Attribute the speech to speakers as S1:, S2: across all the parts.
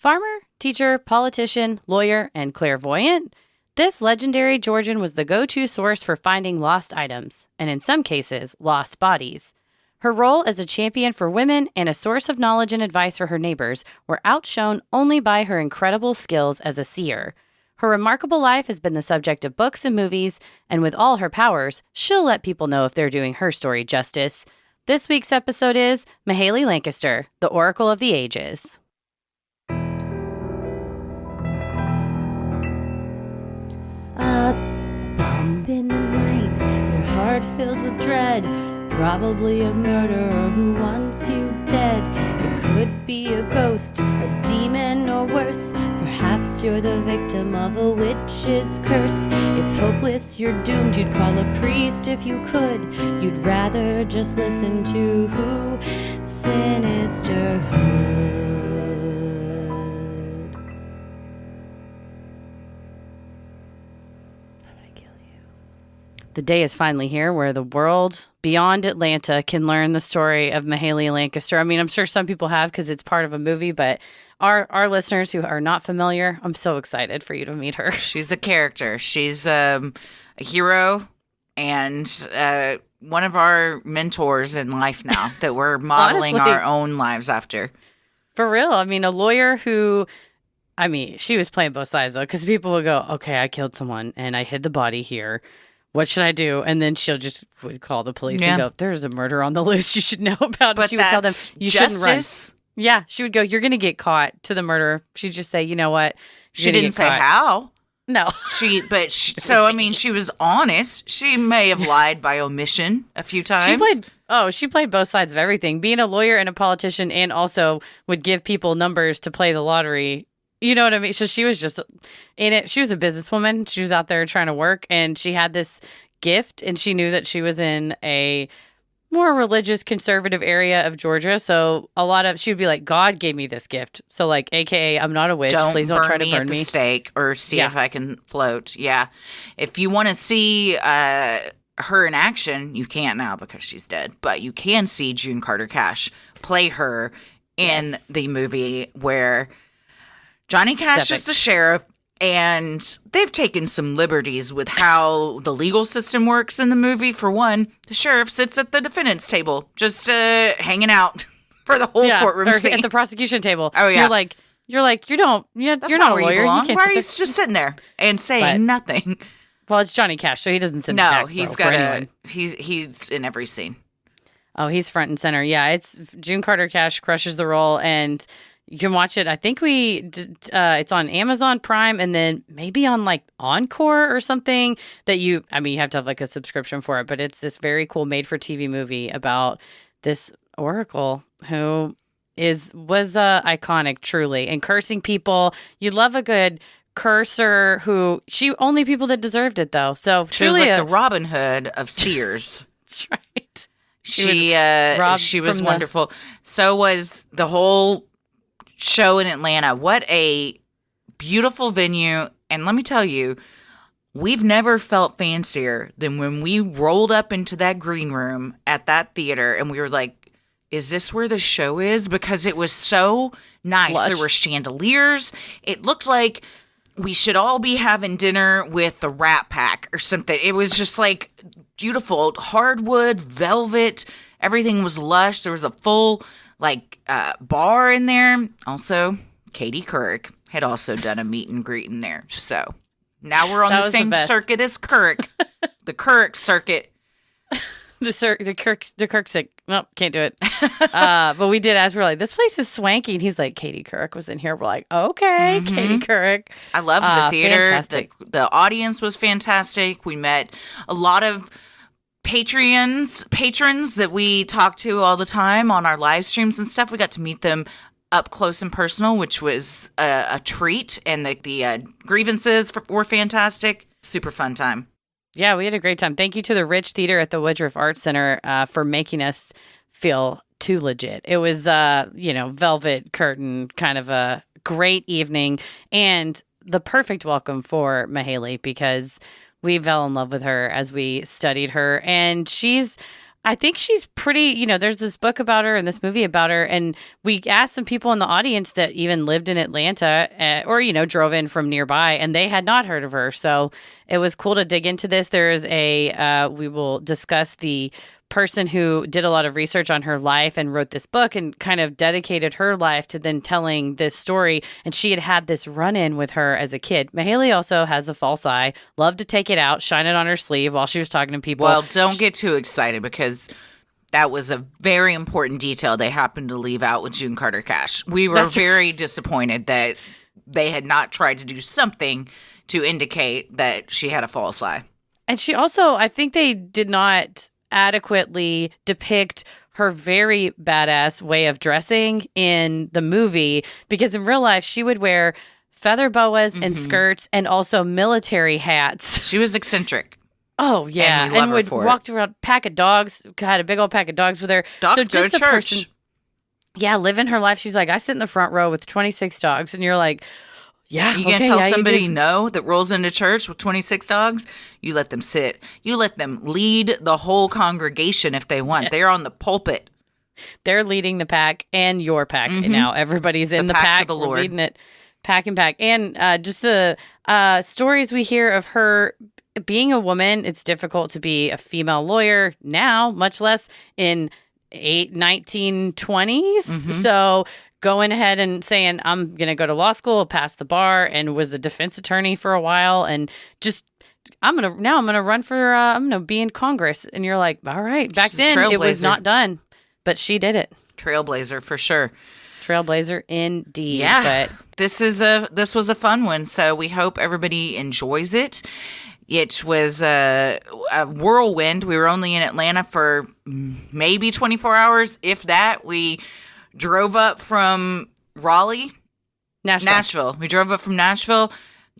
S1: Farmer, teacher, politician, lawyer, and clairvoyant, this legendary Georgian was the go-to source for finding lost items, and in some cases, lost bodies. Her role as a champion for women and a source of knowledge and advice for her neighbors were outshone only by her incredible skills as a seer. Her remarkable life has been the subject of books and movies, and with all her powers, she'll let people know if they're doing her story justice. This week's episode is Mayhayley Lancaster, the Oracle of the Ages.
S2: A bump in the night, your heart fills with dread. Probably a murderer who wants you dead. It could be a ghost, a demon, or worse. Perhaps you're the victim of a witch's curse. It's hopeless, you're doomed. You'd call a priest if you could. You'd rather just listen to Sinisterhood.
S1: The day is finally here where the world beyond Atlanta can learn the story of Mayhayley Lancaster. I mean, I'm sure some people have because it's part of a movie, but our listeners who are not familiar, I'm so excited for you to meet her.
S3: She's a character. She's a hero and one of our mentors in life now that we're modeling
S1: Honestly,
S3: our own lives after.
S1: For real. I mean, a lawyer who, I mean, she was playing both sides though, because people would go, okay, I killed someone and I hid the body here. What should I do? And then would call the police and go, there's a murder on the loose you should know about.
S3: But
S1: she would tell them, you shouldn't run. Yeah, she would go, you're going to get caught to the murder. She'd just say, you know what?
S3: She didn't say how.
S1: No.
S3: She was honest. She may have lied by omission a few times.
S1: She played both sides of everything. Being a lawyer and a politician, and also would give people numbers to play the lottery. You know what I mean? So she was just in it. She was a businesswoman. She was out there trying to work, and she had this gift, and she knew that she was in a more religious, conservative area of Georgia. So she would be like, God gave me this gift. So like, AKA, I'm not a witch. Please don't try to burn
S3: me at the stake or see if I can float. Yeah. If you want to see her in action, you can't now because she's dead, but you can see June Carter Cash play her in the movie where Johnny Cash is the sheriff, and they've taken some liberties with how the legal system works in the movie. For one, the sheriff sits at the defendant's table, just hanging out for the whole courtroom scene.
S1: At the prosecution table.
S3: Oh, yeah.
S1: You're not a lawyer.
S3: You can't. Why are you just sitting there and saying nothing?
S1: Well, it's Johnny Cash, so he doesn't sit in the back row
S3: he's in every scene.
S1: Oh, he's front and center. Yeah, it's June Carter Cash crushes the role, and you can watch it. I think it's on Amazon Prime, and then maybe on like Encore or something you have to have like a subscription for it, but it's this very cool made for TV movie about this oracle who was iconic truly and cursing people. You love a good cursor only people that deserved it though. So
S3: she was like the Robin Hood of seers.
S1: That's right.
S3: She was wonderful. So was the whole show in Atlanta. What a beautiful venue. And let me tell you, we've never felt fancier than when we rolled up into that green room at that theater and we were like, is this where the show is? Because it was so nice. Lush. There were chandeliers. It looked like we should all be having dinner with the Rat Pack or something. It was just like beautiful hardwood, velvet. Everything was lush. There was a full bar in there. Also, Katie Couric had also done a meet and greet in there. So now we're on the same circuit as Couric. The Couric circuit.
S1: The Kirk. Nope, can't do it. But we did as we're like, this place is swanky. And he's like, Katie Couric was in here. We're like, okay, Katie Couric.
S3: I loved the theater.
S1: Fantastic.
S3: The audience was fantastic. We met a lot of patrons that we talk to all the time on our live streams and stuff. We got to meet them up close and personal, which was a treat. And the grievances were fantastic. Super fun time.
S1: Yeah, we had a great time. Thank you to the Rich Theater at the Woodruff Arts Center for making us feel too legit. It was, velvet curtain, kind of a great evening and the perfect welcome for Mayhayley because we fell in love with her as we studied her. And she's I think she's pretty, there's this book about her and this movie about her. And we asked some people in the audience that even lived in Atlanta or, drove in from nearby, and they had not heard of her. So it was cool to dig into this. There is we will discuss the person who did a lot of research on her life and wrote this book and kind of dedicated her life to then telling this story. And she had this run-in with her as a kid. Mayhayley also has a false eye, loved to take it out, shine it on her sleeve while she was talking to people.
S3: Well, don't get too excited because that was a very important detail they happened to leave out with June Carter Cash. We were very disappointed that they had not tried to do something to indicate that she had a false eye.
S1: And she also, I think they did not adequately depict her very badass way of dressing in the movie, because in real life she would wear feather boas and skirts and also military hats.
S3: She was eccentric.
S1: Oh yeah, and would walk around pack of dogs. Had a big old pack of dogs with her.
S3: Dogs go to church.
S1: Yeah, living her life. She's like, I sit in the front row with 26 dogs, and you're like, yeah,
S3: you gonna tell somebody no that rolls into church with 26 dogs? You let them sit. You let them lead the whole congregation if they want. They're on the pulpit.
S1: They're leading the pack and your pack. And now everybody's in the pack.
S3: The Lord.
S1: We're leading it. Pack and pack. And just the stories we hear of her being a woman. It's difficult to be a female lawyer now, much less in 1920s. So going ahead and saying, I'm going to go to law school, pass the bar, and was a defense attorney for a while, and just I'm going to run for I'm going to be in Congress. And you're like, all right. Back then it was not done, but she did it.
S3: Trailblazer for sure.
S1: Trailblazer indeed.
S3: Yeah.
S1: But
S3: this was a fun one, so we hope everybody enjoys it. It was a whirlwind. We were only in Atlanta for maybe 24 hours, if that. We drove up from Raleigh. Nashville. We drove up from Nashville,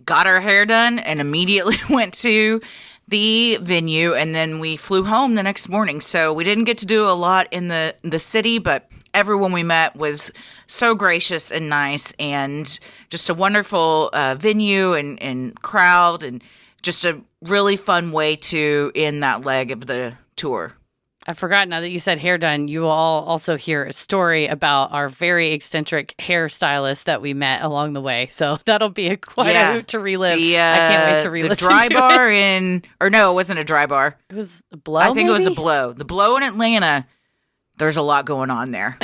S3: got our hair done, and immediately went to the venue, and then we flew home the next morning. So we didn't get to do a lot in the city, but everyone we met was so gracious and nice, and just a wonderful venue and crowd, and just a really fun way to end that leg of the tour.
S1: I forgot, now that you said hair done, you will all also hear a story about our very eccentric hairstylist that we met along the way. So that'll be quite a hoot to relive. I can't wait to relive
S3: the dry bar it wasn't a dry bar.
S1: It was a blow,
S3: I think it was a blow. The blow in Atlanta, there's a lot going on there.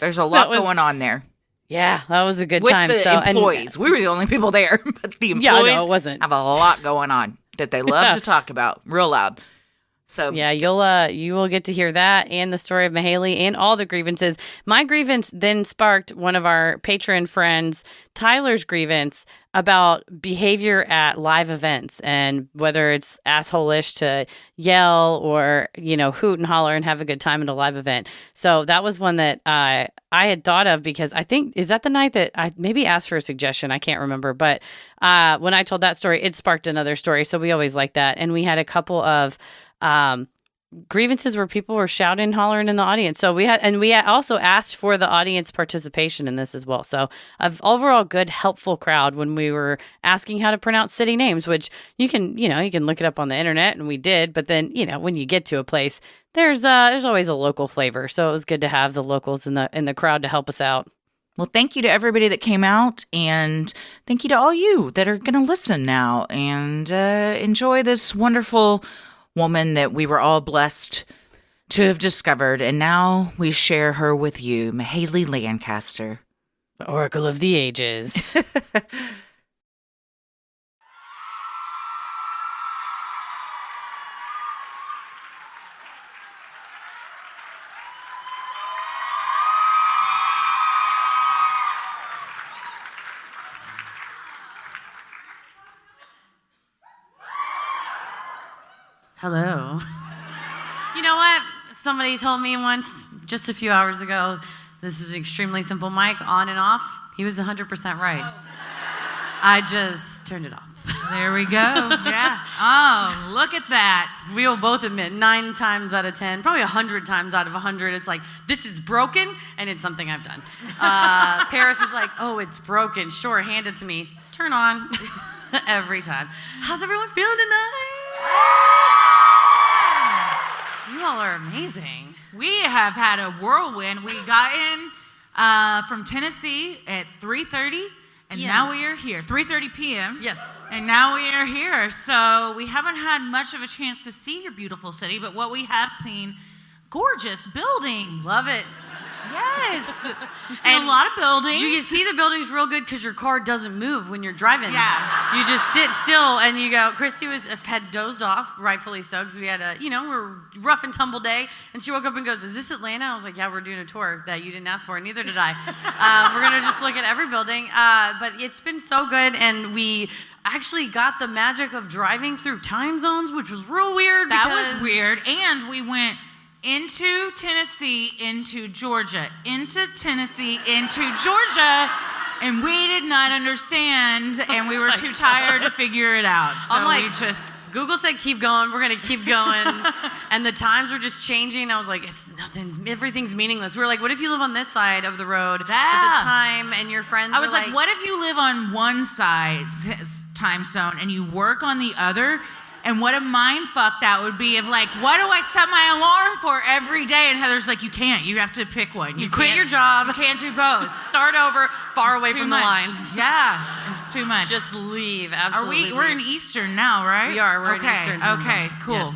S3: There's a lot going on there.
S1: Yeah, that was a good
S3: with
S1: time.
S3: With the employees. We were the only people there, but the employees
S1: it wasn't.
S3: Have a lot going on that they love to talk about real loud. So
S1: yeah, you will get to hear that and the story of Mayhayley and all the grievances. My grievance then sparked one of our patron friends, Tyler's grievance about behavior at live events, and whether it's asshole-ish to yell or, hoot and holler and have a good time at a live event. So that was one that I had thought of, because I think, is that the night that I maybe asked for a suggestion? I can't remember. But when I told that story, it sparked another story. So we always like that. And we had a couple of grievances where people were shouting and hollering in the audience. So we also asked for the audience participation in this as well. So an overall good, helpful crowd when we were asking how to pronounce city names, which you can look it up on the internet, and we did. But then, when you get to a place, there's always a local flavor. So it was good to have the locals in the crowd to help us out.
S3: Well, thank you to everybody that came out, and thank you to all you that are going to listen now and enjoy this wonderful woman that we were all blessed to have discovered, and now we share her with you, Mayhayley Lancaster.
S1: The Oracle of the Ages. Hello. You know what? Somebody told me once, just a few hours ago, this was an extremely simple mic, on and off. He was 100% right. I just turned it off.
S4: There we go. Yeah. Oh, look at that.
S1: We will both admit 9 times out of 10, probably 100 times out of 100, it's like, this is broken, and it's something I've done. Paris is like, oh, it's broken. Sure, hand it to me. Turn on. Every time. How's everyone feeling tonight? You all are amazing.
S4: We have had a whirlwind. We got in from Tennessee at 3:30, and now we are here. 3:30 p.m.
S1: Yes.
S4: And now we are here. So we haven't had much of a chance to see your beautiful city, but what we have seen, gorgeous buildings.
S1: Love it.
S4: Yes. We've seen a lot of buildings.
S1: You can see the buildings real good because your car doesn't move when you're driving.
S4: Yeah.
S1: You just sit still and you go. Christy had dozed off, rightfully so, because we had we're rough and tumble day. And she woke up and goes, "Is this Atlanta?" I was like, "Yeah, we're doing a tour that you didn't ask for, and neither did I." We're going to just look at every building. But it's been so good, and we actually got the magic of driving through time zones, which was real weird.
S4: That was weird. And we went into Tennessee, into Georgia, into Tennessee, into Georgia, and we did not understand, and we were too tired to figure it out. So
S1: I'm like,
S4: we just...
S1: Google said keep going, we're going to keep going, and the times were just changing. I was like, everything's meaningless. We were like, what if you live on this side of the road at the time, and your friends
S4: I was like, what if you live on one side time zone, and you work on the other? And what a mind fuck that would be of like, what do I set my alarm for every day? And Heather's like, you can't. You have to pick one.
S1: You quit your job.
S4: You can't do both.
S1: Start over, far away from the
S4: much.
S1: lines.
S4: Yeah, it's too much.
S1: Just leave, absolutely.
S4: We're in Eastern now, right?
S1: We are. We're in Eastern.
S4: Okay, cool.
S1: Yes.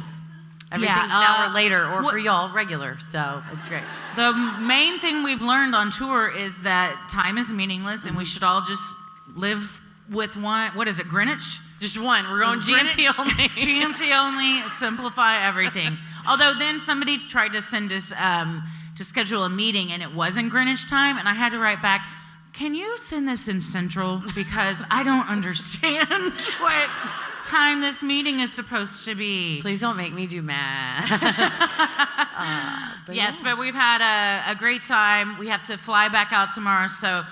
S1: Everything's now or later, or for y'all, regular. So it's great.
S4: The main thing we've learned on tour is that time is meaningless, and we should all just live with one. What is it, Greenwich?
S1: Just one. We're going GMT only.
S4: GMT only. Simplify everything. Although then somebody tried to send us to schedule a meeting, and it was in Greenwich time, and I had to write back, can you send this in Central? Because I don't understand what time this meeting is supposed to be.
S1: Please don't make me do math.
S4: But we've had a great time. We have to fly back out tomorrow, so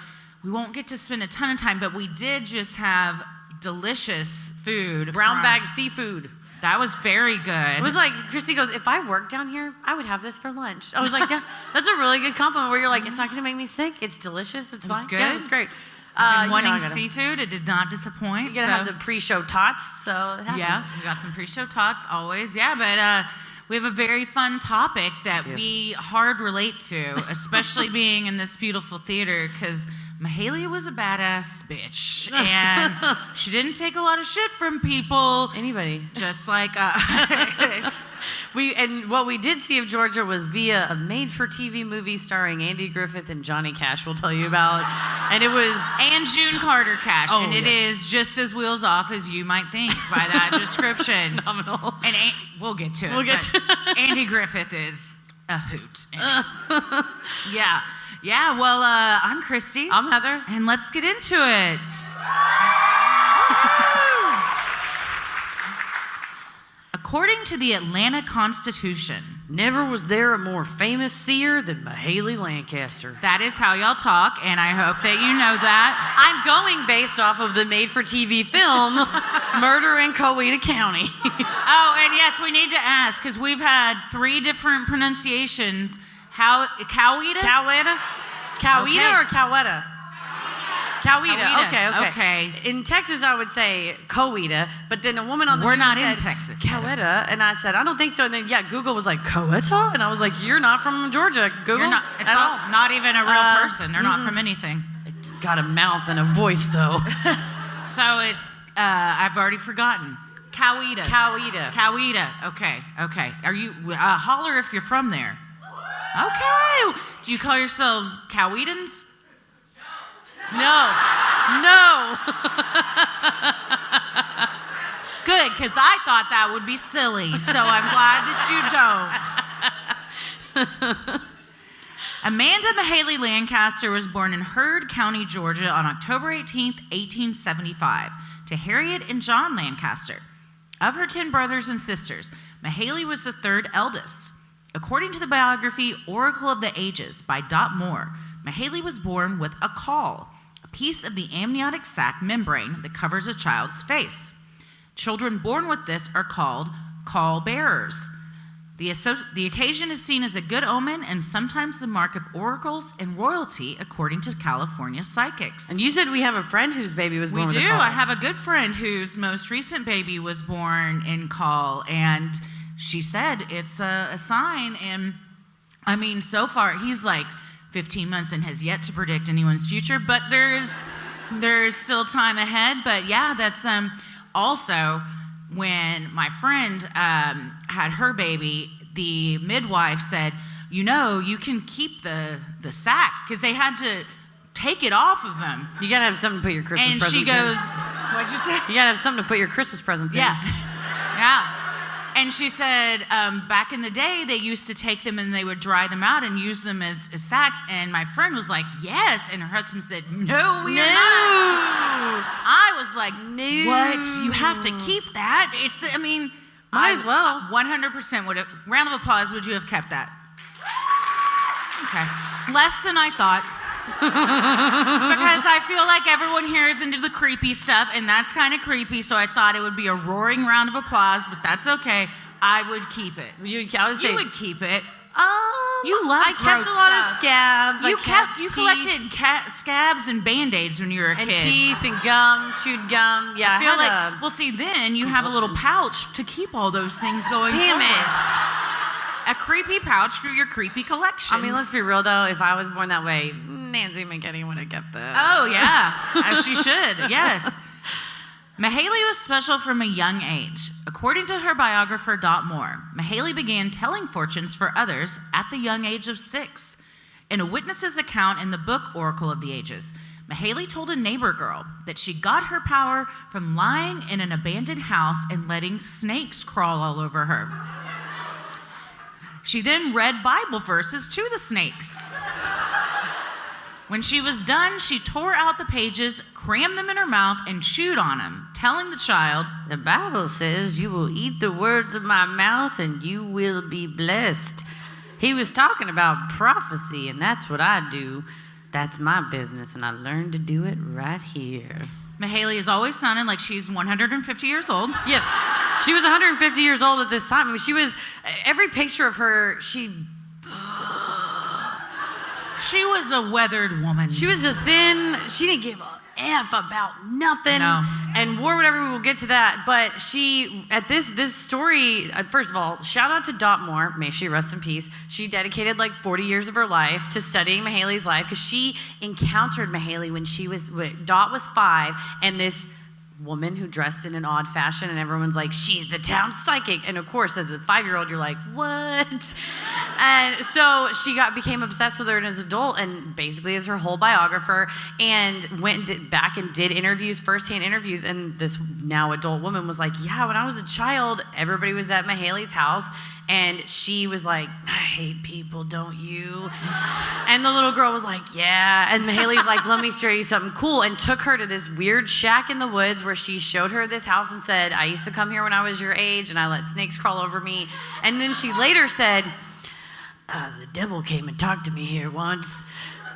S4: we won't get to spend a ton of time, but we did just have delicious food.
S1: Brown bag seafood.
S4: That was very good.
S1: It was like, Christy goes, if I worked down here, I would have this for lunch. I was like, yeah, that's a really good compliment where you're like, it's not going to make me sick. It's delicious. It's fine.
S4: Good.
S1: Yeah, it was great.
S4: I've been wanting seafood. It did not disappoint.
S1: You got to have the pre-show tots. So it happened.
S4: Yeah, we got some pre-show tots always. Yeah, but we have a very fun topic that we hard relate to, especially being in this beautiful theater, because Mayhayley was a badass bitch, and she didn't take a lot of shit from people.
S1: Anybody.
S4: Just like us.
S1: And what we did see of Georgia was via a made-for-TV movie starring Andy Griffith and Johnny Cash, we'll tell you about. And it was...
S4: And June Carter Cash. And it is just as wheels off as you might think by that description.
S1: Phenomenal.
S4: And we'll get to it.
S1: We'll get to it.
S4: Andy Griffith is a hoot. Yeah. Yeah, well, I'm Christy.
S1: I'm Heather.
S4: And let's get into it. According to the Atlanta Constitution,
S1: never was there a more famous seer than Mayhayley Lancaster.
S4: That is how y'all talk, and I hope that you know that.
S1: I'm going based off of the made-for-TV film, Murder in Coweta County.
S4: Oh, and yes, we need to ask, because we've had 3 different pronunciations. Coweta?
S1: Coweta? Coweta or Coweta? Coweta. Okay. In Texas, I would say Coweta, but then a woman on the
S4: We're
S1: news
S4: not
S1: said,
S4: in Texas.
S1: Coweta, and I said, I don't think so. And then, Google was like, Coweta? And I was like, you're not from Georgia, Google.
S4: You're not, it's all, not even a real person. They're not from anything.
S1: It's got a mouth and a voice, though.
S4: So it's, I've already forgotten. Coweta. Okay. Are you, holler if you're from there. Okay. Do you call yourselves Cowetans?
S1: No.
S4: Good, because I thought that would be silly, so I'm glad that you don't. Amanda Mayhayley Lancaster was born in Heard County, Georgia on October 18th, 1875, to Harriet and John Lancaster. Of her 10 brothers and sisters, Mayhayley was the 3rd eldest. According to the biography Oracle of the Ages by Dot Moore, Mayhayley was born with a caul, a piece of the amniotic sac membrane that covers a child's face. Children born with this are called caul bearers. The occasion is seen as a good omen and sometimes the mark of oracles and royalty, according to California psychics.
S1: And you said we have a friend whose baby was born with a caul.
S4: I have a good friend whose most recent baby was born in caul, and she said it's a sign. And I mean, so far he's like 15 months and has yet to predict anyone's future, but there's still time ahead. But yeah, that's also when my friend had her baby, the midwife said, you know, you can keep the sack, because they had to take it off of him.
S1: You gotta have something to put your Christmas presents in.
S4: And she goes, what'd you say?
S1: You gotta have something to put your Christmas presents in.
S4: Yeah. And she said, back in the day, they used to take them and they would dry them out and use them as sacks. And my friend was like, yes. And her husband said, no, we are not. I was like, no. What? You have to keep that?
S1: Might as well.
S4: 100% would have. Round of applause. Would you have kept that? Okay. Less than I thought. Because I feel like everyone here is into the creepy stuff, and that's kind of creepy, so I thought it would be a roaring round of applause, but that's okay. I would keep it. You would keep it. You love
S1: I kept a lot of scabs.
S4: You collected scabs and Band-Aids when you were a kid.
S1: And teeth and gum, chewed gum. Yeah,
S4: I feel like, well, see, then you have a little pouch to keep all those things going forward.
S1: Damn it.
S4: A creepy pouch for your creepy collection.
S1: I mean, let's be real, though. If I was born that way, Nancy McKinney would have kept that.
S4: Oh, yeah. As she should, yes. Mayhayley was special from a young age. According to her biographer, Dot Moore, Mayhayley began telling fortunes for others at the young age of 6. In a witness's account in the book Oracle of the Ages, Mayhayley told a neighbor girl that she got her power from lying in an abandoned house and letting snakes crawl all over her. She then read Bible verses to the snakes. When she was done, she tore out the pages, crammed them in her mouth, and chewed on them, telling the child, "The Bible says you will eat the words of my mouth and you will be blessed." He was talking about prophecy, and that's what I do. That's my business, and I learned to do it right here. Mayhayley has always sounded like she's 150 years old.
S1: Yes. She was 150 years old at this time. I mean, she was, every picture of her, she
S4: was a weathered woman.
S1: She was she didn't give a F about nothing.
S4: No.
S1: And wore whatever, we will get to that. But she, at this story, first of all, shout out to Dot Moore, may she rest in peace. She dedicated like 40 years of her life to studying Mayhayley's life, because she encountered Mayhayley when Dot was 5, and this woman who dressed in an odd fashion, and everyone's like, she's the town psychic. And of course, as a 5-year-old, you're like, what? And so she became obsessed with her as an adult, and basically as her whole biographer, and went back and did interviews, firsthand interviews. And this now adult woman was like, yeah, when I was a child, everybody was at Mayhayley's house, and she was like, I hate people, don't you? And the little girl was like, yeah. And Mayhayley's like, let me show you something cool, and took her to this weird shack in the woods where she showed her this house and said, I used to come here when I was your age, and I let snakes crawl over me. And then she later said, the devil came and talked to me here once,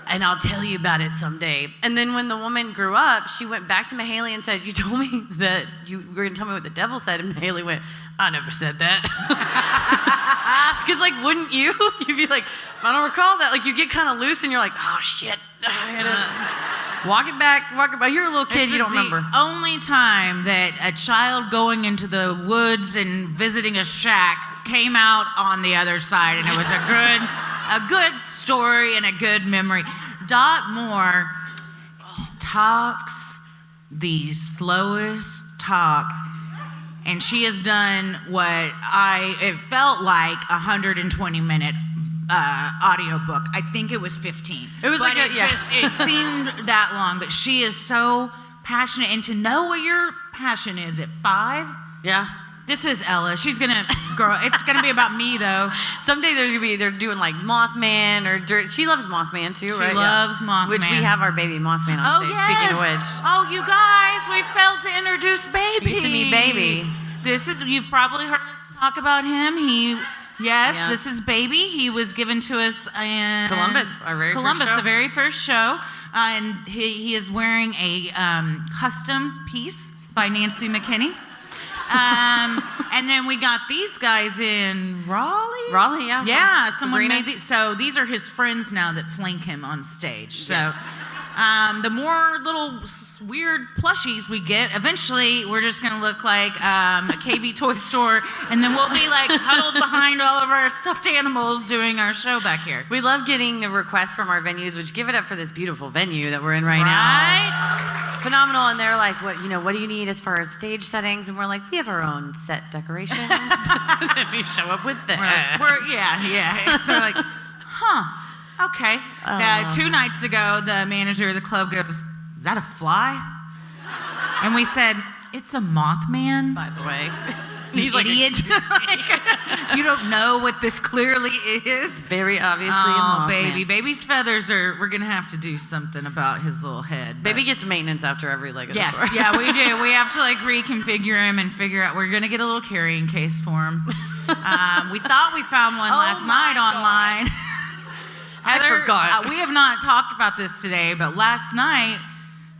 S1: and I'll tell you about it someday. And then when the woman grew up, she went back to Mayhayley and said, you told me that you were going to tell me what the devil said. And Mayhayley went, I never said that. Because, like, wouldn't you? You'd be like, I don't recall that. Like, you get kind of loose and you're like, oh, shit. Walk it back. You're a little kid, you don't remember.
S4: The only time that a child going into the woods and visiting a shack came out on the other side, and it was a good story and a good memory. Dot Moore talks the slowest talk, and she has done it felt like 120-minute audiobook. I think it was 15.
S1: It was
S4: it seemed that long, but she is so passionate, and to know what your passion is at 5.
S1: Yeah.
S4: This is Ella. She's gonna grow. It's gonna be about me though.
S1: Someday they're doing like Mothman or She loves Mothman too, right?
S4: She loves Mothman.
S1: Which we have our baby Mothman on stage.
S4: Yes.
S1: Speaking of which.
S4: Oh, you guys, we failed to introduce baby.
S1: To me, baby.
S4: You've probably heard us talk about him. This is baby. He was given to us in
S1: Columbus,
S4: the very first show, and he is wearing a custom piece by Nancy McKinney. And then we got these guys in Raleigh,
S1: yeah.
S4: Yeah, someone made these. So these are his friends now that flank him on stage. So
S1: yes.
S4: The more little weird plushies we get, eventually we're just going to look like a KB toy store, and then we'll be like huddled behind all of our stuffed animals doing our show back here.
S1: We love getting the requests from our venues, which give it up for this beautiful venue that we're in right now. Phenomenal. And they're like, what do you need as far as stage settings? And we're like, we have our own set decorations. And we show up with that.
S4: Yeah. They're like, huh, okay. 2 nights ago, the manager of the club goes, is that a fly? And we said, it's a Mothman.
S1: By the way.
S4: He's like, idiot. You don't know what this clearly is.
S1: Very obviously a Mothman.
S4: Baby's feathers we're going to have to do something about his little head.
S1: Baby gets maintenance after every leg of the store.
S4: Yes, yeah, we do. We have to like reconfigure him and figure out, we're going to get a little carrying case for him. We thought we found one last night online. Heather,
S1: I forgot.
S4: We have not talked about this today, but last night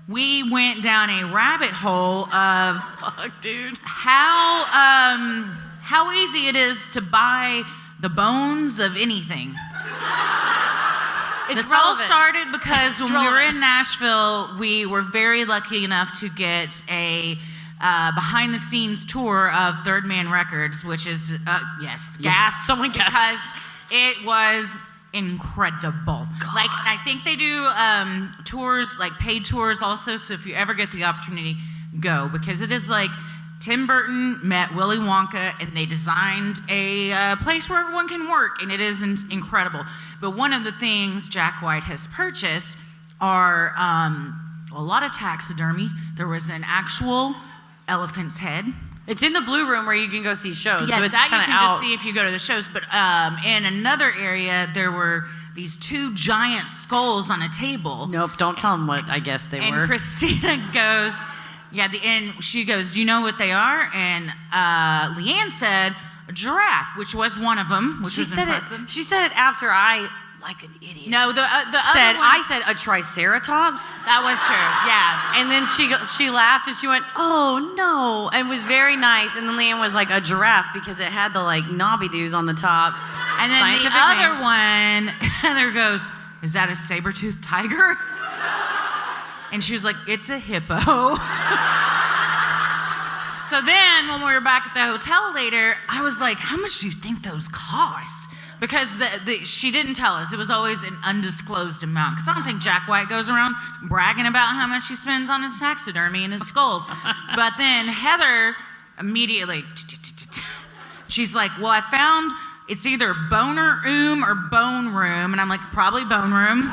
S4: we went down a rabbit hole of how easy it is to buy the bones of anything. This all started because when we were in Nashville, we were very lucky enough to get a behind-the-scenes tour of Third Man Records, which is gas.
S1: Someone guessed.
S4: Because it was incredible. God. Like, I think they do tours, like paid tours also, so if you ever get the opportunity, go, because it is like Tim Burton met Willy Wonka and they designed a place where everyone can work, and it is incredible. But one of the things Jack White has purchased are a lot of taxidermy. There was an actual elephant's head.
S1: It's in the Blue Room where you can go see shows.
S4: Yes,
S1: so it's
S4: that you can
S1: out.
S4: just see if you go to the shows. But in another area, there were these 2 giant skulls on a table.
S1: Nope, don't tell them what I guess they were.
S4: And Christina goes, and she goes, do you know what they are? And Leanne said, a giraffe, which was one of them, which is impressive.
S1: She said it after I, like an idiot.
S4: No, the other one.
S1: I said a triceratops.
S4: That was true, yeah.
S1: And then she laughed and she went, oh no, and was very nice. And then Leanne was like a giraffe because it had the like knobby doos on the top.
S4: And then the other one, Heather goes, is that a saber-toothed tiger? And she was like, it's a hippo. So then when we were back at the hotel later, I was like, how much do you think those cost? Because she didn't tell us. It was always an undisclosed amount. Because I don't think Jack White goes around bragging about how much he spends on his taxidermy and his skulls. But then Heather immediately, she's like, well, I found it's either boner room or bone room. And I'm like, probably bone room.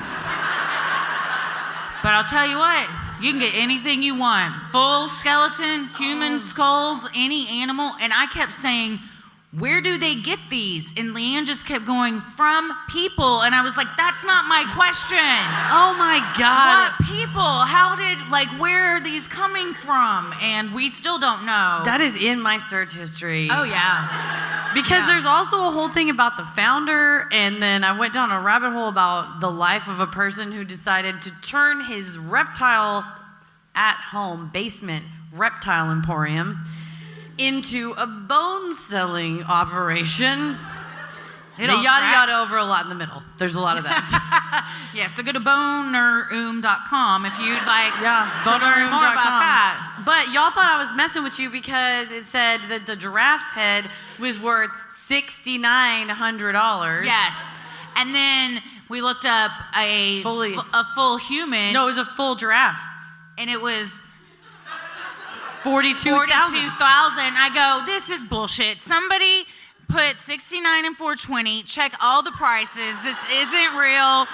S4: But I'll tell you what, you can get anything you want. Full skeleton, human skulls, any animal. And I kept saying, where do they get these? And Leanne just kept going, from people. And I was like, that's not my question.
S1: Oh my God.
S4: What people? Where are these coming from? And we still don't know.
S1: That is in my search history.
S4: Oh, yeah.
S1: Because there's also a whole thing about the founder, and then I went down a rabbit hole about the life of a person who decided to turn his reptile at-home basement reptile emporium into a bone-selling operation. They yada over a lot in the middle. There's a lot of that.
S4: Yeah, so go to boneroom.com if you'd like to learn more about that.
S1: But y'all thought I was messing with you because it said that the giraffe's head was worth $6,900.
S4: Yes. And then we looked up a full human.
S1: No, it was a full giraffe.
S4: And it was
S1: $42,000.
S4: I go, this is bullshit. Somebody put $69 and $420. Check all the prices. This isn't real.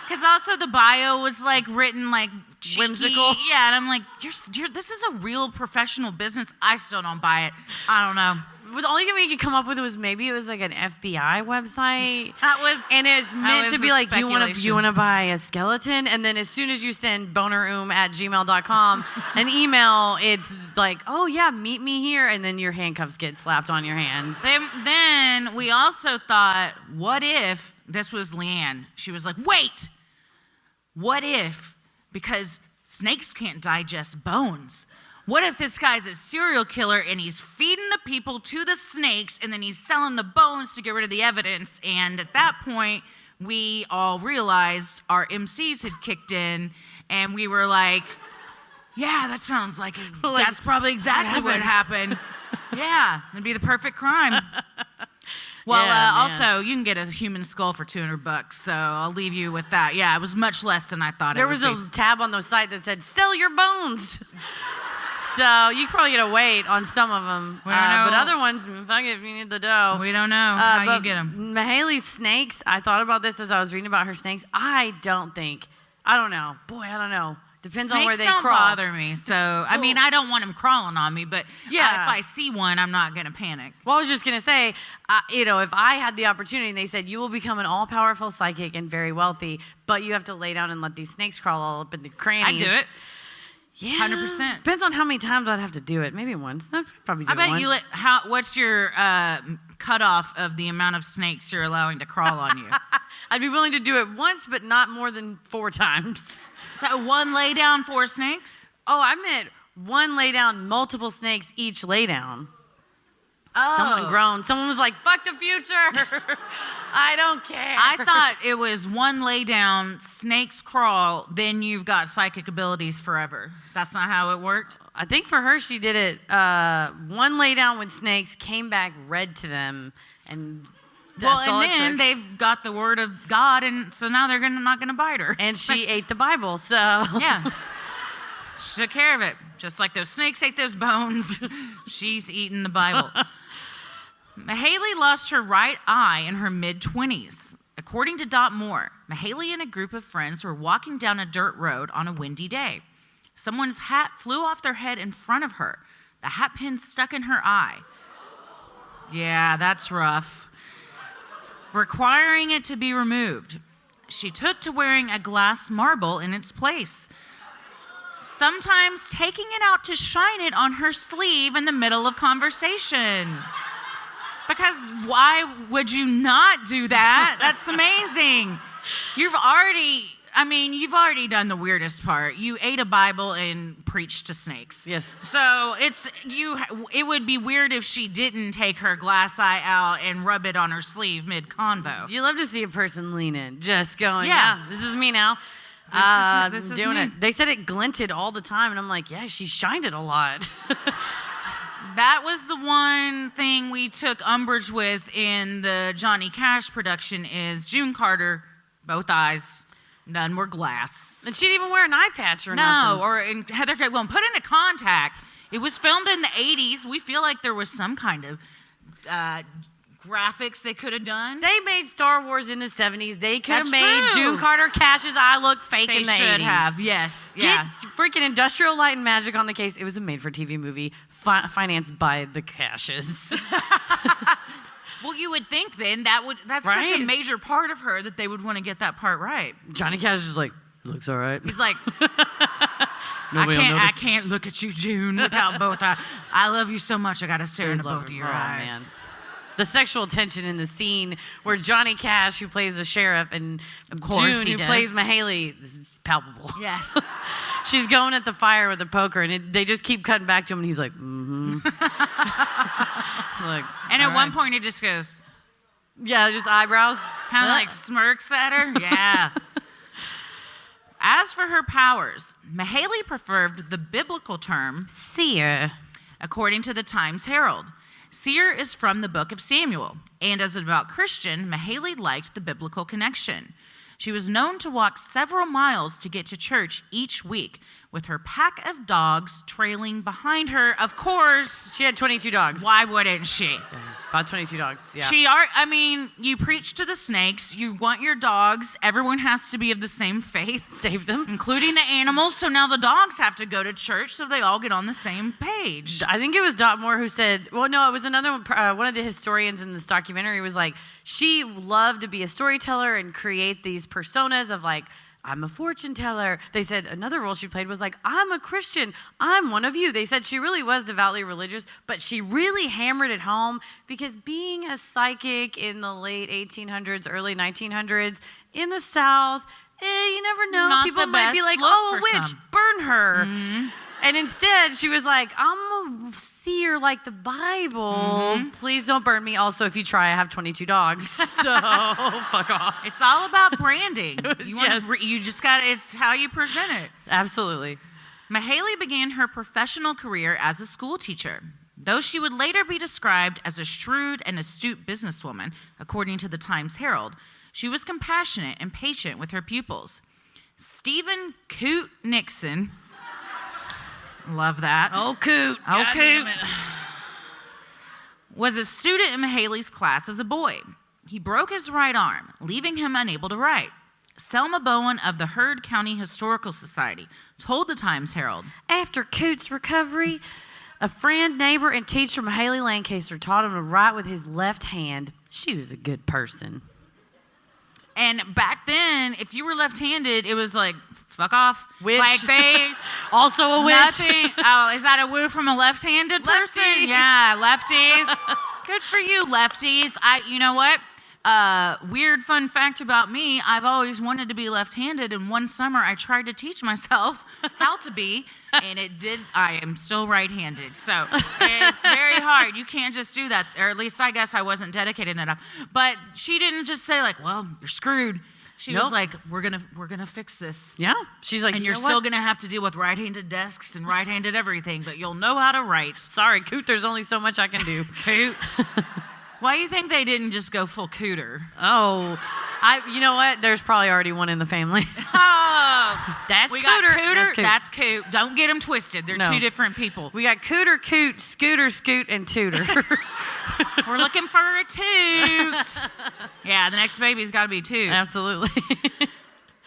S4: Because also the bio was like written like cheeky.
S1: Whimsical.
S4: Yeah, and I'm like, this is a real professional business. I still don't buy it. I don't know.
S1: The only thing we could come up with was maybe it was like an FBI website. And it's meant to be like, you want to buy a skeleton, and then as soon as you send boneroom@gmail.com an email, it's like, oh yeah, meet me here, and then your handcuffs get slapped on your hands.
S4: Then we also thought, what if this was Leanne? She was like, wait, what if, because snakes can't digest bones, what if this guy's a serial killer and he's feeding the people to the snakes and then he's selling the bones to get rid of the evidence? And at that point, we all realized our MCs had kicked in And we were like, yeah, that sounds like that's probably exactly what happened. Yeah, it'd be the perfect crime. Well, also, you can get a human skull for $200, so I'll leave you with that. Yeah, it was much less than I thought it would be.
S1: There was a tab on the site that said, sell your bones. So you probably get a wait on some of them.
S4: We don't know.
S1: But other ones, fuck it, if you need the dough.
S4: We don't know how you get them.
S1: Mahali's snakes, I thought about this as I was reading about her snakes. I don't know. Boy, I don't know. Depends on where they crawl.
S4: Snakes don't bother me. So, I mean, I don't want them crawling on me, but if I see one, I'm not going to panic.
S1: Well, I was just going to say, if I had the opportunity and they said, you will become an all-powerful psychic and very wealthy, but you have to lay down and let these snakes crawl all up in the crannies.
S4: I'd do it.
S1: Yeah.
S4: 100%.
S1: Depends on how many times I'd have to do it. Maybe once. I'd probably do it once.
S4: I bet what's your cutoff of the amount of snakes you're allowing to crawl on you?
S1: I'd be willing to do it once, but not more than 4 times.
S4: So 1 lay down, 4 snakes?
S1: Oh, I meant 1 lay down, multiple snakes each lay down.
S4: Oh.
S1: Someone groaned. Someone was like, fuck the future. I don't care.
S4: I thought it was 1 lay down, snakes crawl, then you've got psychic abilities forever. That's not how it worked?
S1: I think for her, she did it 1 lay down with snakes, came back, read to them, and that's all it took.
S4: And then they've got the word of God, and so now they're not going to bite her.
S1: And she ate the Bible, so.
S4: Yeah. She took care of it. Just like those snakes ate those bones, she's eating the Bible. Mayhayley lost her right eye in her mid-20s. According to Dot Moore, Mayhayley and a group of friends were walking down a dirt road on a windy day. Someone's hat flew off their head in front of her. The hat pin stuck in her eye. Yeah, that's rough. Requiring it to be removed. She took to wearing a glass marble in its place. Sometimes taking it out to shine it on her sleeve in the middle of conversation. Because why would you not do that? That's amazing. You've already done the weirdest part. You ate a Bible and preached to snakes.
S1: Yes.
S4: So it would be weird if she didn't take her glass eye out and rub it on her sleeve mid-convo.
S1: You love to see a person lean in, just going,
S4: Yeah.
S1: this is me now.
S4: This is
S1: doing
S4: me.
S1: it. They said it glinted all the time, and I'm like, yeah, she shined it a lot.
S4: That was the one thing we took umbrage with in the Johnny Cash production is June Carter, both eyes, none were glass.
S1: And she didn't even wear an eye patch or nothing.
S4: No, or in Heather Craig, well, put into contact. It was filmed in the 80s. We feel like there was some kind of graphics they could have done.
S1: They made Star Wars in the 70s. They could have
S4: That's
S1: made
S4: true.
S1: June Carter Cash's eye look fake
S4: They
S1: in the 80s.
S4: should have, yes. Yeah.
S1: Get freaking Industrial Light and Magic on the case. It was a made-for-TV movie financed by the Cashes.
S4: Well, you would think then that's
S1: Right?
S4: such a major part of her that they would want to get that part right.
S1: Johnny Cash is like, looks all right.
S4: He's like,
S1: Nobody will
S4: I
S1: notice.
S4: can't look at you, June, without both eyes. I love you so much, I got to stare into both of your eyes.
S1: Man. The sexual tension in the scene where Johnny Cash, who plays the sheriff, and
S4: course
S1: June,
S4: he
S1: who
S4: does.
S1: plays Mayhayley, this is palpable.
S4: Yes.
S1: She's going at the fire with a poker, and they just keep cutting back to him, and he's like, mm-hmm. Like,
S4: And at
S1: all
S4: one
S1: right.
S4: point, it just goes,
S1: Yeah, just eyebrows.
S4: kind of like smirks at her. Yeah. As for her powers, Mayhayley preferred the biblical term seer, according to the Times Herald. Seer is from the book of Samuel, and as a devout Christian, Mayhayley liked the biblical connection. She was known to walk several miles to get to church each week, with her pack of dogs trailing behind her. Of course,
S1: She had 22 dogs.
S4: why wouldn't she?
S1: About 22 dogs, yeah.
S4: You preach to the snakes. You want your dogs. Everyone has to be of the same faith.
S1: Saved them.
S4: Including the animals. So now the dogs have to go to church so they all get on the same page.
S1: I think it was Dot Moore who said, well, no, it was another one. One of the historians in this documentary was like, she loved to be a storyteller and create these personas of like, I'm a fortune teller. They said another role she played was like, I'm a Christian. I'm one of you. They said she really was devoutly religious, but she really hammered it home because being a psychic in the late 1800s, early 1900s in the South, you never know.
S4: Not
S1: People
S4: the
S1: might be
S4: best
S1: like,
S4: look
S1: oh, a
S4: for
S1: witch,
S4: some.
S1: burn her. And instead, she was like, I'm a seer like the Bible. Please don't burn me. Also, if you try, I have 22 dogs. So, fuck off.
S4: It's all about branding. You just got it's how you present it.
S1: Absolutely.
S4: Mayhayley began her professional career as a school teacher, though she would later be described as a shrewd and astute businesswoman, according to the Times-Herald. She was compassionate and patient with her pupils. Stephen Coot Nixon, love that.
S1: Oh, Coot.
S4: Oh, Coot. Was a student in Mayhayley's class as a boy. He broke his right arm, leaving him unable to write. Selma Bowen of the Heard County Historical Society told the Times-Herald,
S1: After Coot's recovery, a friend, neighbor, and teacher, Mayhayley Lancaster, taught him to write with his left hand. She was a good person.
S4: And back then, if you were left-handed, it was like, fuck off.
S1: Witch.
S4: Like they...
S1: Also a witch.
S4: Nothing. Oh, is that a woo from a left-handed person?
S1: Lefty.
S4: Yeah, lefties. Good for you, lefties. You know what? Weird fun fact about me, I've always wanted to be left-handed, and one summer I tried to teach myself how to be, and I am still right-handed. So it's very hard. You can't just do that, or at least I guess I wasn't dedicated enough. But she didn't just say like, well, you're screwed. She was like, we're gonna fix this.
S1: Yeah. She's like,
S4: and you're still gonna have to deal with right-handed desks and right-handed everything, but you'll know how to write.
S1: Sorry, Coot, there's only so much I can do.
S4: Coot. Why do you think they didn't just go full Cooter?
S1: Oh, you know what? There's probably already one in the family.
S4: Oh,
S1: That's
S4: we
S1: Cooter.
S4: got Cooter.
S1: That's Coot.
S4: That's Coot. Don't get them twisted. They're two different people.
S1: We got Cooter, Coot, Scooter, Scoot, and Tooter.
S4: We're looking for a toot. Yeah, the next baby's got to be Toot.
S1: Absolutely.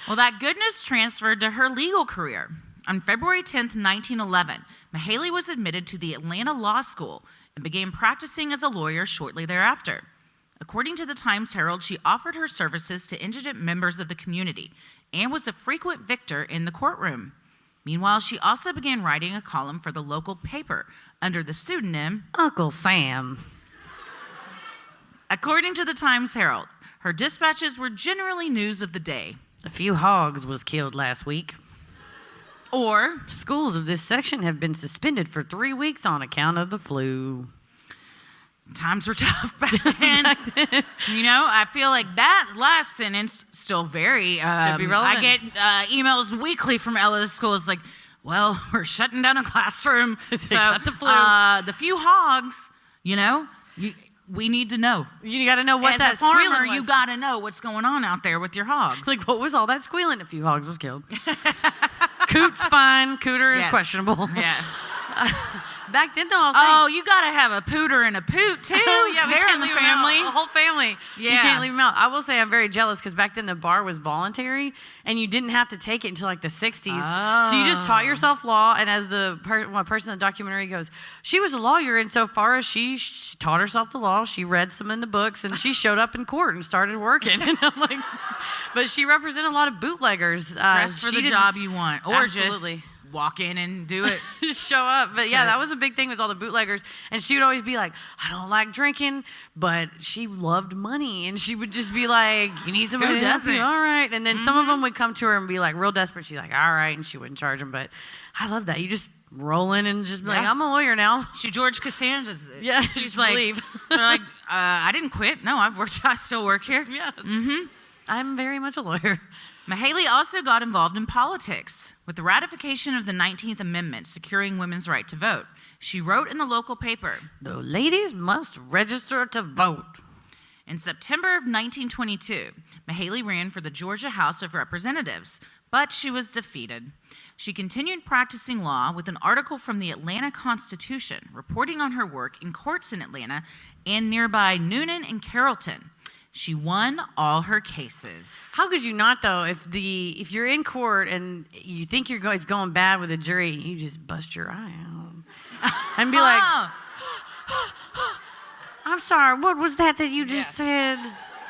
S4: Well, that goodness transferred to her legal career. On February 10th, 1911, Mayhayley was admitted to the Atlanta Law School and began practicing as a lawyer shortly thereafter. According to the Times-Herald, she offered her services to indigent members of the community and was a frequent victor in the courtroom. Meanwhile, she also began writing a column for the local paper under the pseudonym
S1: Uncle Sam.
S4: According to the Times-Herald, her dispatches were generally news of the day.
S1: A few hogs was killed last week.
S4: Or,
S1: schools of this section have been suspended for 3 weeks on account of the flu.
S4: Times were tough back then. You know, I feel like that last sentence still very...
S1: Could be relevant.
S4: I get emails weekly from Ella's schools like, well, we're shutting down a classroom. So
S1: got the flu.
S4: The few hogs, you know, we need to know.
S1: You got to know what
S4: As
S1: that
S4: a farmer,
S1: squealing was.
S4: you got to know what's going on out there with your hogs.
S1: Like, what was all that squealing? A few hogs was killed. Coot's fine. Cooter is questionable.
S4: Yeah.
S1: Back then, though, I'll say...
S4: you got to have a pooter and a poot, too.
S1: Yeah, we
S4: They're
S1: can't
S4: in the
S1: leave them out.
S4: family.
S1: The whole family.
S4: Yeah.
S1: You can't leave them out. I will say I'm very jealous because back then the bar was voluntary and you didn't have to take it until like the 60s. So you just taught yourself law. And as the person in the documentary goes, she was a lawyer. And so far as she taught herself the law, she read some in the books and she showed up in court and started working. And I'm like, but she represented a lot of bootleggers.
S4: Dress for the job you want. Or
S1: Absolutely.
S4: just walk in and do it.
S1: Just show up. But yeah, that was a big thing with all the bootleggers. And she would always be like, I don't like drinking, but she loved money. And she would just be like, you need somebody to help you? All right. And then some of them would come to her and be like real desperate. She's like, all right. And she wouldn't charge them. But I love that. You just roll in and just be like, I'm a lawyer now.
S4: She George Costanza's it.
S1: Yeah,
S4: she's like, they're like, I didn't quit. No, I've worked. I still work here.
S1: Yeah. Mm-hmm. I'm very much a lawyer.
S4: Mayhayley also got involved in politics. With the ratification of the 19th Amendment securing women's right to vote, she wrote in the local paper,
S1: "The ladies must register to vote."
S4: In September of 1922, Mayhayley ran for the Georgia House of Representatives, but she was defeated. She continued practicing law with an article from the Atlanta Constitution reporting on her work in courts in Atlanta and nearby Noonan and Carrollton. She won all her cases.
S1: How could you not, though? If you're in court and you think it's going bad with a jury, you just bust your eye out and be like, "I'm sorry, what was that you just said?"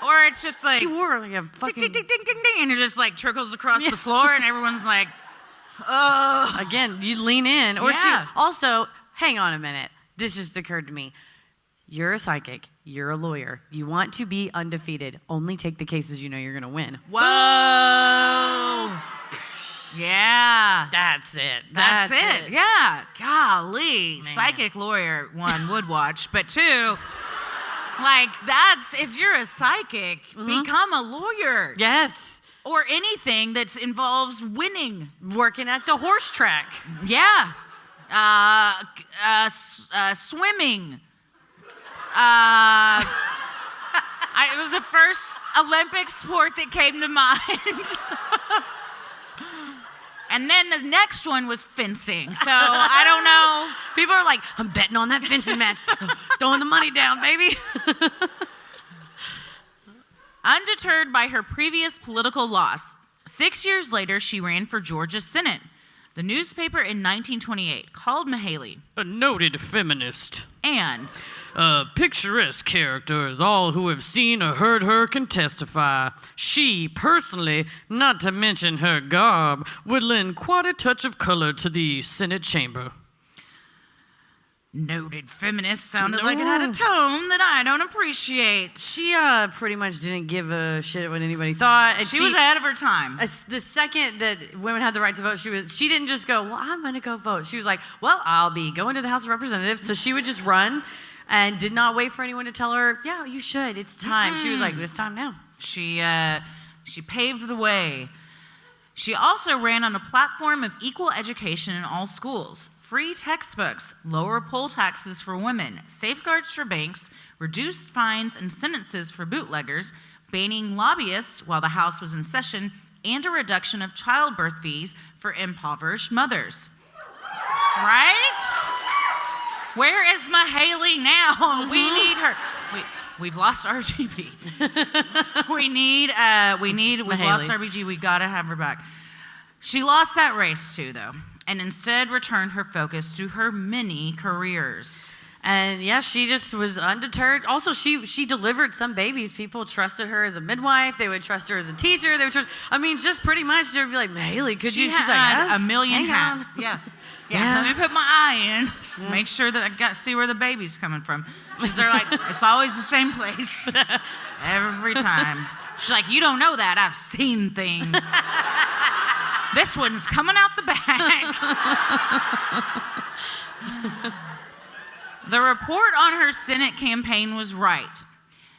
S4: Or it's just like
S1: she wore like a fucking
S4: ding, ding, ding, ding, ding, and it just like trickles across the floor, and everyone's like, "Oh."
S1: Again, you lean in, or also, hang on a minute. This just occurred to me. You're a psychic. You're a lawyer. You want to be undefeated. Only take the cases you know you're going to win.
S4: Whoa. Yeah.
S1: That's it.
S4: That's it. Yeah. Golly.
S1: Man.
S4: Psychic lawyer, one, would watch. But two, like, that's, if you're a psychic, become a lawyer.
S1: Yes.
S4: Or anything that involves winning.
S1: Working at the horse track.
S4: Yeah. Swimming. It was the first Olympic sport that came to mind. And then the next one was fencing. So I don't know.
S1: People are like, I'm betting on that fencing match. Throwing the money down, baby.
S4: Undeterred by her previous political loss, 6 years later, she ran for Georgia's Senate. The newspaper in 1928 called Mayhayley
S1: a noted feminist
S4: and
S1: a picturesque character, as all who have seen or heard her can testify. She, personally, not to mention her garb, would lend quite a touch of color to the Senate chamber.
S4: Noted feminist sounded like it had a tone that I don't appreciate.
S1: She pretty much didn't give a shit what anybody thought. And
S4: she was ahead of her time.
S1: The second that women had the right to vote, she didn't just go, well, I'm going to go vote. She was like, well, I'll be going to the House of Representatives. So she would just run and did not wait for anyone to tell her, yeah, you should. It's time. She was like, it's time now.
S4: She paved the way. She also ran on a platform of equal education in all schools. Free textbooks, lower poll taxes for women, safeguards for banks, reduced fines and sentences for bootleggers, banning lobbyists while the House was in session, and a reduction of childbirth fees for impoverished mothers. Right? Where is Mayhayley now? We need her. We've lost RGB. We've lost RBG. We gotta have her back. She lost that race too, though, and instead returned her focus to her many careers.
S1: And yeah, she just was undeterred. Also, she delivered some babies. People trusted her as a midwife. They would trust her as a teacher. They would trust. I mean, just pretty much. They would be like, Mayhayley, could you? She's like,
S4: a million hats. Yeah. Let me put my eye in. Make sure that I see where the baby's coming from. They're like, it's always the same place every time. She's like, you don't know that. I've seen things. This one's coming out the back. The report on her Senate campaign was right.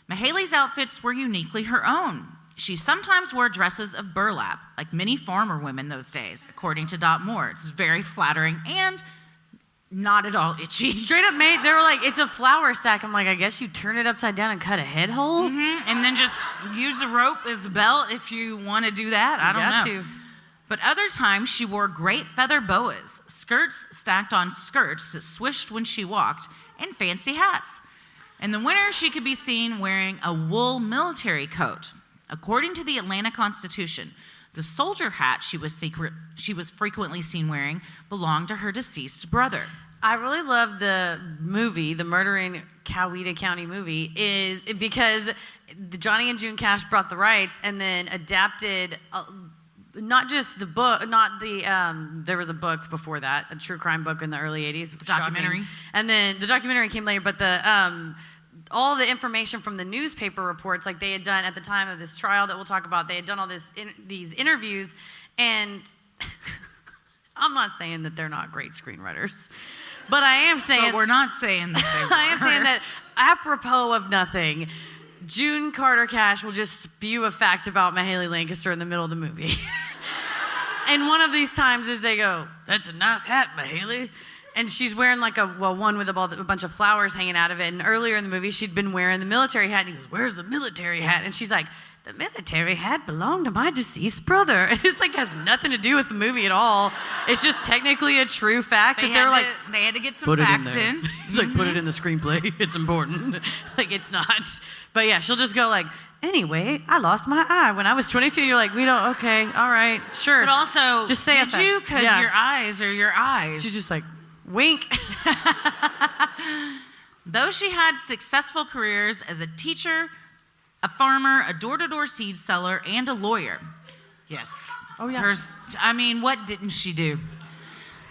S4: Mayhayley's outfits were uniquely her own. She sometimes wore dresses of burlap, like many farmer women those days, according to Dot Moore. It's very flattering and not at all itchy.
S1: Straight up made, they were like, it's a flour sack. I'm like, I guess you turn it upside down and cut a head hole?
S4: Mm-hmm. And then just use a rope as a belt if you want to do that. I don't know. But other times she wore great feather boas, skirts stacked on skirts that swished when she walked, and fancy hats. In the winter, she could be seen wearing a wool military coat. According to the Atlanta Constitution, the soldier hat she was frequently seen wearing belonged to her deceased brother.
S1: I really love the movie, the Murdering Coweta County movie, is because Johnny and June Cash brought the rights and then adapted not just the book, there was a book before that, a true crime book in the early 80s.
S4: Documentary.
S1: Shocking. And then the documentary came later, but all the information from the newspaper reports, like they had done at the time of this trial that we'll talk about, they had done all these interviews, and I'm not saying that they're not great screenwriters, but I am saying...
S4: But we're not saying that they were.
S1: I am saying that apropos of nothing, June Carter Cash will just spew a fact about Mayhayley Lancaster in the middle of the movie. And one of these times is they go, that's a nice hat, Mayhayley. And she's wearing like one with a bunch of flowers hanging out of it. And earlier in the movie, she'd been wearing the military hat. And he goes, where's the military hat? And she's like, the military hat belonged to my deceased brother. And it's like, has nothing to do with the movie at all. It's just technically a true fact
S4: they had to get some facts in.
S1: He's like, put it in the screenplay. It's important. Like, it's not. But yeah, she'll just go like, anyway, I lost my eye when I was 22. You're like, okay, all right, sure.
S4: But also,
S1: just say
S4: did you? Because your eyes are your eyes.
S1: She's just like, wink.
S4: Though she had successful careers as a teacher, a farmer, a door-to-door seed seller, and a lawyer. Yes.
S1: Oh, yeah.
S4: What didn't she do?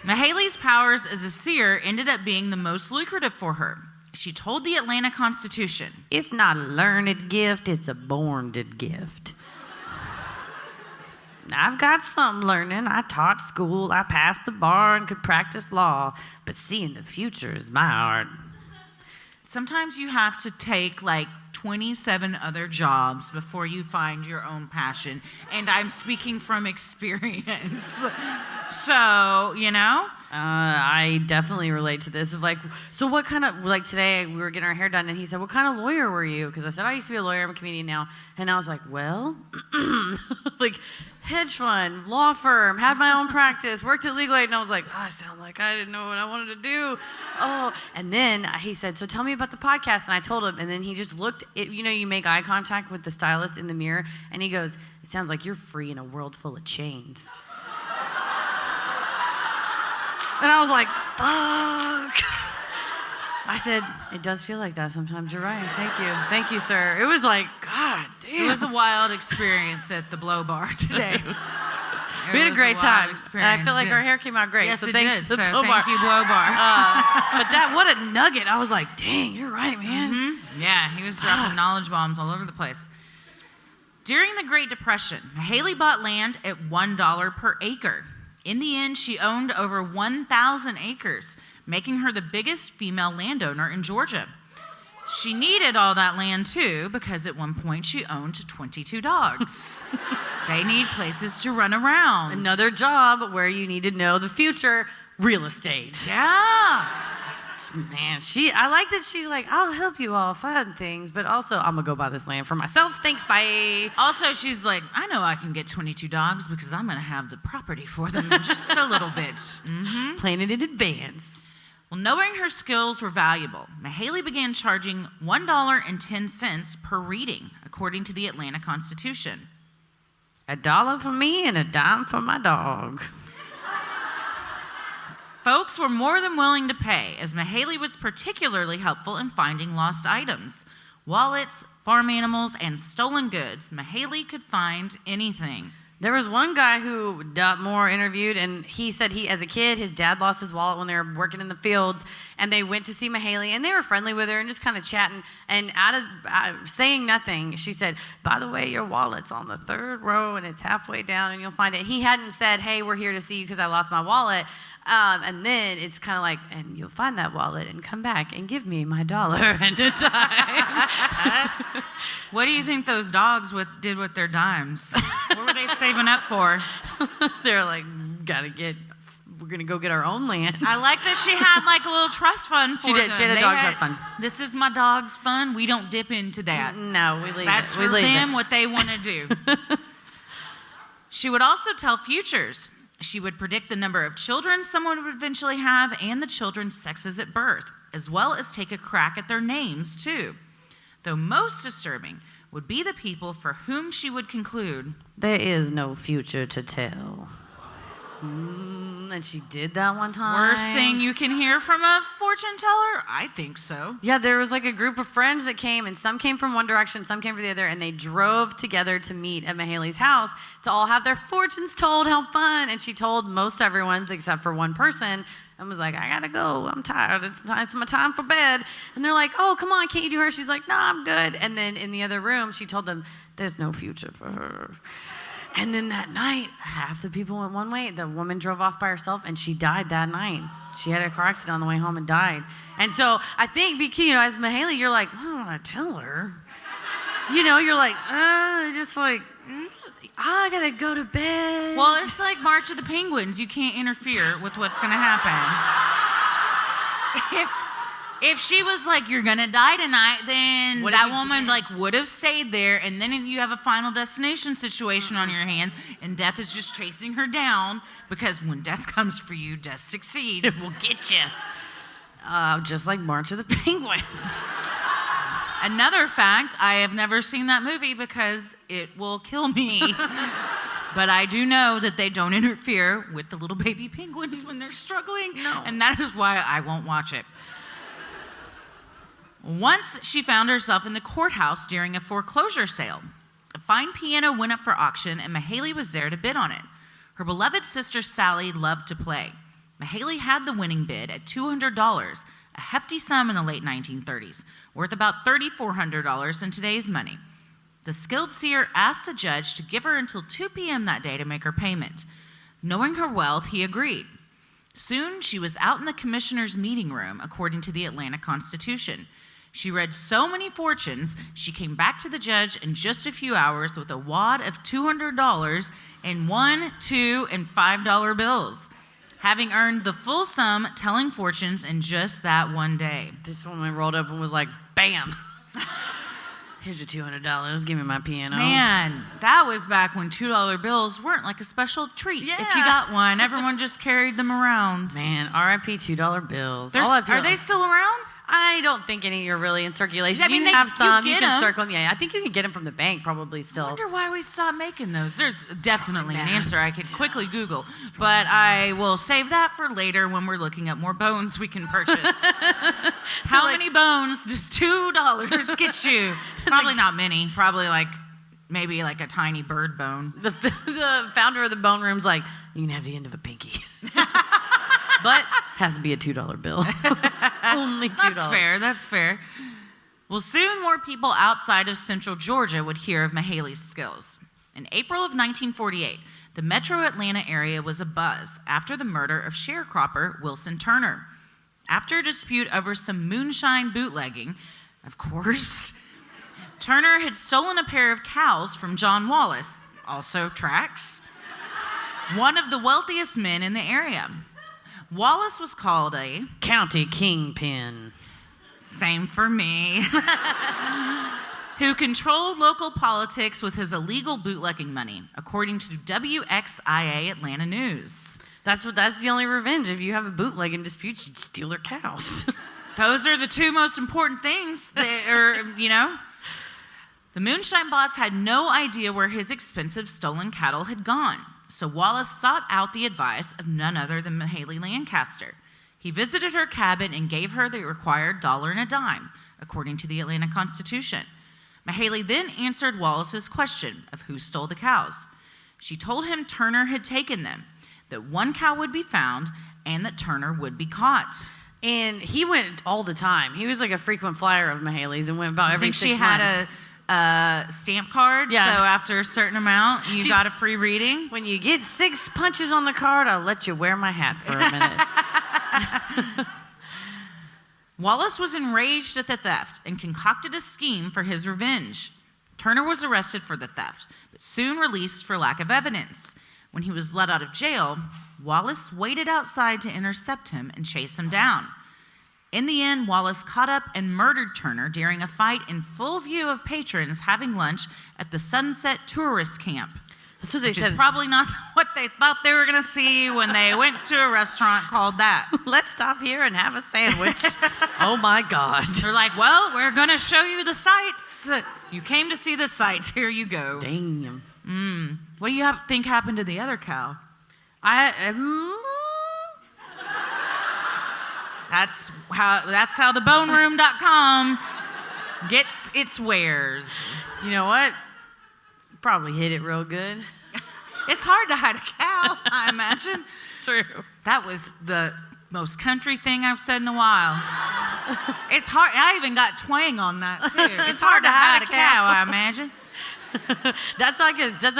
S4: Mayhayley's powers as a seer ended up being the most lucrative for her. She told the Atlanta Constitution,
S1: it's not a learned gift, it's a born gift.
S2: I've got some learning. I taught school, I passed the bar and could practice law, but seeing the future is my art.
S4: Sometimes you have to take like 27 other jobs before you find your own passion. And I'm speaking from experience. So, you know?
S2: I definitely relate to this. Of like, so what kind of, like today we were getting our hair done and he said, what kind of lawyer were you? Because I said, I used to be a lawyer, I'm a comedian now. And I was like, well, like hedge fund, law firm, had my own practice, worked at Legal Aid. And I was like, oh, I sound like I didn't know what I wanted to do. Oh, and then he said, so tell me about the podcast. And I told him, and then he just looked, you know, you make eye contact with the stylist in the mirror. And he goes, it sounds like you're free in a world full of chains. And I was like, fuck. I said, it does feel like that sometimes. You're right. Thank you. Thank you, sir. It was like, God damn.
S4: It was a wild experience at the Blow Bar today.
S2: We had a great time. And I feel like our hair came out great.
S4: Yes,
S2: so
S4: it
S2: thanks
S4: did.
S2: to the
S4: So
S2: Blow
S4: thank
S2: Bar.
S4: you, Blow Bar.
S2: But that, what a nugget. I was like, dang, you're right, man.
S4: Mm-hmm. Yeah, he was dropping knowledge bombs all over the place. During the Great Depression, Mayhayley bought land at $1 per acre. In the end, she owned over 1,000 acres, making her the biggest female landowner in Georgia. She needed all that land, too, because at one point she owned 22 dogs. They need places to run around.
S2: Another job where you need to know the future, real estate.
S4: Yeah.
S2: Man, I like that she's like, I'll help you all find things, but also I'm gonna go buy this land for myself. Thanks, bye.
S4: Also, she's like, I know I can get 22 dogs because I'm gonna have the property for them in just a little bit. Mm-hmm.
S2: Planning in advance.
S4: Well, knowing her skills were valuable, Mayhayley began charging $1.10 per reading, according to the Atlanta Constitution.
S2: $1 for me and a dime for my dog.
S4: Folks were more than willing to pay, as Mayhayley was particularly helpful in finding lost items. Wallets, farm animals, and stolen goods. Mayhayley could find anything.
S2: There was one guy who Moore interviewed, and he said as a kid, his dad lost his wallet when they were working in the fields, and they went to see Mayhayley, and they were friendly with her and just kind of chatting, and out of saying nothing, she said, by the way, your wallet's on the third row, and it's halfway down, and you'll find it. He hadn't said, hey, we're here to see you because I lost my wallet. And then it's kind of like, and you'll find that wallet and come back and give me my $1 at a time.
S4: What do you think those dogs did with their dimes? What were they saving up for?
S2: They're like, we're going to go get our own land.
S4: I like that she had like a little trust fund for
S2: She did.
S4: them.
S2: She had a dog trust fund.
S4: This is my dog's fund. We don't dip into that.
S2: No, we leave
S4: That's
S2: it.
S4: for them, what they want to do. She would also tell futures. She would predict the number of children someone would eventually have and the children's sexes at birth, as well as take a crack at their names, too. Though most disturbing would be the people for whom she would conclude,
S2: there is no future to tell. And she did that one time.
S4: Worst thing you can hear from a fortune teller? I think so.
S2: Yeah, there was like a group of friends that came, and some came from one direction, some came from the other, and they drove together to meet at Mayhayley's house to all have their fortunes told. How fun. And she told most everyone's except for one person and was like, I gotta go. I'm tired. It's my time for bed. And they're like, oh, come on, can't you do her? She's like, no, I'm good. And then in the other room, she told them, there's no future for her. And then that night, half the people went one way. The woman drove off by herself, and she died that night. She had a car accident on the way home and died. And so I think, as Mayhayley, you're like, I don't want to tell her. You're like, just like, I got to go to bed.
S4: Well, it's like March of the Penguins. You can't interfere with what's going to happen. If she was like, you're going to die tonight, then that woman would have stayed there, and then you have a Final Destination situation on your hands, and death is just chasing her down, because when death comes for you, death succeeds.
S2: It will get you. Just like March of the Penguins.
S4: Another fact, I have never seen that movie because it will kill me. But I do know that they don't interfere with the little baby penguins when they're struggling, and that is why I won't watch it. Once she found herself in the courthouse during a foreclosure sale. A fine piano went up for auction, and Mayhayley was there to bid on it. Her beloved sister Sally loved to play. Mayhayley had the winning bid at $200, a hefty sum in the late 1930s, worth about $3,400 in today's money. The skilled seer asked the judge to give her until 2 p.m. that day to make her payment. Knowing her wealth, he agreed. Soon, she was out in the commissioner's meeting room, according to the Atlanta Constitution. She read so many fortunes, she came back to the judge in just a few hours with a wad of $200 in $1, $2, and $5 bills, having earned the full sum telling fortunes in just that one day.
S1: This woman rolled up and was like, bam. Here's your $200. Give me my piano.
S4: Man, that was back when $2 bills weren't like a special treat.
S1: Yeah.
S4: If you got one, everyone just carried them around.
S1: Man, R.I.P. $2 bills.
S4: Are they still around?
S1: I don't think any are really in circulation.
S4: I mean,
S1: you have some. You
S4: get
S1: can
S4: 'em.
S1: circle them. Yeah, I think you can get them from the bank probably still.
S4: I wonder why we stopped making those. There's definitely an answer I could quickly Google, but I will save that for later when we're looking up more bones we can purchase. How many bones does $2 get you? Probably not many. Probably maybe a tiny bird bone.
S1: The founder of the bone room's like, you can have the end of a pinky. But has to be a $2 bill. Only $2.
S4: That's fair. Well, soon more people outside of central Georgia would hear of Mayhayley's skills. In April of 1948, the metro Atlanta area was abuzz after the murder of sharecropper Wilson Turner. After a dispute over some moonshine bootlegging, of course, Turner had stolen a pair of cows from John Wallace, also tracks, one of the wealthiest men in the area. Wallace was called a
S1: county kingpin.
S4: Same for me. Who controlled local politics with his illegal bootlegging money, according to WXIA Atlanta News.
S1: That's the only revenge. If you have a bootlegging dispute, you steal their cows.
S4: Those are the two most important things that are, The moonshine boss had no idea where his expensive stolen cattle had gone. So Wallace sought out the advice of none other than Mayhayley Lancaster. He visited her cabin and gave her the required $1 and a dime, according to the Atlanta Constitution. Mayhayley then answered Wallace's question of who stole the cows. She told him Turner had taken them, that one cow would be found, and that Turner would be caught.
S1: And he went all the time. He was like a frequent flyer of Mayhayley's and went about every 6 months.
S4: She had a stamp card,
S1: yeah.
S4: So after a certain amount, you got a free reading.
S1: When you get 6 punches on the card, I'll let you wear my hat for a minute.
S4: Wallace was enraged at the theft and concocted a scheme for his revenge. Turner was arrested for the theft, but soon released for lack of evidence. When he was let out of jail, Wallace waited outside to intercept him and chase him down. In the end, Wallace caught up and murdered Turner during a fight in full view of patrons having lunch at the Sunset Tourist Camp.
S1: That's what they said.
S4: It's probably not what they thought they were going to see when they went to a restaurant called that.
S1: Let's stop here and have a sandwich. Oh my God.
S4: They're like, well, we're going to show you the sights. You came to see the sights. Here you go.
S1: Damn.
S4: What do you think happened to the other cow? That's how the boneroom.com gets its wares.
S1: You know what? Probably hit it real good.
S4: It's hard to hide a cow, I imagine.
S1: True.
S4: That was the most country thing I've said in a while. It's hard. I even got twang on that, too. It's hard to hide a cow, I imagine.
S1: That's like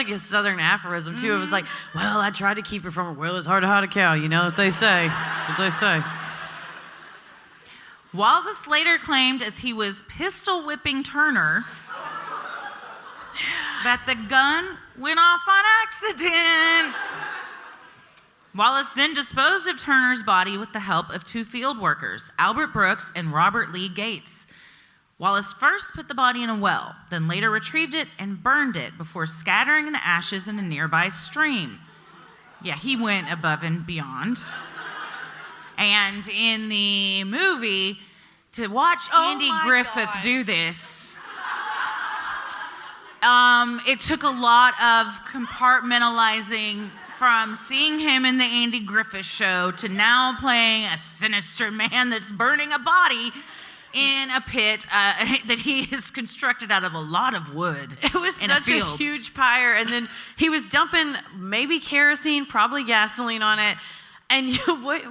S1: a southern aphorism, too. It was like, well, I tried to keep her from her. Well, it's hard to hide a cow, you know what they say. That's what they say.
S4: Wallace later claimed as he was pistol whipping Turner that the gun went off on accident. Wallace then disposed of Turner's body with the help of 2 field workers, Albert Brooks and Robert Lee Gates. Wallace first put the body in a well, then later retrieved it and burned it before scattering the ashes in a nearby stream. Yeah, he went above and beyond. And in the movie, to watch Andy Griffith do this, it took a lot of compartmentalizing from seeing him in the Andy Griffith show to now playing a sinister man that's burning a body in a pit that he has constructed out of a lot of wood.
S1: It was such a huge pyre, and then he was dumping maybe kerosene, probably gasoline on it. And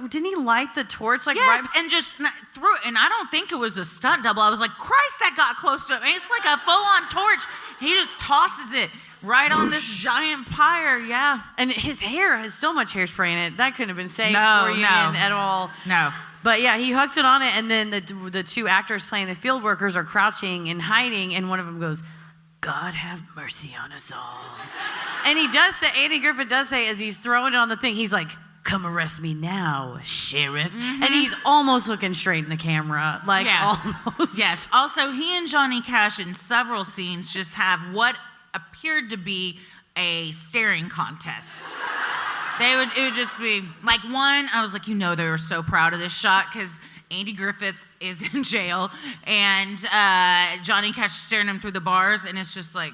S1: didn't he light the torch
S4: yes,
S1: right?
S4: And just threw it. And I don't think it was a stunt double. I was like, Christ, that got close to him. And it's like a full-on torch. He just tosses it right on this giant pyre. Yeah.
S1: And his hair has so much hairspray in it. That couldn't have been safe
S4: No,
S1: for you
S4: no.
S1: at all.
S4: No.
S1: But yeah, he hooks it on it, and then the two actors playing the field workers are crouching and hiding, and one of them goes, "God have mercy on us all." And he does say, Andy Griffith does say, as he's throwing it on the thing, he's like, "Come arrest me now, sheriff."
S4: Mm-hmm.
S1: And he's almost looking straight in the camera. Like, almost.
S4: Yes. Also, he and Johnny Cash in several scenes just have what appeared to be a staring contest. It would just be like one, I was like, they were so proud of this shot because Andy Griffith is in jail and Johnny Cash is staring him through the bars, and it's just like,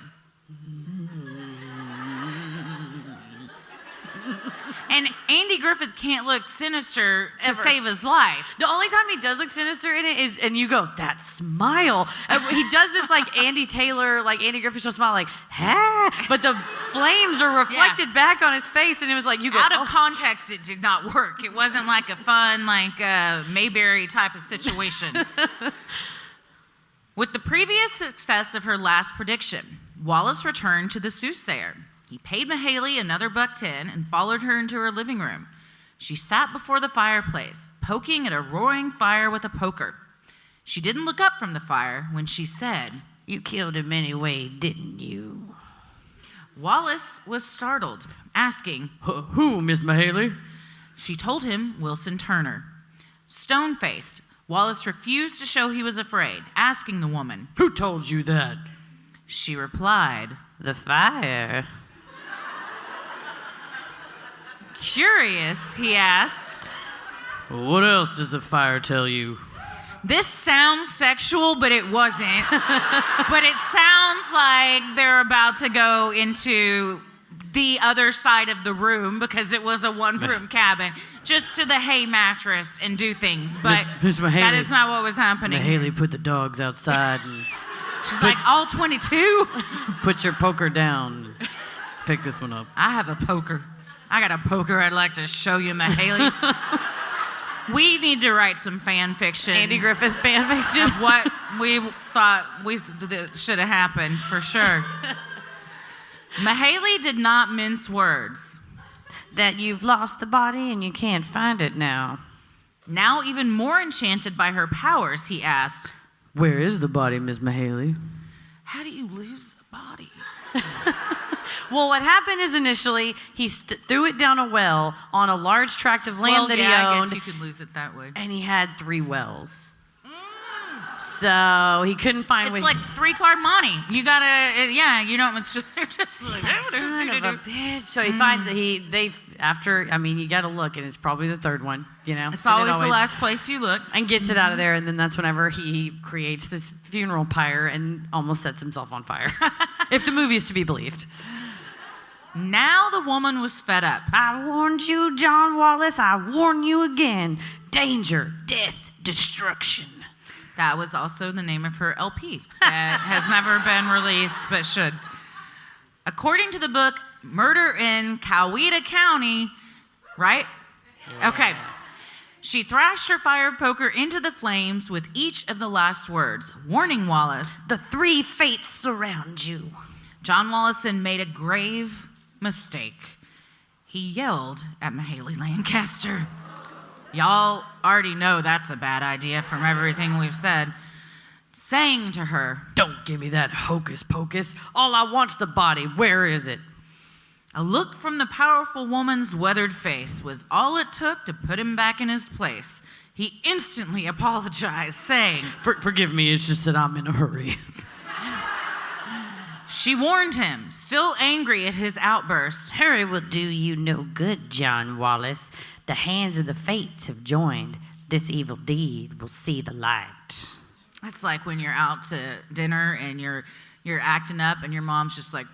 S4: and Andy Griffith can't look sinister to save his life.
S1: The only time he does look sinister in it is, and you go, that smile. He does this like Andy Taylor, like Andy Griffith show smile, like, ha! But the flames are reflected back on his face, and it was like, you go,
S4: out of context, it did not work. It wasn't like a fun, like Mayberry type of situation. With the previous success of her last prediction, Wallace returned to the soothsayer. He paid Mayhayley another $1.10 and followed her into her living room. She sat before the fireplace, poking at a roaring fire with a poker. She didn't look up from the fire when she said,
S1: "You killed him anyway, didn't you?"
S4: Wallace was startled, asking,
S1: "Who, Miss Mayhayley?"
S4: She told him Wilson Turner. Stone-faced, Wallace refused to show he was afraid, asking the woman,
S1: "Who told you that?"
S4: She replied,
S1: "The fire."
S4: Curious, he asked,
S1: "What else does the fire tell you?"
S4: This sounds sexual, but it wasn't. But it sounds like they're about to go into the other side of the room because it was a one-room cabin, just to the hay mattress and do things. But
S1: Miss Mayhayley,
S4: that is not what was happening.
S1: Mayhayley put the dogs outside and
S4: She's like, all 22?
S1: put your poker down. Pick this one up.
S4: I have a poker. I got a poker I'd like to show you, Mayhayley. We need to write some fan fiction.
S1: Andy Griffith fan fiction.
S4: Of what we thought should have happened, for sure. Mayhayley did not mince words.
S1: That you've lost the body and you can't find it now.
S4: Now even more enchanted by her powers, he asked,
S1: "Where is the body, Miss Mayhayley?"
S4: "How do you lose a body?"
S1: Well, what happened is initially he threw it down a well on a large tract of land that he owned.
S4: I guess you could lose it that way.
S1: And he had 3 wells. So he couldn't find.
S4: It's like 3-card money. You gotta, you don't. It's just like,
S1: son of a bitch. So he finds that you gotta look, and it's probably the 3rd one.
S4: It's always the last place you look.
S1: And gets it out of there, and then that's whenever he creates this funeral pyre and almost sets himself on fire. If the movie is to be believed.
S4: Now the woman was fed up.
S1: "I warned you, John Wallace. I warn you again. Danger, death, destruction."
S4: That was also the name of her LP that has never been released, but should. According to the book, Murder in Coweta County, right? Yeah. Okay. She thrashed her fire poker into the flames with each of the last words, warning Wallace,
S1: "The 3 fates surround you."
S4: John Wallison made a grave mistake. He yelled at Mayhayley Lancaster. Y'all already know that's a bad idea from everything we've said. Saying to her,
S1: "Don't give me that hocus pocus. All I want's the body. Where is it?"
S4: A look from the powerful woman's weathered face was all it took to put him back in his place. He instantly apologized, saying,
S1: Forgive me, it's just that I'm in a hurry."
S4: She warned him, still angry at his outburst.
S1: "Hurry will do you no good, John Wallace. The hands of the fates have joined. This evil deed will see the light."
S4: That's like when you're out to dinner and you're acting up and your mom's just like,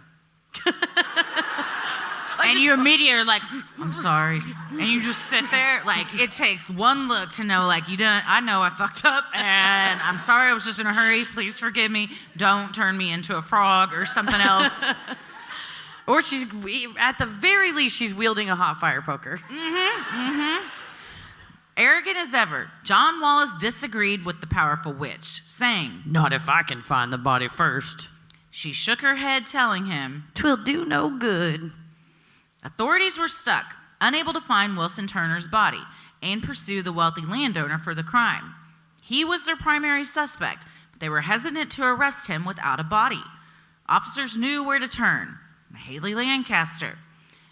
S4: and you immediately are like, "I'm sorry," and you just sit there. Like, it takes one look to know, like, I know I fucked up, and I'm sorry, I was just in a hurry. Please forgive me. Don't turn me into a frog or something else.
S1: Or she's, at the very least, she's wielding a hot fire poker.
S4: Arrogant as ever, John Wallace disagreed with the powerful witch, saying,
S1: "Not if I can find the body first."
S4: She shook her head, telling him,
S1: "'Twill do no good."
S4: Authorities were stuck, unable to find Wilson Turner's body and pursue the wealthy landowner for the crime. He was their primary suspect, but they were hesitant to arrest him without a body. Officers knew where to turn: Mayhayley Lancaster.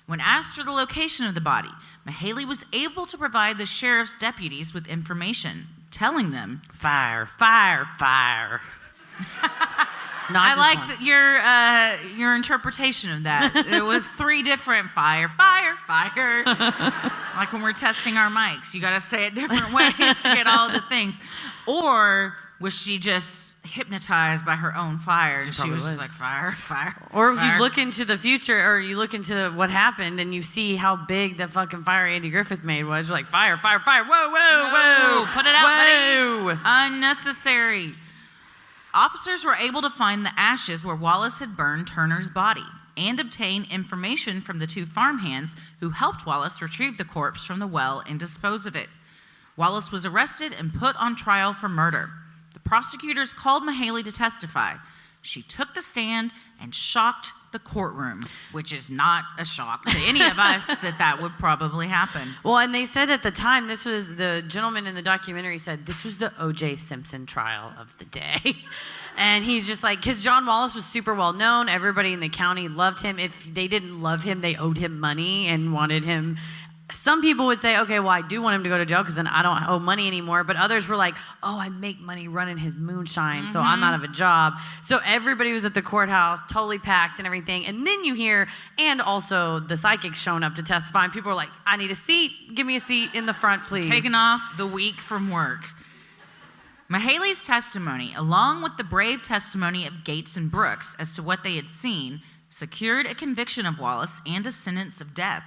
S4: When asked for the location of the body, Mayhayley was able to provide the sheriff's deputies with information, telling them,
S1: "Fire, fire, fire."
S4: I like your interpretation of that. It was 3 different fire, fire, fire. Like when we're testing our mics, you got to say it different ways to get all the things. Or was she just hypnotized by her own fire, and she was just like, fire, fire.
S1: Or if
S4: fire.
S1: you look into the future, or you look into what happened, and you see how big the fucking fire Andy Griffith made was, you're like, fire, fire, fire, whoa, whoa, whoa.
S4: Put it out,
S1: whoa.
S4: buddy. Unnecessary. Officers were able to find the ashes where Wallace had burned Turner's body and obtain information from the 2 farmhands who helped Wallace retrieve the corpse from the well and dispose of it. Wallace was arrested and put on trial for murder. The prosecutors called Mayhayley to testify. She took the stand and shocked the courtroom, which is not a shock to any of us that would probably happen.
S1: Well, and they said at the time, this was the gentleman in the documentary said this was the O.J. Simpson trial of the day. And he's just like, because John Wallace was super well known. Everybody in the county loved him. If they didn't love him, they owed him money and wanted him. Some people would say, okay, well, I do want him to go to jail because then I don't owe money anymore. But others were like, oh, I make money running his moonshine, so I'm out of a job. So everybody was at the courthouse, totally packed and everything. And then you hear, and also the psychics showing up to testify. And people are like, I need a seat. Give me a seat in the front, please.
S4: Taking off the week from work. Mayhayley's testimony, along with the brave testimony of Gates and Brooks as to what they had seen, secured a conviction of Wallace and a sentence of death.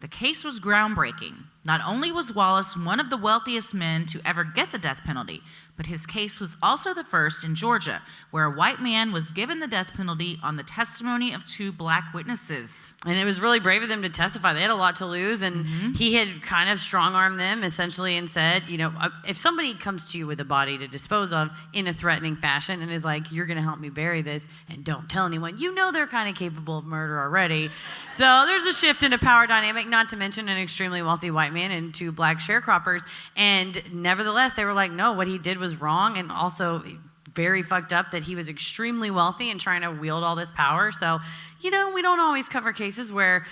S4: The case was groundbreaking. Not only was Wallace one of the wealthiest men to ever get the death penalty, but his case was also the first in Georgia, where a white man was given the death penalty on the testimony of 2 black witnesses.
S1: And it was really brave of them to testify. They had a lot to lose, and he had kind of strong-armed them, essentially, and said, you know, if somebody comes to you with a body to dispose of in a threatening fashion and is like, you're going to help me bury this and don't tell anyone, you know they're kind of capable of murder already. So there's a shift in a power dynamic, not to mention an extremely wealthy white man and 2 black sharecroppers. And nevertheless, they were like, no, what he did was wrong, and also very fucked up that he was extremely wealthy and trying to wield all this power. So, you know, we don't always cover cases where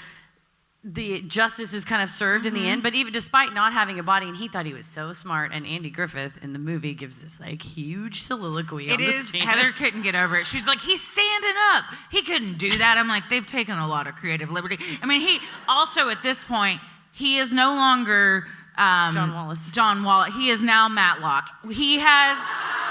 S1: the justice is kind of served in the end, but even despite not having a body, and he thought he was so smart, and Andy Griffith in the movie gives this like huge soliloquy on the stand.
S4: Heather couldn't get over it. She's like, he's standing up. He couldn't do that. I'm like, they've taken a lot of creative liberty. I mean, he also at this point, he is no longer
S1: John Wallace.
S4: John Wallace. He is now Matlock. He has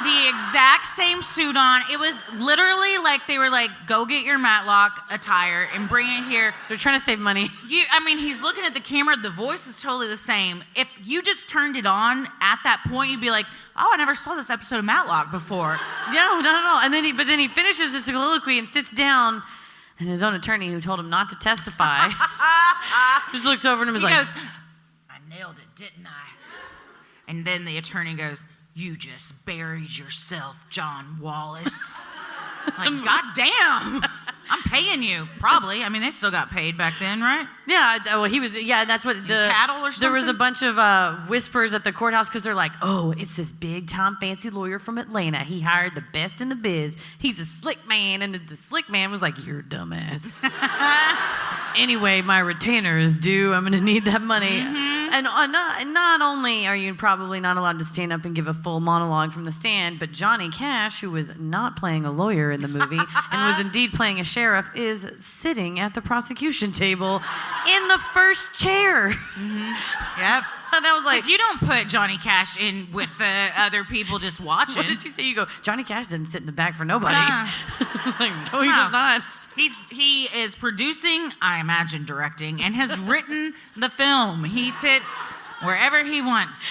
S4: the exact same suit on. It was literally like they were like, go get your Matlock attire and bring it here.
S1: They're trying to save money.
S4: I mean, he's looking at the camera. The voice is totally the same. If you just turned it on at that point, you'd be like, oh, I never saw this episode of Matlock before.
S1: No, not at all. And then he finishes his soliloquy and sits down, and his own attorney, who told him not to testify, just looks over at him and is like,
S4: goes, I nailed it, didn't I? And then the attorney goes, you just buried yourself, John Wallace. Like, goddamn. I'm paying you. Probably. I mean, they still got paid back then, right?
S1: Yeah, well, he was, that's what
S4: cattle or something?
S1: There was a bunch of whispers at the courthouse because they're like, oh, it's this big-time fancy lawyer from Atlanta. He hired the best in the biz. He's a slick man. And the slick man was like, you're a dumbass. Anyway, my retainer is due. I'm going to need that money. And not only are you probably not allowed to stand up and give a full monologue from the stand, but Johnny Cash, who was not playing a lawyer in the movie and was indeed playing a sheriff, is sitting at the prosecution table in the first chair.
S4: Yep.
S1: And I was like,
S4: you don't put Johnny Cash in with the other people just watching.
S1: What did you say? You go, Johnny Cash didn't sit in the back for nobody. Like, no, he does not.
S4: He is producing, I imagine directing, and has written the film. He sits wherever he wants.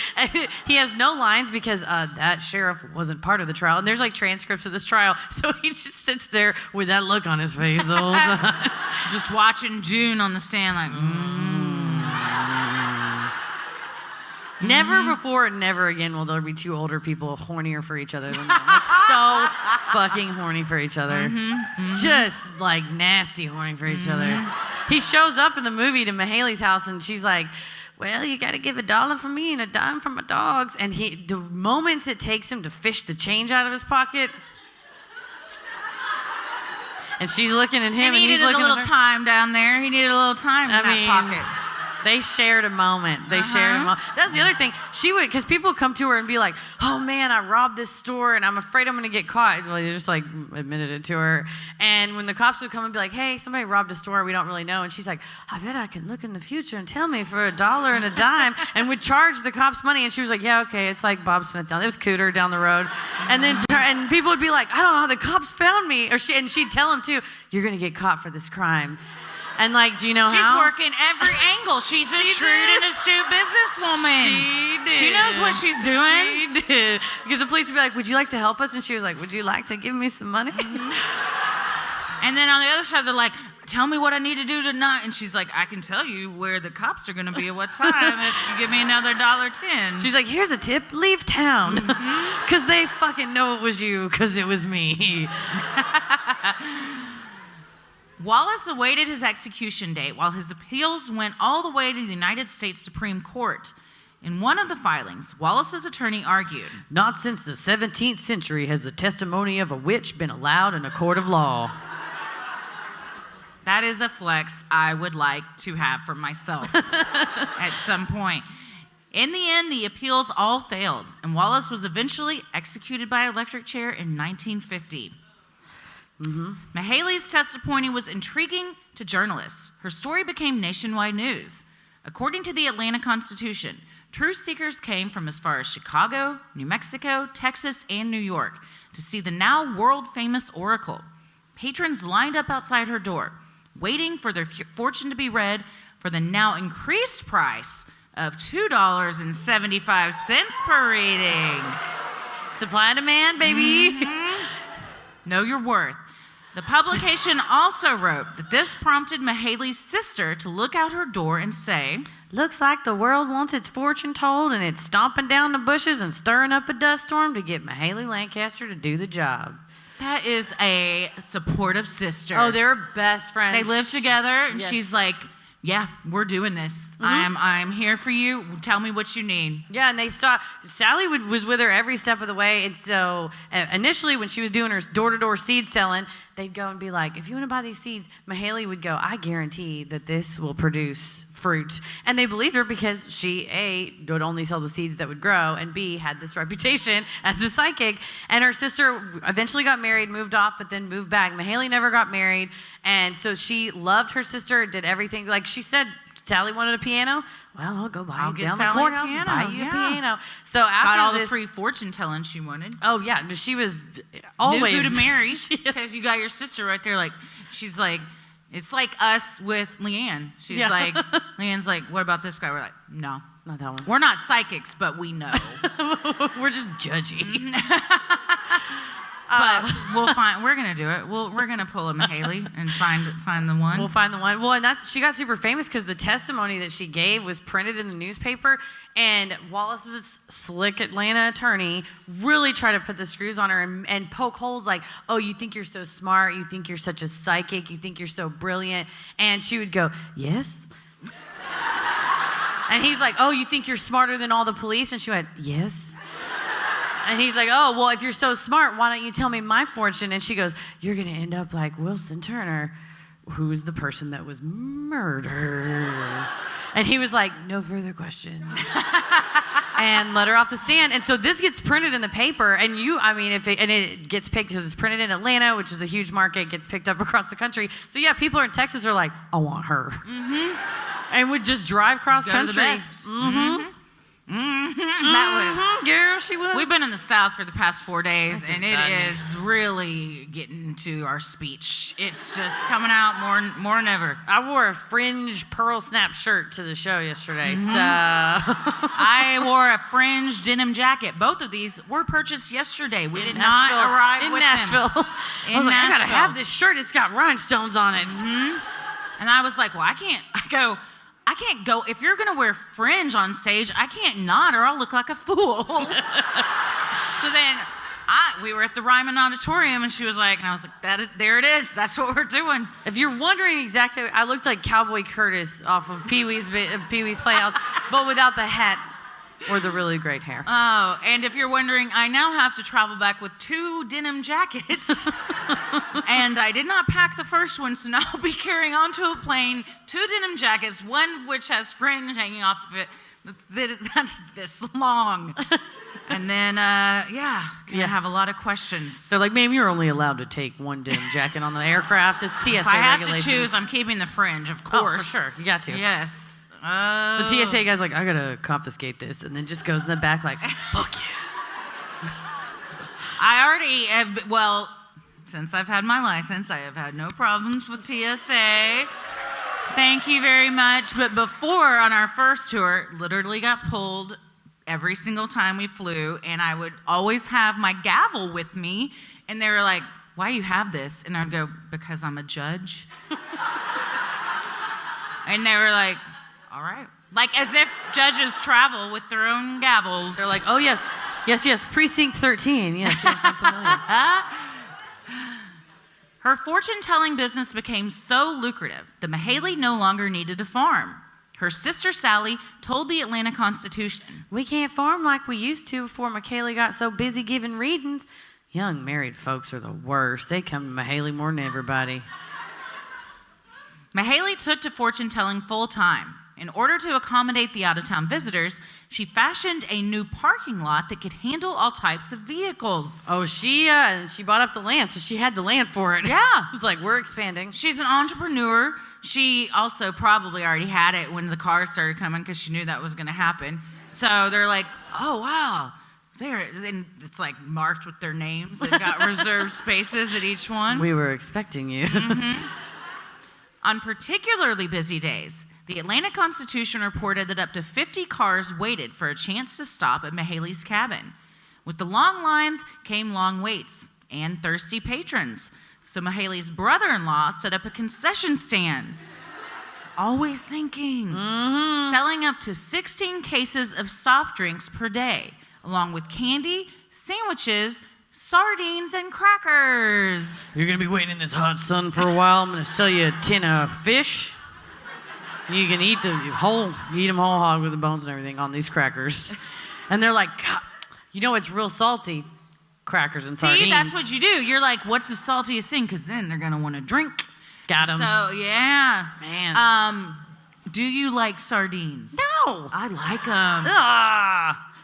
S1: He has no lines because that sheriff wasn't part of the trial. And there's like transcripts of this trial. So he just sits there with that look on his face the whole time.
S4: Just watching June on the stand like,
S1: Never before and never again will there be two older people hornier for each other than them. Like, so fucking horny for each other. Just like nasty horny for each other. He shows up in the movie to Mayhayley's house and she's like, well, you got to give $1 for me and a dime for my dogs. And the moments it takes him to fish the change out of his pocket. And she's looking at him and he's looking at her. He needed a little
S4: time down there. He needed a little time in that pocket.
S1: They shared a moment. That's the other thing. She would, because people would come to her and be like, oh man, I robbed this store and I'm afraid I'm going to get caught. Well, they just like admitted it to her. And when the cops would come and be like, hey, somebody robbed a store, we don't really know. And she's like, I bet I can look in the future and tell me for $1 and a dime, and would charge the cops money. And she was like, yeah, okay, it's like Bob Smith down there. It was Cooter down the road. And then and people would be like, I don't know how the cops found me. And she'd tell them too, you're going to get caught for this crime. And like, do you know
S4: She's
S1: how?
S4: She's working every angle. She's a shrewd and astute businesswoman.
S1: She did.
S4: She knows what she's doing.
S1: She did. Because the police would be like, would you like to help us? And she was like, would you like to give me some money?
S4: And then on the other side, they're like, tell me what I need to do tonight. And she's like, I can tell you where the cops are going to be at what time if you give me another $1.10.
S1: She's like, here's a tip. Leave town. Because they fucking know it was you because it was me.
S4: Wallace awaited his execution date while his appeals went all the way to the United States Supreme Court. In one of the filings, Wallace's attorney argued,
S1: not since the 17th century has the testimony of a witch been allowed in a court of law.
S4: That is a flex I would like to have for myself at some point. In the end, the appeals all failed, and Wallace was eventually executed by electric chair in 1950. Mayhayley's testimony was intriguing to journalists. Her story became nationwide news. According to the Atlanta Constitution, truth seekers came from as far as Chicago, New Mexico, Texas, and New York to see the now world-famous oracle. Patrons lined up outside her door, waiting for their fortune to be read for the now increased price of $2.75 per reading.
S1: Supply and demand, baby.
S4: Know your worth. The publication also wrote that this prompted Mayhayley's sister to look out her door and say,
S1: looks like the world wants its fortune told and it's stomping down the bushes and stirring up a dust storm to get Mayhayley Lancaster to do the job.
S4: That is a supportive sister.
S1: Oh, they're best friends.
S4: They live together and she's like, yeah, we're doing this. I'm here for you. Tell me what you need.
S1: Yeah, and they stopped. Sally was with her every step of the way. And so initially when she was doing her door-to-door seed selling, they'd go and be like, if you want to buy these seeds, Mayhayley would go, I guarantee that this will produce fruit. And they believed her because she, A, would only sell the seeds that would grow, and B, had this reputation as a psychic. And her sister eventually got married, moved off, but then moved back. Mayhayley never got married. And so she loved her sister, did everything. Like she said, Sally wanted a piano. Well, I'll go buy it down the courthouse and buy you a piano. So after
S4: got all the free fortune telling she wanted.
S1: Oh yeah, she was always
S4: knew who to marry because you got your sister right there. Like she's like, it's like us with Leanne. She's like, Leanne's like, what about this guy? We're like, no,
S1: not that one.
S4: We're not psychics, but we know.
S1: We're just judgy.
S4: But we'll find. We're gonna do it. We're gonna pull a Mayhayley and find the one.
S1: We'll find the one. Well, and she got super famous because the testimony that she gave was printed in the newspaper, and Wallace's slick Atlanta attorney really tried to put the screws on her and poke holes like, oh, you think you're so smart, you think you're such a psychic, you think you're so brilliant, and she would go, yes. And he's like, oh, you think you're smarter than all the police? And she went, yes. And he's like, oh, well, if you're so smart, why don't you tell me my fortune? And she goes, you're going to end up like Wilson Turner, who's the person that was murdered. And he was like, no further questions. And let her off the stand. And so this gets printed in the paper. And it gets picked because it's printed in Atlanta, which is a huge market, gets picked up across the country. So yeah, people in Texas are like, I want her. And would just drive cross country.
S4: That would.
S1: Yes. she was?
S4: We've been in the South for the past 4 days,
S1: That's
S4: and
S1: exciting.
S4: it is really getting to our speech. It's just coming out more than ever.
S1: I wore a fringe pearl snap shirt to the show yesterday, so...
S4: I wore a fringe denim jacket. Both of these were purchased yesterday. We did not arrive
S1: in
S4: with
S1: Nashville.
S4: them.
S1: I was like, I gotta have this shirt. It's got rhinestones on it.
S4: And I was like, well, I can't go. If you're going to wear fringe on stage, I can't not or I'll look like a fool. So then we were at the Ryman Auditorium and she was like, and I was like, there it is. That's what we're doing.
S1: If you're wondering exactly, I looked like Cowboy Curtis off of Pee-wee's Playhouse, but without the hat or the really great hair.
S4: Oh, and if you're wondering, I now have to travel back with 2 denim jackets. And I did not pack the first one, so now I'll be carrying onto a plane 2 denim jackets, one of which has fringe hanging off of it. That's this long. And then, gonna have a lot of questions.
S1: They're like, ma'am, you're only allowed to take 1 denim jacket on the aircraft. It's TSA
S4: If I have
S1: regulations.
S4: to choose, I'm keeping the fringe, of course.
S1: Oh, for sure. You got to.
S4: Yes.
S1: The TSA guy's like, I gotta confiscate this, and then just goes in the back like, fuck yeah.
S4: I already have, well, since I've had my license, I have had no problems with TSA. Thank you very much. But before, on our first tour, literally got pulled every single time we flew, and I would always have my gavel with me, and they were like, why do you have this? And I'd go, because I'm a judge. And they were like, all right. Like as if judges travel with their own gavels.
S1: They're like, oh, yes, precinct 13. Yes, I'm familiar.
S4: Her fortune-telling business became so lucrative that Mayhayley no longer needed to farm. Her sister Sally told the Atlanta Constitution,
S1: We can't farm like we used to before Mayhayley got so busy giving readings. Young married folks are the worst. They come to Mayhayley more than everybody.
S4: Mayhayley took to fortune-telling full-time. In order to accommodate the out-of-town visitors, she fashioned a new parking lot that could handle all types of vehicles.
S1: Oh, she bought up the land, so she had the land for it.
S4: Yeah.
S1: It's like, we're expanding.
S4: She's an entrepreneur. She also probably already had it when the cars started coming because she knew that was going to happen. So they're like, oh, wow. And it's like marked with their names. They've got reserved spaces at each one.
S1: We were expecting you.
S4: On particularly busy days, the Atlanta Constitution reported that up to 50 cars waited for a chance to stop at Mayhayley's cabin. With the long lines came long waits and thirsty patrons. So Mayhayley's brother-in-law set up a concession stand. Always thinking. Selling up to 16 cases of soft drinks per day, along with candy, sandwiches, sardines, and crackers.
S1: You're going to be waiting in this hot sun for a while. I'm going to sell you a tin of fish. You can eat them whole hog with the bones and everything on these crackers. And they're like, God, you know it's real salty. Crackers and sardines.
S4: See, that's what you do. You're like, what's the saltiest thing? Because then they're going to want to drink.
S1: Got them.
S4: So, yeah.
S1: Man.
S4: Do you like sardines?
S1: No.
S4: I like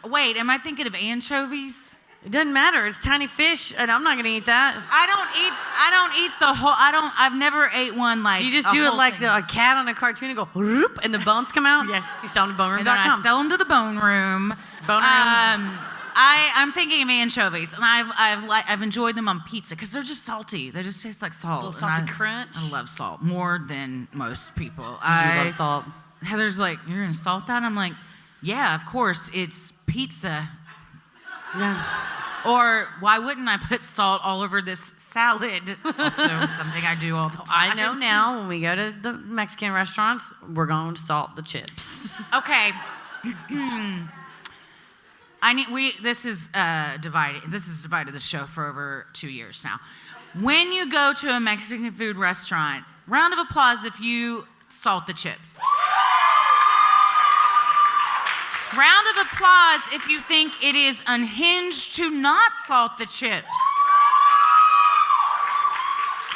S4: them. Wait, am I thinking of anchovies?
S1: It doesn't matter. It's tiny fish, and I'm not going to eat that.
S4: I don't eat the whole, I've never ate one like.
S1: You just do it like a cat on a cartoon and go, whoop, and the bones come out?
S4: Yeah.
S1: You sell them to
S4: And then I
S1: boneroom.com.
S4: sell them to the bone room. I'm thinking of anchovies, and I've enjoyed them on pizza because they're just salty. They just taste like salt.
S1: A little salty crunch.
S4: I love salt more than most people.
S1: I do love salt.
S4: Heather's like, you're gonna salt that? I'm like, yeah, of course. It's pizza.
S1: Yeah.
S4: Or why wouldn't I put salt all over this salad? Also, something I do all the time.
S1: I know now when we go to the Mexican restaurants, we're going to salt the chips.
S4: Okay. This is divided the show for over 2 years now. When you go to a Mexican food restaurant, round of applause if you salt the chips. Round of applause if you think it is unhinged to not salt the chips.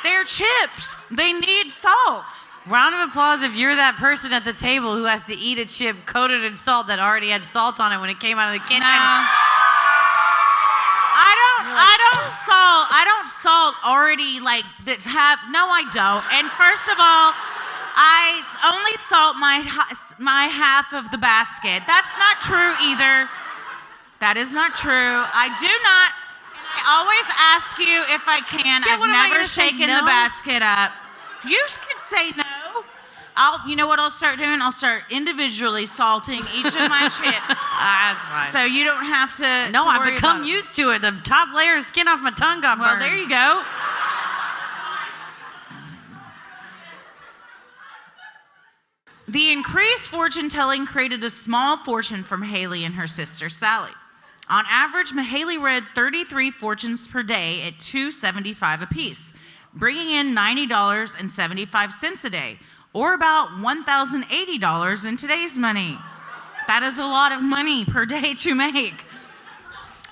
S4: They're chips. They need salt.
S1: Round of applause if you're that person at the table who has to eat a chip coated in salt that already had salt on it when it came out of the kitchen.
S4: No. I don't salt already like that's no, I don't. And first of all, I only salt my half of the basket. That's not true either. That is not true. I do not. I always ask you if I can.
S1: Yeah,
S4: I've never shaken the basket up. You could say no. You know what I'll start doing? I'll start individually salting each of my chips.
S1: That's fine.
S4: So you don't have to.
S1: No, I've
S4: worry
S1: become
S4: about it.
S1: used to it. The top layer of skin off my tongue got
S4: Well,
S1: burned.
S4: there you go. The increased fortune telling created a small fortune for Mayhayley and her sister Sally. On average, Mayhayley read 33 fortunes per day at $2.75 apiece, bringing in $90.75 a day, or about $1,080 in today's money. That is a lot of money per day to make.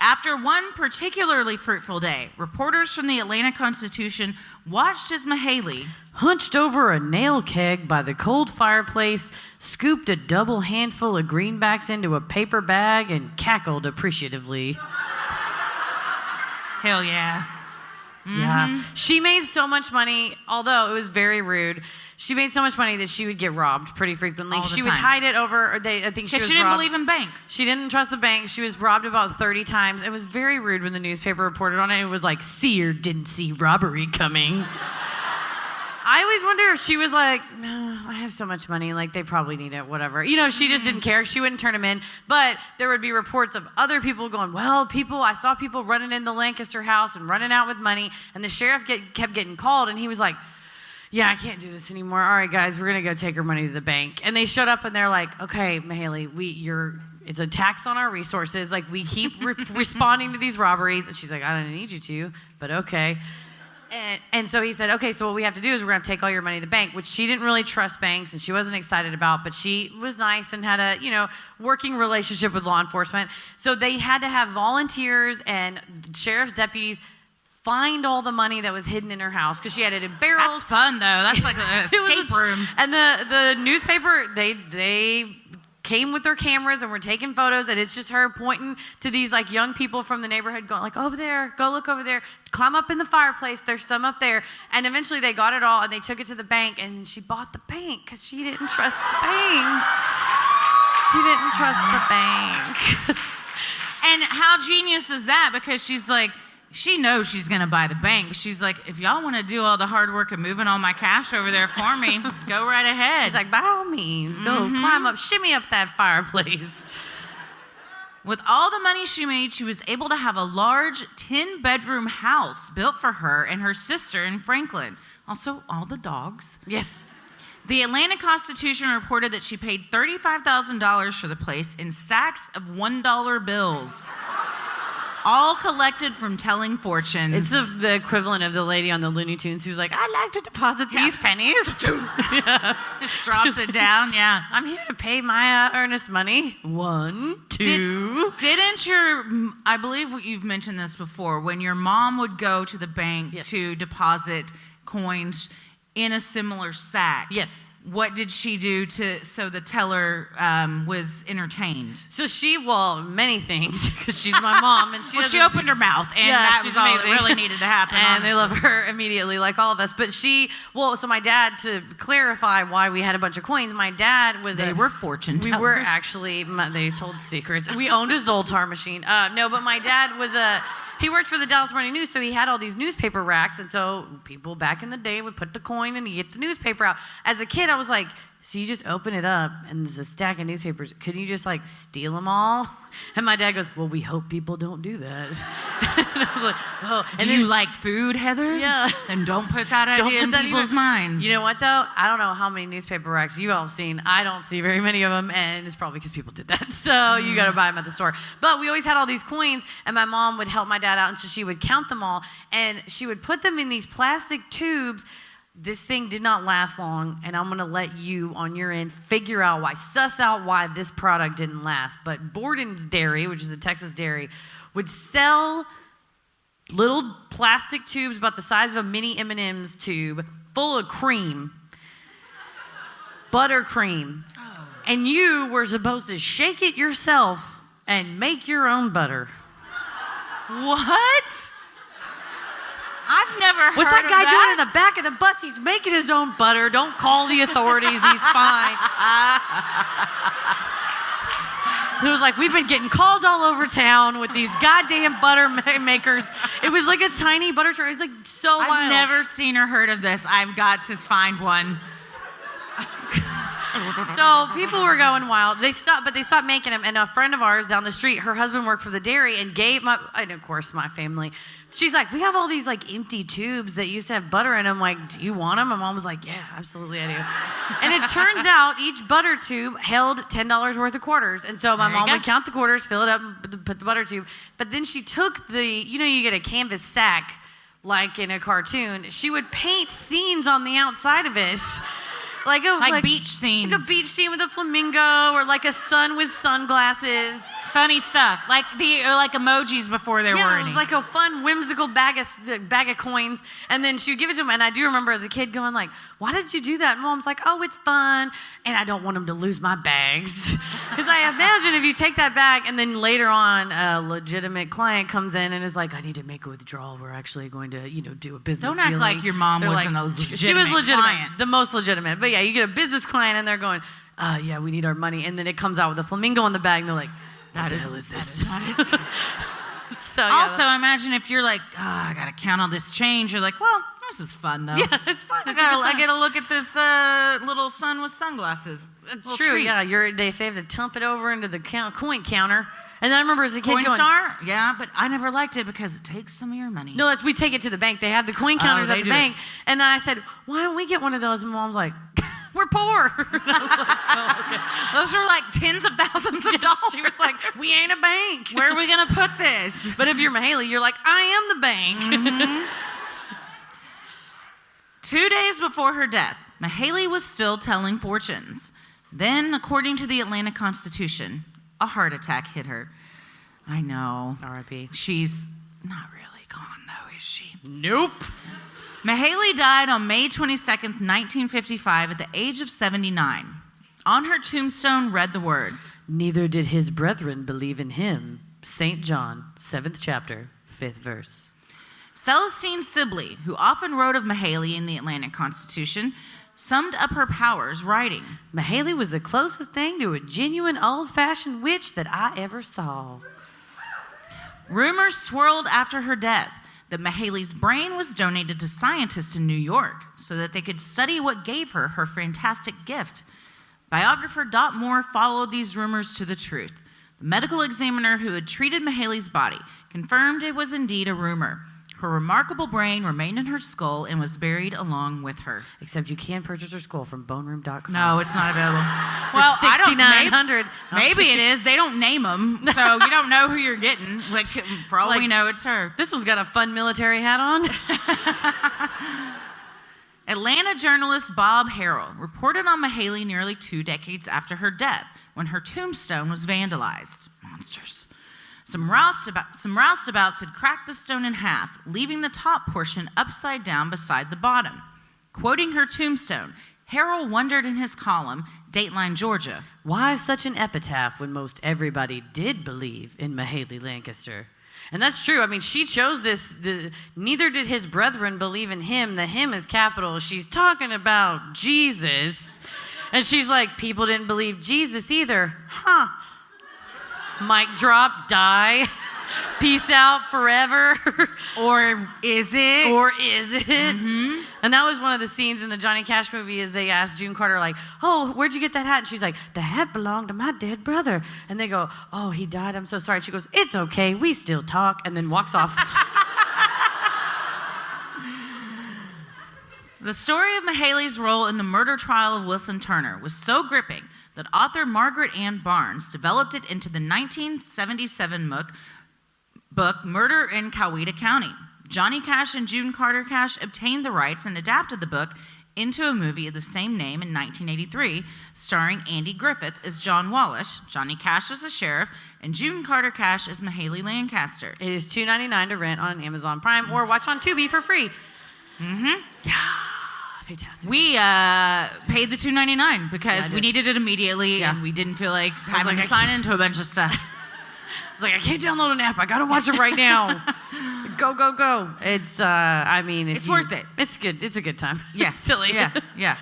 S4: After one particularly fruitful day, reporters from the Atlanta Constitution watched as Mayhayley,
S1: hunched over a nail keg by the cold fireplace, scooped a double handful of greenbacks into a paper bag, and cackled appreciatively.
S4: hell yeah.
S1: Yeah. She made so much money, although it was very rude. She made so much money that she would get robbed pretty frequently.
S4: All the
S1: She would
S4: time.
S1: hide it over, I think she was
S4: She didn't
S1: robbed.
S4: believe in banks.
S1: She didn't trust the bank. She was robbed about 30 times. It was very rude when the newspaper reported on it. It was like, seer didn't see robbery coming. I always wonder if she was like, no, I have so much money, like they probably need it, whatever. You know, she just didn't care. She wouldn't turn them in. But there would be reports of other people going, well, I saw people running in the Lancaster house and running out with money. And the sheriff kept getting called, and he was like, yeah, I can't do this anymore. All right, guys, we're going to go take her money to the bank. And they showed up, and they're like, okay, Mayhayley, it's a tax on our resources. Like, we keep responding to these robberies. And she's like, I don't need you to, but okay. And so he said, okay, so what we have to do is we're going to take all your money to the bank, which she didn't really trust banks and she wasn't excited about, but she was nice and had a, working relationship with law enforcement. So they had to have volunteers and sheriff's deputies find all the money that was hidden in her house because she had it in barrels.
S4: That's fun, though. That's like an escape room.
S1: And the newspaper, they came with their cameras and were taking photos, and it's just her pointing to these like young people from the neighborhood going like, over there, go look over there, climb up in the fireplace, there's some up there. And eventually they got it all and they took it to the bank, and she bought the bank because she didn't trust the bank. She didn't trust the bank.
S4: And how genius is that? Because she's like, she knows she's going to buy the bank, but she's like, if y'all want to do all the hard work of moving all my cash over there for me, go right ahead.
S1: She's like, by all means, go climb up, shimmy up that fireplace.
S4: With all the money she made, she was able to have a large 10-bedroom house built for her and her sister in Franklin. Also, all the dogs.
S1: Yes.
S4: The Atlanta Constitution reported that she paid $35,000 for the place in stacks of $1 bills. All collected from telling fortunes.
S1: It's the equivalent of the lady on the Looney Tunes who's like, I'd like to deposit these pennies.
S4: Yeah. Just drops it down, yeah.
S1: I'm here to pay my earnest money. 1, 2.
S4: Didn't I believe you've mentioned this before, when your mom would go to the bank to deposit coins in a similar sack?
S1: Yes.
S4: What did she do so the teller was entertained?
S1: So many things, because she's my mom. And
S4: she opened her mouth, and that was all that really needed to happen.
S1: And
S4: honestly.
S1: they love her immediately, like all of us. But so my dad, to clarify why we had a bunch of coins, my dad was
S4: They were fortune tellers.
S1: We were actually, they told secrets. We owned a Zoltar machine. No, but my dad was he worked for the Dallas Morning News, so he had all these newspaper racks, and so people back in the day would put the coin and he'd get the newspaper out. As a kid, I was like, so you just open it up, and there's a stack of newspapers. Couldn't you just, like, steal them all? And my dad goes, well, we hope people don't do that. And I was like, oh. And
S4: Do you like food, Heather?
S1: Yeah.
S4: And don't put that idea in people's minds.
S1: You know what, though? I don't know how many newspaper racks you all have seen. I don't see very many of them, and it's probably because people did that. So you got to buy them at the store. But we always had all these coins, and my mom would help my dad out, and so she would count them all, and she would put them in these plastic tubes. This thing did not last long, and I'm going to let you, on your end, suss out why this product didn't last. But Borden's Dairy, which is a Texas dairy, would sell little plastic tubes about the size of a mini M&M's tube full of cream, buttercream, and you were supposed to shake it yourself and make your own butter.
S4: What? I've never heard
S1: What's that guy
S4: of
S1: doing in the back of the bus? He's making his own butter. Don't call the authorities. He's fine. And it was like, we've been getting calls all over town with these goddamn butter makers. It was like a tiny butter truck. It's like so wild.
S4: I've never seen or heard of this. I've got to find one.
S1: So people were going wild. They stopped making them. And a friend of ours down the street, her husband worked for the dairy and and of course my family, she's like, we have all these like empty tubes that used to have butter in them. Like, do you want them? My mom was like, yeah, absolutely I do. And it turns out each butter tube held $10 worth of quarters. And so my mom would count the quarters, fill it up, and put the butter tube. But then she took you get a canvas sack like in a cartoon. She would paint scenes on the outside of it. Like
S4: beach scenes.
S1: Like a beach scene with a flamingo or like a sun with sunglasses.
S4: Funny stuff. Like emojis before there were any.
S1: Yeah, it was like a fun, whimsical bag of coins. And then she would give it to him. And I do remember as a kid going like, why did you do that? And Mom's like, oh, it's fun. And I don't want him to lose my bags. Because I imagine if you take that bag and then later on a legitimate client comes in and is like, I need to make a withdrawal. We're actually going to, do a business
S4: Don't act
S1: dealing.
S4: like your mom wasn't a legitimate
S1: She was legitimate.
S4: client.
S1: The most legitimate. But yeah, you get a business client and they're going, yeah, we need our money. And then it comes out with a flamingo in the bag and they're like, what the hell is this?
S4: That is not it.
S1: So,
S4: also, imagine if you're like, I got to count all this change. You're like, well, this is fun, though.
S1: Yeah, it's fun.
S4: I get to look at this little son with sunglasses.
S1: It's true, treat. Yeah. They have to dump it over into the coin counter. And I remember as a kid going...
S4: Coinstar? Yeah, but I never liked it because it takes some of your money.
S1: No, we take it to the bank. They had the coin counters at the bank. And then I said, why don't we get one of those? And Mom's like... We're poor. And I was like, oh, okay.
S4: Those are like tens of thousands of dollars.
S1: She was like, we ain't a bank.
S4: Where are we going to put this?
S1: But if you're Mayhayley, you're like, I am the bank.
S4: Mm-hmm. 2 days before her death, Mayhayley was still telling fortunes. Then, according to the Atlanta Constitution, a heart attack hit her. I know.
S1: R.I.P.
S4: She's not really gone, though, is she?
S1: Nope.
S4: Mayhayley died on May 22nd, 1955, at the age of 79. On her tombstone read the words,
S1: neither did his brethren believe in him. St. John, 7th chapter, 5th verse.
S4: Celestine Sibley, who often wrote of Mayhayley in the Atlanta Constitution, summed up her powers writing,
S1: Mayhayley was the closest thing to a genuine old-fashioned witch that I ever saw.
S4: Rumors swirled after her death that Mayhayley's brain was donated to scientists in New York so that they could study what gave her her fantastic gift. Biographer Dot Moore followed these rumors to the truth. The medical examiner who had treated Mayhayley's body confirmed it was indeed a rumor. Her remarkable brain remained in her skull and was buried along with her.
S1: Except you can purchase her skull from boneroom.com.
S4: No, it's not available.
S1: Well, $6,900.
S4: Maybe it is. They don't name them, so you don't know who you're getting. Like, for all we know, it's her.
S1: This one's got a fun military hat on.
S4: Atlanta journalist Bob Harrell reported on Mayhayley nearly 2 decades after her death, when her tombstone was vandalized. Monsters. Some roustabouts had cracked the stone in half, leaving the top portion upside down beside the bottom. Quoting her tombstone, Harrell wondered in his column, Dateline Georgia,
S1: why such an epitaph when most everybody did believe in Mayhayley Lancaster? And that's true. I mean, she chose this. Neither did his brethren believe in him. The him is capital. She's talking about Jesus. And she's like, people didn't believe Jesus either. Huh. Mic drop, die, peace out forever.
S4: Or is it?
S1: Mm-hmm. And that was one of the scenes in the Johnny Cash movie is they asked June Carter, like, oh, where'd you get that hat? And she's like, the hat belonged to my dead brother. And they go, oh, he died. I'm so sorry. And she goes, it's okay. We still talk. And then walks off.
S4: The story of Mayhayley's role in the murder trial of Wilson Turner was so gripping that author Margaret Ann Barnes developed it into the 1977 book Murder in Coweta County. Johnny Cash and June Carter Cash obtained the rights and adapted the book into a movie of the same name in 1983, starring Andy Griffith as John Wallish, Johnny Cash as the sheriff, and June Carter Cash as Mayhayley Lancaster.
S1: It is $2.99 to rent on Amazon Prime or watch on Tubi for free.
S4: Mm-hmm.
S1: Yeah. Fantastic.
S4: We paid the $2.99 because we needed it immediately and we didn't feel like having to sign into a bunch of stuff.
S1: I was like, I can't download an app. I got to watch it right now. Go, go, go. It's,
S4: it's worth it.
S1: It's good. It's a good time.
S4: Yeah.
S1: It's silly.
S4: Yeah.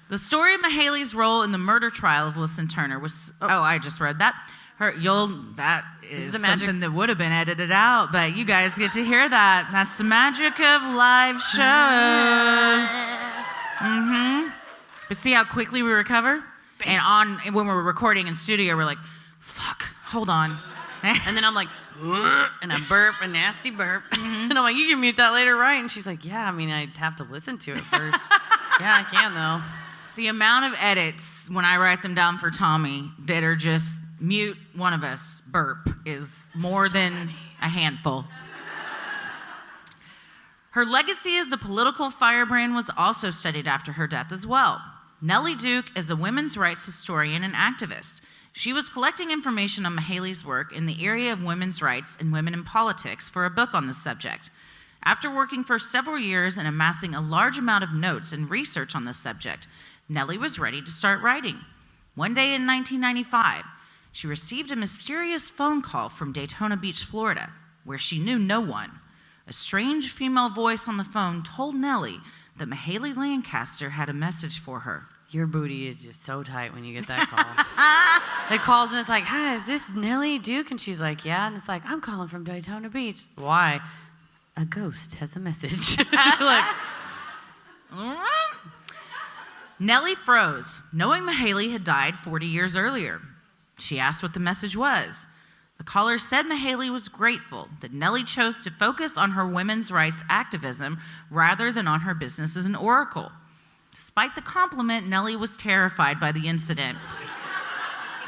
S4: The story of Mayhayley's role in the murder trial of Wilson Turner was, I just read that. That is something that would have been edited out, but you guys get to hear that. That's the magic of live shows. But see how quickly we recover? And when we're recording in studio, we're like, fuck, hold on.
S1: And then I'm like, and I burp, a nasty burp. And I'm like, you can mute that later, right? And she's like, yeah, I mean, I'd have to listen to it first. Yeah, I can, though.
S4: The amount of edits, when I write them down for Tommy, that are just mute one of us, burp, is more than a handful. Her legacy as a political firebrand was also studied after her death as well. Nellie Duke is a women's rights historian and activist. She was collecting information on Mayhayley's work in the area of women's rights and women in politics for a book on the subject. After working for several years and amassing a large amount of notes and research on the subject, Nellie was ready to start writing. One day in 1995, she received a mysterious phone call from Daytona Beach, Florida, where she knew no one. A strange female voice on the phone told Nellie that Mayhayley Lancaster had a message for her.
S1: Your booty is just so tight when you get that call. It calls and it's like, hi, is this Nellie Duke? And she's like, yeah. And it's like, I'm calling from Daytona Beach. Why? A ghost has a message. Like,
S4: Nellie froze, knowing Mayhayley had died 40 years earlier. She asked what the message was. The caller said Mayhayley was grateful that Nellie chose to focus on her women's rights activism rather than on her business as an oracle. Despite the compliment, Nellie was terrified by the incident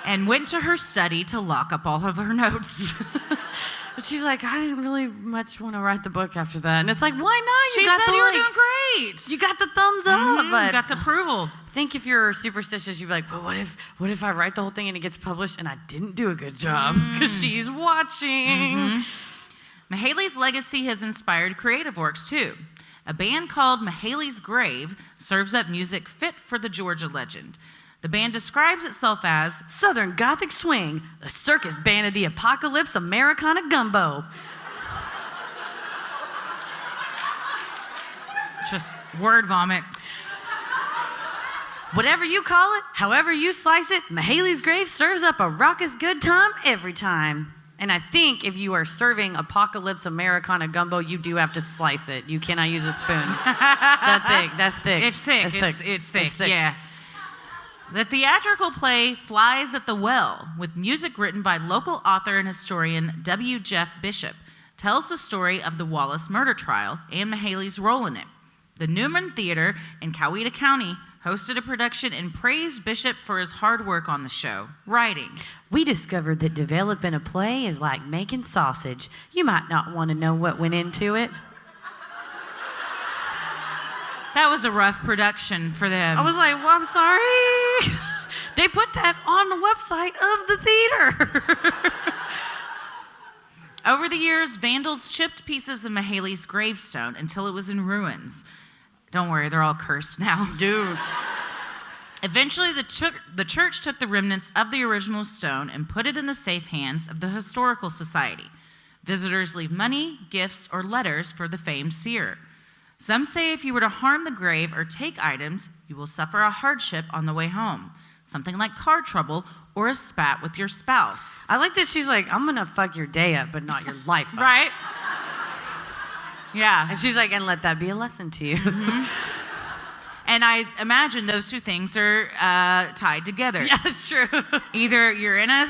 S4: and went to her study to lock up all of her notes.
S1: But she's like, I didn't really much want to write the book after that. And it's like, why not?
S4: She said you were doing great.
S1: You got the thumbs up. But
S4: you got the approval.
S1: I think if you're superstitious, you'd be like, well, what if I write the whole thing and it gets published and I didn't do a good job because she's watching?
S4: Mayhayley's legacy has inspired creative works, too. A band called Mayhayley's Grave serves up music fit for the Georgia legend. The band describes itself as
S1: Southern Gothic Swing, a circus band of the apocalypse Americana gumbo.
S4: Just word vomit.
S1: Whatever you call it, however you slice it, Mayhayley's Grave serves up a raucous good time every time. And I think if you are serving apocalypse Americana gumbo, you do have to slice it. You cannot use a spoon. That's thick.
S4: It's thick.
S1: It's thick,
S4: yeah. The theatrical play Flies at the Well, with music written by local author and historian W. Jeff Bishop, tells the story of the Wallace murder trial and Mayhayley's role in it. The Newman Theater in Coweta County hosted a production and praised Bishop for his hard work on the show, writing.
S1: We discovered that developing a play is like making sausage. You might not want to know what went into it.
S4: That was a rough production for them.
S1: I was like, well, I'm sorry. They put that on the website of the theater.
S4: Over the years, vandals chipped pieces of Mayhayley's gravestone until it was in ruins. Don't worry, they're all cursed now.
S1: Dude.
S4: Eventually, the church took the remnants of the original stone and put it in the safe hands of the Historical Society. Visitors leave money, gifts, or letters for the famed seer. Some say if you were to harm the grave or take items, you will suffer a hardship on the way home, something like car trouble or a spat with your spouse.
S1: I like that she's like, I'm going to fuck your day up, but not your life up.
S4: Right? Yeah.
S1: And she's like, and let that be a lesson to you.
S4: And I imagine those two things are tied together.
S1: Yeah, it's true.
S4: Either you're in a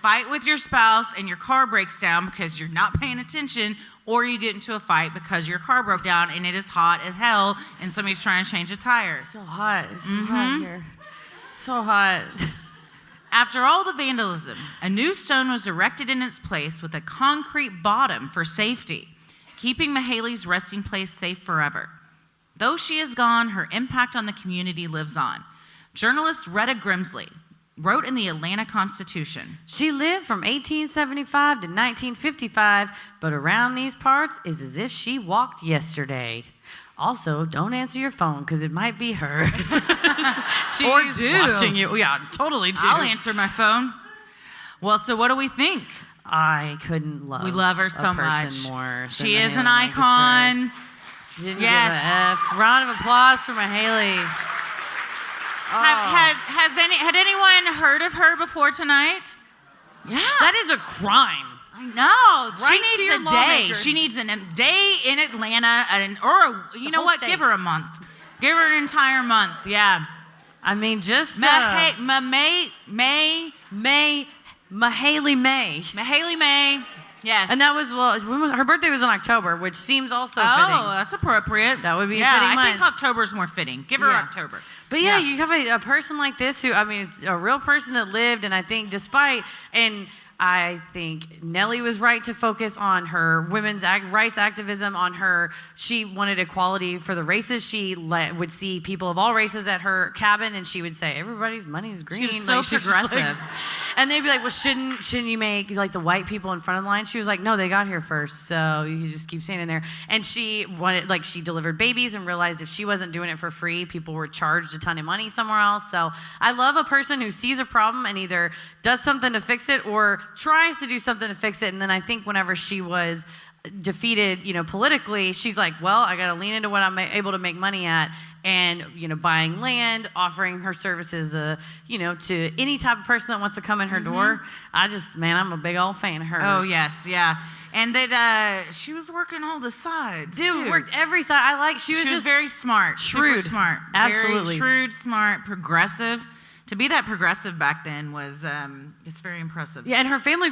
S4: fight with your spouse and your car breaks down because you're not paying attention, or you get into a fight because your car broke down and it is hot as hell and somebody's trying to change a tire.
S1: So hot. It's so hot here. So hot.
S4: After all the vandalism, a new stone was erected in its place with a concrete bottom for safety, keeping Mayhayley's resting place safe forever. Though she is gone, her impact on the community lives on. Journalist Retta Grimsley wrote in the Atlanta Constitution,
S1: she lived from 1875 to 1955, but around these parts is as if she walked yesterday. Also, don't answer your phone because it might be her. She's
S4: or do.
S1: watching you. Yeah, totally do.
S4: I'll answer my phone. Well, so what do we think?
S1: I couldn't love.
S4: We love her so
S1: a person
S4: much.
S1: More.
S4: She is an icon.
S1: Didn't
S4: yes.
S1: Give a F. Round of applause for Mayhayley.
S4: Had anyone heard of her before tonight?
S3: Yeah.
S1: That is a crime.
S3: I know.
S1: Right
S3: She
S1: to
S3: needs
S1: your
S3: a day.
S1: lawmakers.
S3: She needs a day in Atlanta, you know
S1: whole
S3: what?
S1: state.
S3: Give her a month. Give her an entire month. Yeah.
S1: I mean, just
S3: Mayhayley May. Yes.
S1: and that was her birthday was in October, which seems also fitting.
S3: that's appropriate.
S1: That would be a
S3: yeah.
S1: fitting
S3: I think
S1: month.
S3: October's more fitting. Give her
S1: Yeah.
S3: October.
S1: But yeah, you have a person like this who, I mean, it's a real person that lived, and I think I think Nellie was right to focus on her women's rights activism, she wanted equality for the races. She would see people of all races at her cabin, and she would say, everybody's money is green.
S3: She was so progressive.
S1: And they'd be like, well, shouldn't you make like the white people in front of the line? She was like, no, they got here first, so you just keep standing there. And she delivered babies and realized if she wasn't doing it for free, people were charged a ton of money somewhere else. So I love a person who sees a problem and either does something to fix it or tries to do something to fix it. And then I think whenever she was defeated, politically, she's like, well, I got to lean into what I'm able to make money at, and buying land, offering her services, to any type of person that wants to come in her door. I'm a big old fan of hers.
S3: Oh yes, yeah. And that she was working all the sides.
S1: Dude,
S3: too.
S1: worked every side. She was just
S3: very smart,
S1: shrewd,
S3: super smart,
S1: absolutely
S3: very shrewd, smart, progressive. To be that progressive back then was, it's very impressive.
S1: Yeah, and her family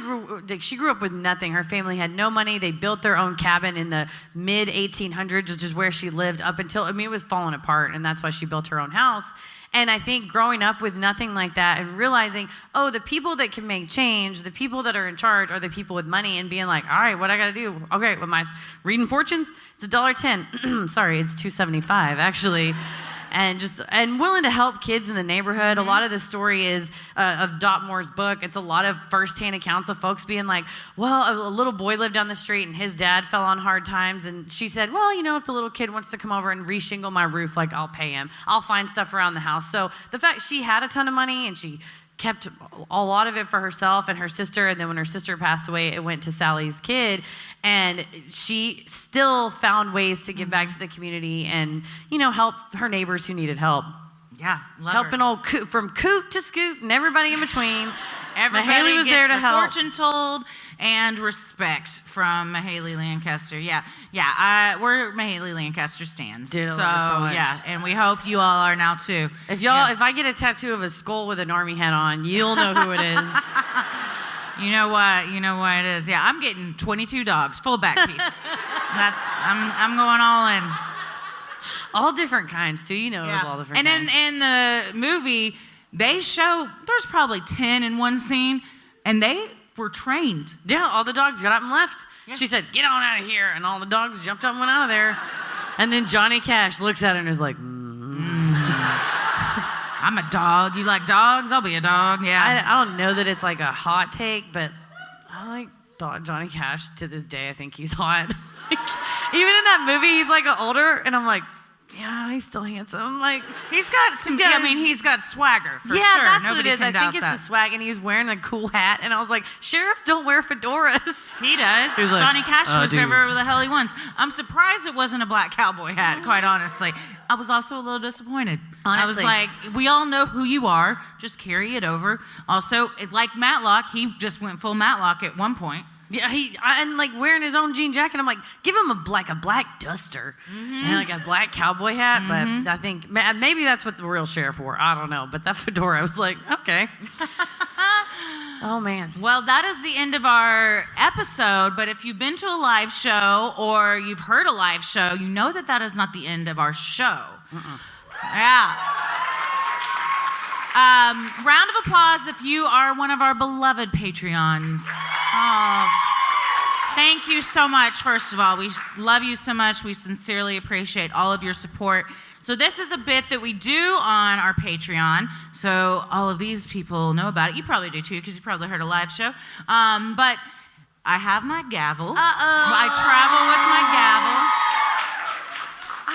S1: she grew up with nothing. Her family had no money. They built their own cabin in the mid-1800s, which is where she lived up until, it was falling apart, and that's why she built her own house. And I think growing up with nothing like that and realizing, the people that can make change, the people that are in charge are the people with money, and being like, all right, what I got to do? Okay, with my reading fortunes, it's $1.10. Sorry, it's $2.75, actually. And willing to help kids in the neighborhood.
S3: Mm-hmm.
S1: A lot of the story is of Dot Moore's book. It's a lot of firsthand accounts of folks being like, well, a little boy lived down the street and his dad fell on hard times. And she said, well, if the little kid wants to come over and reshingle my roof, I'll pay him. I'll find stuff around the house. So the fact she had a ton of money and she kept a lot of it for herself and her sister, and then when her sister passed away, it went to Sally's kid, and she still found ways to give back to the community and, help her neighbors who needed help.
S3: Yeah,
S1: helping
S3: her.
S1: old from coot to scoot and everybody in between.
S3: Everybody
S1: was
S3: gets
S1: there to
S3: their
S1: help.
S3: fortune told and respect from Mayhayley Lancaster. Yeah. We're Mayhayley Lancaster stans.
S1: Dude, I love her so much.
S3: Yeah, and we hope you all are now too.
S1: If I get a tattoo of a skull with an army hat on, you'll know who it is.
S3: You know what it is. Yeah, I'm getting 22 dogs, full back piece. I'm going all in.
S1: All different kinds too. It was all different kinds.
S3: And in the movie, they show there's probably 10 in one scene, and they were trained.
S1: Yeah, all the dogs got up and left.
S3: Yeah.
S1: She said, get on out of here. And all the dogs jumped up and went out of there. And then Johnny Cash looks at her and is like,
S3: I'm a dog. You like dogs? I'll be a dog. Yeah.
S1: I don't know that it's like a hot take, but I like Johnny Cash to this day. I think he's hot. Even in that movie, he's like older, and I'm like, yeah, he's still handsome. Like
S3: he's got swagger for sure.
S1: Yeah, that's
S3: Nobody
S1: what it is.
S3: can
S1: I
S3: doubt
S1: think it's
S3: that.
S1: the swag, and he was wearing a cool hat, and I was like, sheriffs don't wear fedoras.
S3: He does.
S1: He was like,
S3: Johnny Cash
S1: I
S3: was
S1: do.
S3: whatever the hell he wants. I'm surprised it wasn't a black cowboy hat, quite honestly. I was also a little disappointed.
S1: Honestly.
S3: I was like, we all know who you are. Just carry it over. Also, like Matlock, he just went full Matlock at one point.
S1: Yeah, and like wearing his own jean jacket. I'm like, give him a black duster and like a black cowboy hat. But I think maybe that's what the real sheriff wore. I don't know. But that fedora, I was like, okay. Oh man.
S3: Well, that is the end of our episode. But if you've been to a live show or you've heard a live show, you know that is not the end of our show. Yeah. Round of applause if you are one of our beloved Patreons. Oh, thank you so much, first of all. We love you so much. We sincerely appreciate all of your support. So this is a bit that we do on our Patreon. So all of these people know about it. You probably do too, because you probably heard a live show. But I have my gavel. I travel with my gavel.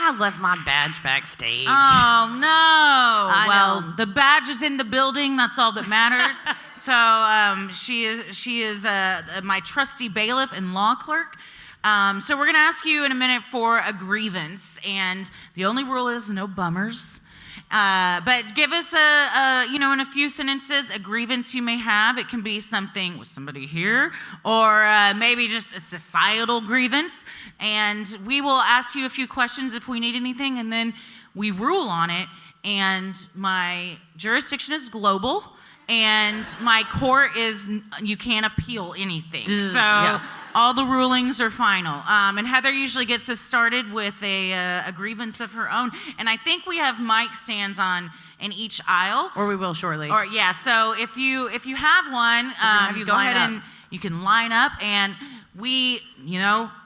S1: I left my badge backstage.
S3: Oh, no.
S1: I
S3: Well,
S1: know.
S3: the badge is in the building. That's all that matters. So she is my trusty bailiff and law clerk. So we're going to ask you in a minute for a grievance. And the only rule is no bummers.
S4: But give us in a few sentences, a grievance you may have. It can be something with somebody here, or maybe just a societal grievance. And we will ask you a few questions if we need anything, and then we rule on it. And my jurisdiction is global, and my court is you can't appeal anything. So all the rulings are final. And Heather usually gets us started with a grievance of her own. And I think we have mic stands on in each aisle.
S1: Or we will shortly.
S4: Or so if you have one, go ahead and you can line up. And we,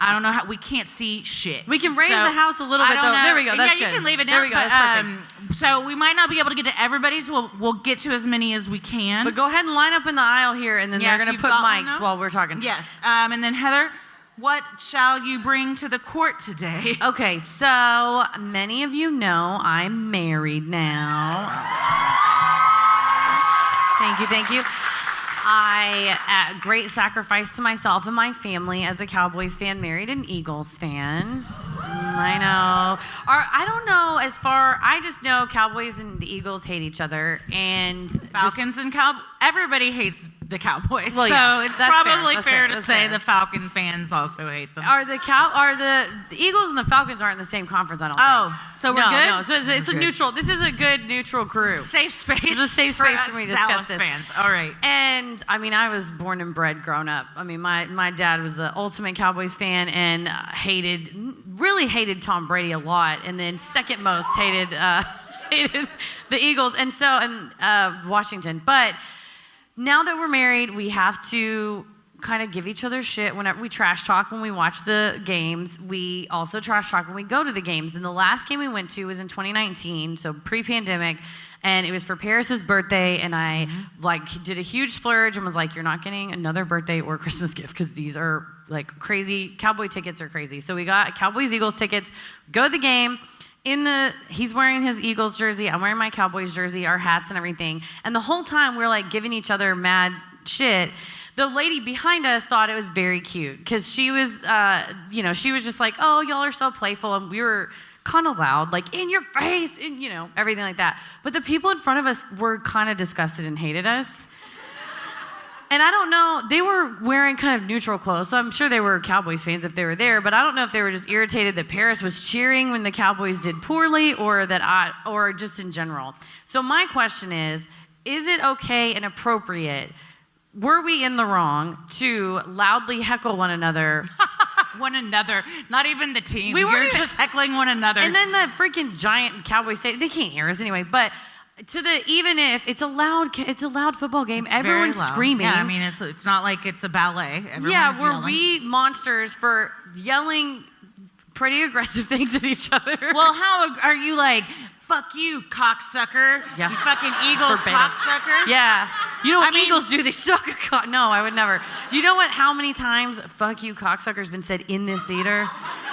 S4: I don't know how, we can't see shit.
S1: We can raise the house a little bit, though. There we go. That's good.
S4: You can leave it down.
S1: There we go. That's perfect.
S4: So we might not be able to get to everybody's. We'll get to as many as we can.
S1: But go ahead and line up in the aisle here, and then they're going to put mics while we're talking.
S4: Yes. And then Heather, what shall you bring to the court today?
S1: Okay, so many of you know I'm married now. Thank you. I, at great sacrifice to myself and my family as a Cowboys fan, married an Eagles fan. I know. I don't know I just know Cowboys and the Eagles hate each other. And
S4: Falcons and Cowboys, everybody hates the Cowboys.
S1: Well,
S4: so it's probably fair to say the Falcon fans also hate them.
S1: The Eagles and the Falcons aren't in the same conference, I don't think.
S4: So we're good?
S1: No, so it's a neutral. This is a good neutral crew.
S4: Safe space.
S1: It's a safe space for me to discuss this.
S4: Fans. All right.
S1: And I was born and bred, grown up. My dad was the ultimate Cowboys fan and really hated Tom Brady a lot, and then second most hated the Eagles and Washington. But now that we're married, we have to kind of give each other shit whenever we trash talk when we watch the games. We also trash talk when we go to the games. And the last game we went to was in 2019, so pre-pandemic, and it was for Paris's birthday, and I did a huge splurge and was like, you're not getting another birthday or Christmas gift because these are like crazy. Cowboy tickets are crazy. So we got Cowboys-Eagles tickets, go to the game. He's wearing his Eagles jersey, I'm wearing my Cowboys jersey, our hats and everything. And the whole time we're like giving each other mad shit. The lady behind us thought it was very cute because she was, she was just like, oh, y'all are so playful. And we were kind of loud, like, in your face, and, everything like that. But the people in front of us were kind of disgusted and hated us. And I don't know, they were wearing kind of neutral clothes, so I'm sure they were Cowboys fans if they were there, but I don't know if they were just irritated that Paris was cheering when the Cowboys did poorly or just in general. So my question is it okay and appropriate, were we in the wrong to loudly heckle one another?
S4: One another, not even the team.
S1: We weren't
S4: just heckling one another.
S1: And then the freaking giant Cowboys say they can't hear us anyway. But even if it's a loud football game, everyone's screaming.
S4: Yeah, I mean it's not like it's a ballet.
S1: We're we monsters for yelling pretty aggressive things at each other.
S4: Well, how are you like? Fuck you, cocksucker.
S1: Yeah.
S4: You fucking Eagles cocksucker.
S1: Yeah. You know what Eagles do? They suck a cock. No, I would never. Do you know how many times fuck you, cocksucker has been said in this theater?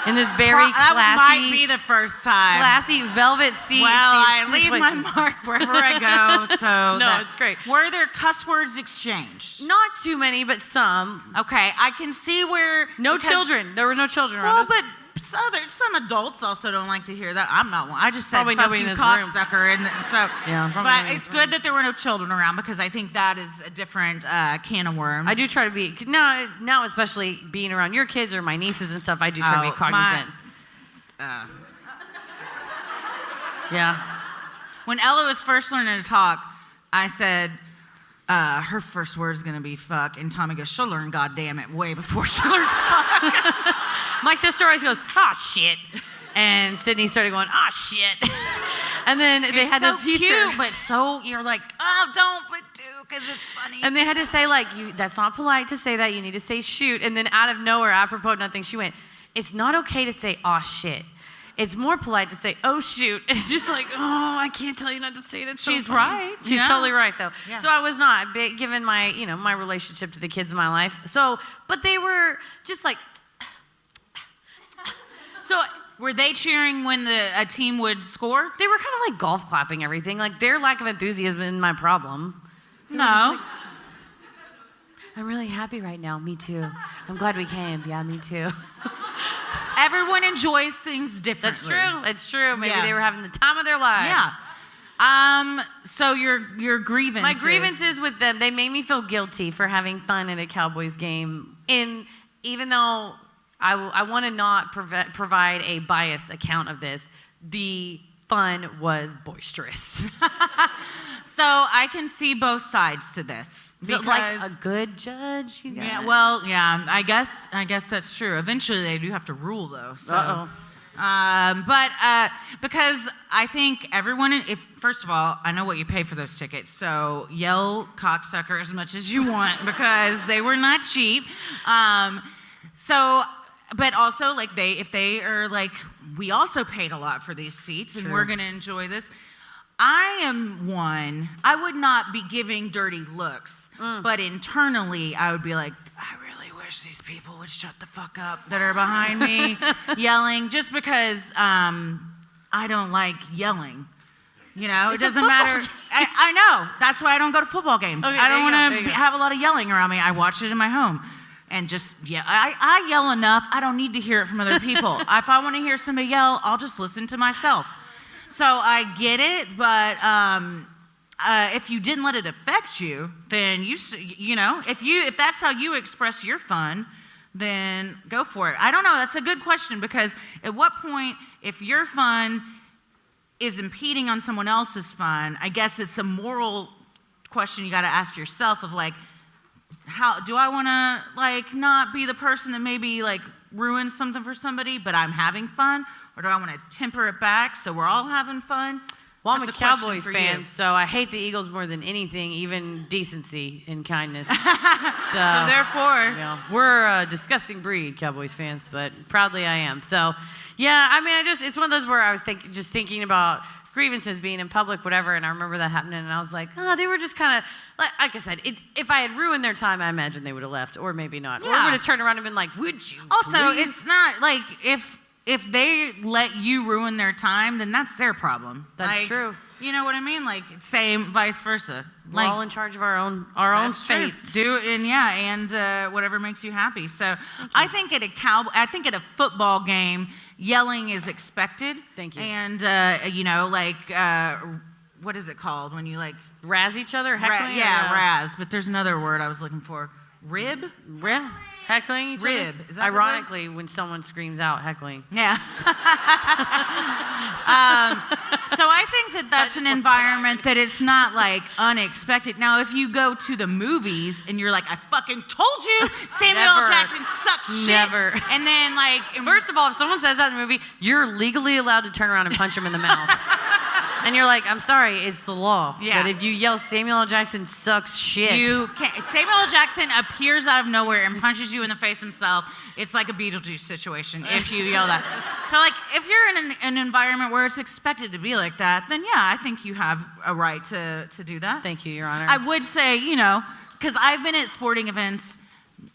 S1: In this very classy.
S4: That might be the first time.
S1: Classy velvet seat.
S4: Well, I leave my mark wherever I go. So
S1: no, it's great.
S4: Were there cuss words exchanged?
S1: Not too many, but some.
S4: Okay, I can see where.
S1: Children. There were no children around us.
S4: But some adults also don't like to hear that. I'm not one. I just said
S1: probably
S4: fuck
S1: nobody
S4: you,
S1: in this
S4: cocksucker.
S1: room.
S4: And so,
S1: yeah,
S4: but it's good that there were no children around because I think that is a different can of worms.
S1: I do try to be now, especially being around your kids or my nieces and stuff. I do try to be cognizant. Yeah.
S4: When Ella was first learning to talk, I said, her first word is going to be fuck. And Tommy goes, she'll learn goddamn it way before she learns fuck.
S1: My sister always goes, shit. And Sydney started going, shit. And then they had to teach her.
S4: Cute, but you're like, don't, but do, because it's funny.
S1: And they had to say, that's not polite to say that. You need to say shoot. And then out of nowhere, apropos nothing, she went, it's not okay to say, shit. It's more polite to say, oh, shoot. It's just like, I can't tell you not to say that.
S4: She's right.
S1: She's totally right, though. Yeah. So I was not, given my, my relationship to the kids in my life. So, but they were just like, so.
S4: Were they cheering when a team would score?
S1: They were kind of like golf clapping everything. Like their lack of enthusiasm isn't my problem.
S4: No.
S1: I'm really happy right now. Me too. I'm glad we came. Yeah, me too.
S4: Everyone enjoys things differently.
S1: That's true. It's true. Maybe they were having the time of their lives.
S4: Yeah. So your grievances.
S1: My grievances with them, they made me feel guilty for having fun at a Cowboys game. And even though I want to not provide a biased account of this, the fun was boisterous.
S4: So I can see both sides to this.
S1: Because, like a good judge, you guys?
S4: Yeah, well, yeah, I guess that's true. Eventually they do have to rule, though. So.
S1: Uh-oh.
S4: But because I think everyone, first of all, I know what you pay for those tickets, so yell cocksucker as much as you want because they were not cheap. But also, like, if they are like, we also paid a lot for these seats and we're going to enjoy this. I would not be giving dirty looks, but internally I would be like, I really wish these people would shut the fuck up that are behind me yelling, just because I don't like yelling. You know,
S1: It's
S4: it
S1: a
S4: doesn't
S1: football
S4: matter.
S1: game.
S4: I know. That's why I don't go to football games.
S1: Okay,
S4: I don't
S1: there
S4: want
S1: you
S4: to
S1: go.
S4: have a lot of yelling around me. I watch it in my home. And just, yeah, I yell enough. I don't need to hear it from other people. If I want to hear somebody yell, I'll just listen to myself. So I get it, but if you didn't let it affect you, then you know, if that's how you express your fun, then go for it. I don't know. That's a good question, because at what point, if your fun is impeding on someone else's fun, I guess it's a moral question you got to ask yourself of, like, how do I want to, like, not be the person that maybe, like, ruins something for somebody, but I'm having fun? Or do I want to temper it back so we're all having fun?
S1: Well, I'm
S4: That's
S1: a
S4: question
S1: Cowboys
S4: for
S1: fan,
S4: you.
S1: so I hate the Eagles more than anything, even decency and kindness. So
S4: therefore,
S1: yeah, we're a disgusting breed, Cowboys fans, but proudly I am. So, yeah, I mean, it's one of those where I was thinking about grievances being in public, whatever, and I remember that happening, and I was like, they were just kind of, like I said, if I had ruined their time, I imagine they would have left, or maybe not.
S4: Yeah.
S1: Or would have turned around and been like, would you
S4: also,
S1: please?
S4: it's not, like, if they let you ruin their time, then that's their problem.
S1: That's
S4: Like,
S1: true.
S4: You know what I mean? Like, same, vice versa.
S1: We're all in charge of our own fates.
S4: Do it, and whatever makes you happy. So I think at a football game, yelling is expected.
S1: Thank you.
S4: And what is it called when you, like,
S1: Razz each other, heckling?
S4: razz. But there's another word I was looking for. Rib?
S1: Yeah, heckling each
S4: Rib.
S1: other.
S4: Is that the
S1: Ironically, when someone screams out heckling.
S4: Yeah. So I think that's an environment that it's not, like, unexpected. Now, if you go to the movies and you're like, I fucking told you Samuel L.
S1: Never.
S4: Jackson sucks shit.
S1: Never.
S4: And then, like,
S1: First of all, if someone says that in the movie, you're legally allowed to turn around and punch him in the mouth. And you're like, I'm sorry, it's the law.
S4: Yeah.
S1: But if you yell Samuel L. Jackson sucks shit.
S4: you can't. Samuel L. Jackson appears out of nowhere and punches you in the face himself. It's like a Beetlejuice situation if you yell that. So, like, if you're in an environment where it's expected to be like that, then yeah, I think you have a right to do that.
S1: Thank you, Your Honor.
S4: I would say, because I've been at sporting events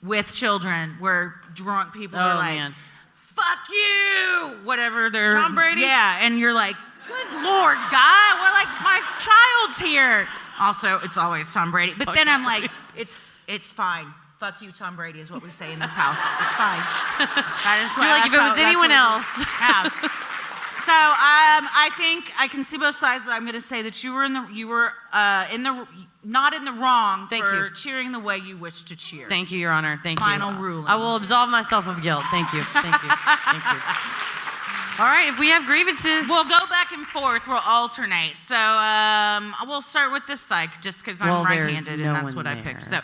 S4: with children where drunk people are like,
S1: man.
S4: fuck you, whatever they're...
S1: Tom Brady?
S4: Yeah, and you're like, good Lord, God, we're like, my child's here. Also, it's always Tom Brady. But
S1: Fuck
S4: then
S1: Tom
S4: I'm like, it's fine. Fuck you, Tom Brady, is what we say in this house. It's fine. That is
S1: You're like, if it was anyone else.
S4: Yeah. So I think I can see both sides, but I'm going to say that you were not in the wrong
S1: Thank
S4: for
S1: you.
S4: cheering the way you wish to cheer.
S1: Thank you, Your Honor. Thank you.
S4: Final ruling.
S1: I will absolve myself of guilt. Thank you. Thank you. Thank you. All right, if we have grievances.
S4: We'll go back and forth. We'll alternate. So we'll start with this side, just because I'm
S1: Well, there's
S4: right-handed
S1: no
S4: and that's
S1: one
S4: what I
S1: there.
S4: picked. So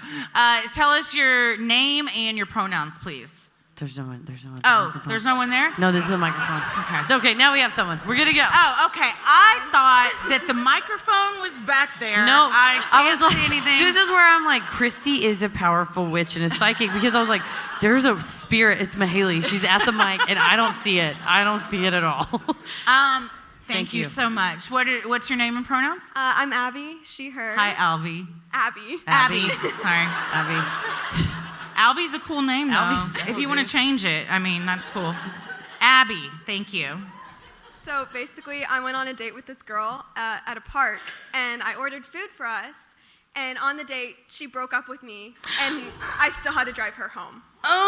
S4: tell us your name and your pronouns, please.
S1: There's no one. There's no one.
S4: Oh, there's no one there?
S1: No, this is a microphone.
S4: Okay.
S1: Okay, now we have someone. We're good to go.
S4: Oh, okay. I thought that the microphone was back there.
S1: No,
S4: I can't
S1: was like,
S4: see anything.
S1: This is where I'm like, Christy is a powerful witch and a psychic, because I was like, there's a spirit. It's Mayhayley. She's at the mic, and I don't see it. I don't see it at all.
S4: Thank you so much. What's your name and pronouns?
S5: I'm Abby, she, her.
S4: Hi, Alvy.
S5: Abby.
S4: Abby. Sorry.
S1: Abby.
S4: Alvy's a cool name, though.
S1: Alvy's dope,
S4: if you want to
S1: dude.
S4: change it, I mean, that's cool. Abby, thank you.
S5: So basically, I went on a date with this girl at a park, and I ordered food for us. And on the date, she broke up with me, and I still had to drive her home.
S1: Oh.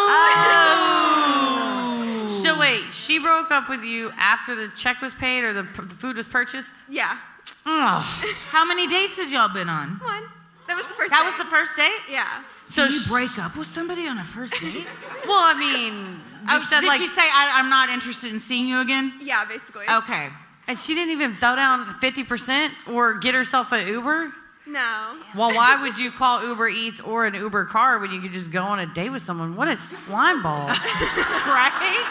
S1: So wait, she broke up with you after the check was paid or the food was purchased?
S5: Yeah.
S4: How many dates had y'all been on?
S5: One. That was the first
S4: That
S5: date.
S4: was the first date?
S5: Yeah.
S4: So you break up with somebody on a first date?
S1: Well, I mean,
S4: Did she say, I'm not interested in seeing you again?
S5: Yeah, basically.
S4: Okay.
S1: and she didn't even throw down 50% or get herself an Uber?
S5: No.
S1: Well, why would you call Uber Eats or an Uber car when you could just go on a date with someone? What a slime ball.
S4: Right?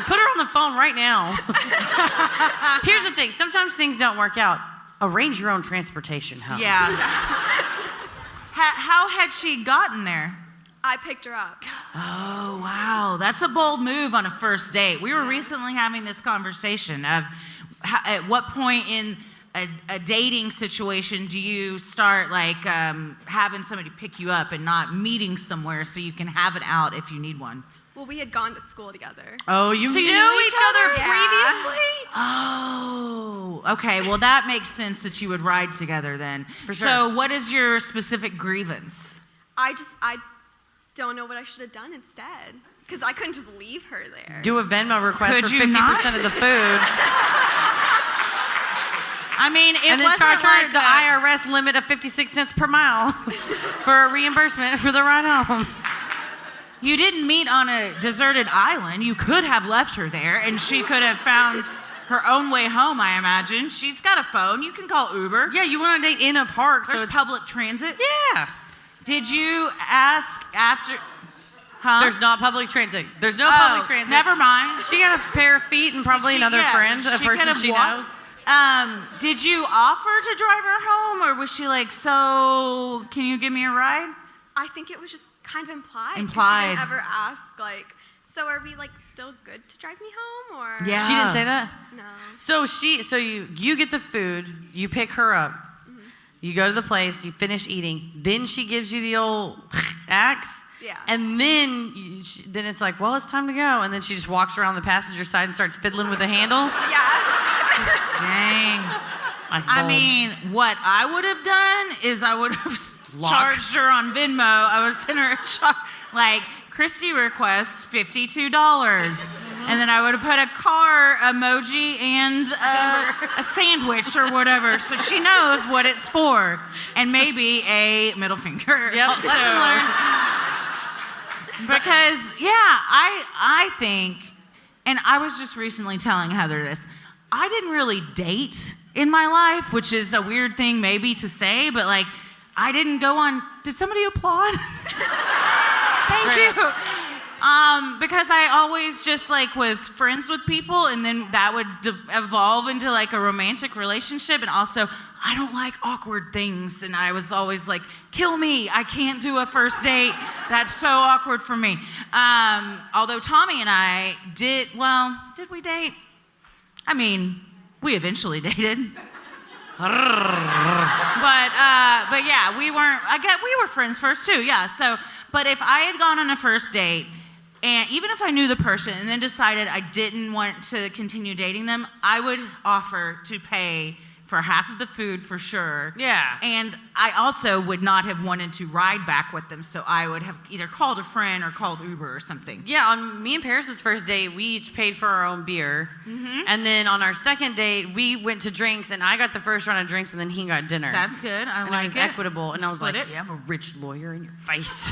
S1: Put her on the phone right now. Here's the thing. Sometimes things don't work out. Arrange your own transportation home.
S4: Yeah. How had she gotten there?
S5: I picked her up.
S4: Oh, wow. That's a bold move on a first date. We were recently having this conversation of at what point in a dating situation do you start like having somebody pick you up and not meeting somewhere so you can have it out if you need one?
S5: Well, we had gone to school together.
S1: Oh, you
S4: So
S1: knew
S4: you knew each other
S5: Yeah.
S4: previously? Oh, okay. Well, that makes sense that you would ride together then.
S1: For sure.
S4: So what is your specific grievance?
S5: I don't know what I should have done instead. Because I couldn't just leave her there.
S1: Do a Venmo request
S4: Could
S1: for
S4: you
S1: 50%
S4: not?
S1: of the food.
S4: I mean, it
S1: And then
S4: wasn't
S1: charge her
S4: like
S1: the IRS limit of 56 cents per mile for a reimbursement for the ride home.
S4: You didn't meet on a deserted island. You could have left her there, and she could have found her own way home, I imagine. She's got a phone. You can call Uber.
S1: Yeah, you went on a date in a park,
S4: There's
S1: so it's
S4: public transit.
S1: yeah.
S4: Did you ask after? Huh?
S1: There's not public transit. There's no public transit.
S4: Never mind.
S1: She got a pair of feet and probably another friend, a
S4: she
S1: person
S4: could have
S1: she
S4: walked.
S1: knows.
S4: Did you offer to drive her home, or was she like, so can you give me a ride?
S5: I think it was just kind of implied. 'Cause
S4: Implied.
S5: She didn't ever ask, like, so are we, like, still good to drive me home? Or
S4: Yeah.
S1: She didn't say that?
S5: No.
S1: So you get the food, you pick her up, you go to the place, you finish eating, then she gives you the old axe.
S5: Yeah.
S1: And then then it's like, well, it's time to go. And then she just walks around the passenger side and starts fiddling with the handle.
S5: Yeah.
S4: Dang.
S1: That's
S4: I
S1: bold.
S4: mean, what I would have done is I would have
S1: Lock.
S4: charged her on Venmo. I would send her a like, Christy requests $52. And then I would have put a car emoji and a sandwich or whatever, so she knows what it's for. And maybe a middle finger.
S1: Yep,
S4: also.
S1: lesson learned.
S4: Because, yeah, I think, and I was just recently telling Heather this, I didn't really date in my life, which is a weird thing maybe to say, but like, I didn't go on, did somebody applaud? Thank
S1: Straight
S4: you. Because I always just like was friends with people, and then that would evolve into like a romantic relationship. And also, I don't like awkward things, and I was always like, kill me, I can't do a first date. That's so awkward for me. Although Tommy and I did we date? I mean, we eventually dated. But yeah, we were friends first too, yeah. So, but if I had gone on a first date, and even if I knew the person and then decided I didn't want to continue dating them, I would offer to pay for half of the food for sure.
S1: Yeah.
S4: And I also would not have wanted to ride back with them, so I would have either called a friend or called Uber or something.
S1: Yeah, on me and Paris's first date, we each paid for our own beer.
S4: Mm-hmm.
S1: And then on our second date, we went to drinks, and I got the first round of drinks, and then he got dinner.
S4: That's good. I
S1: and
S4: like
S1: it was
S4: it.
S1: equitable. And I was
S4: Split
S1: like,
S4: it.
S1: yeah, I'm a rich lawyer in your face.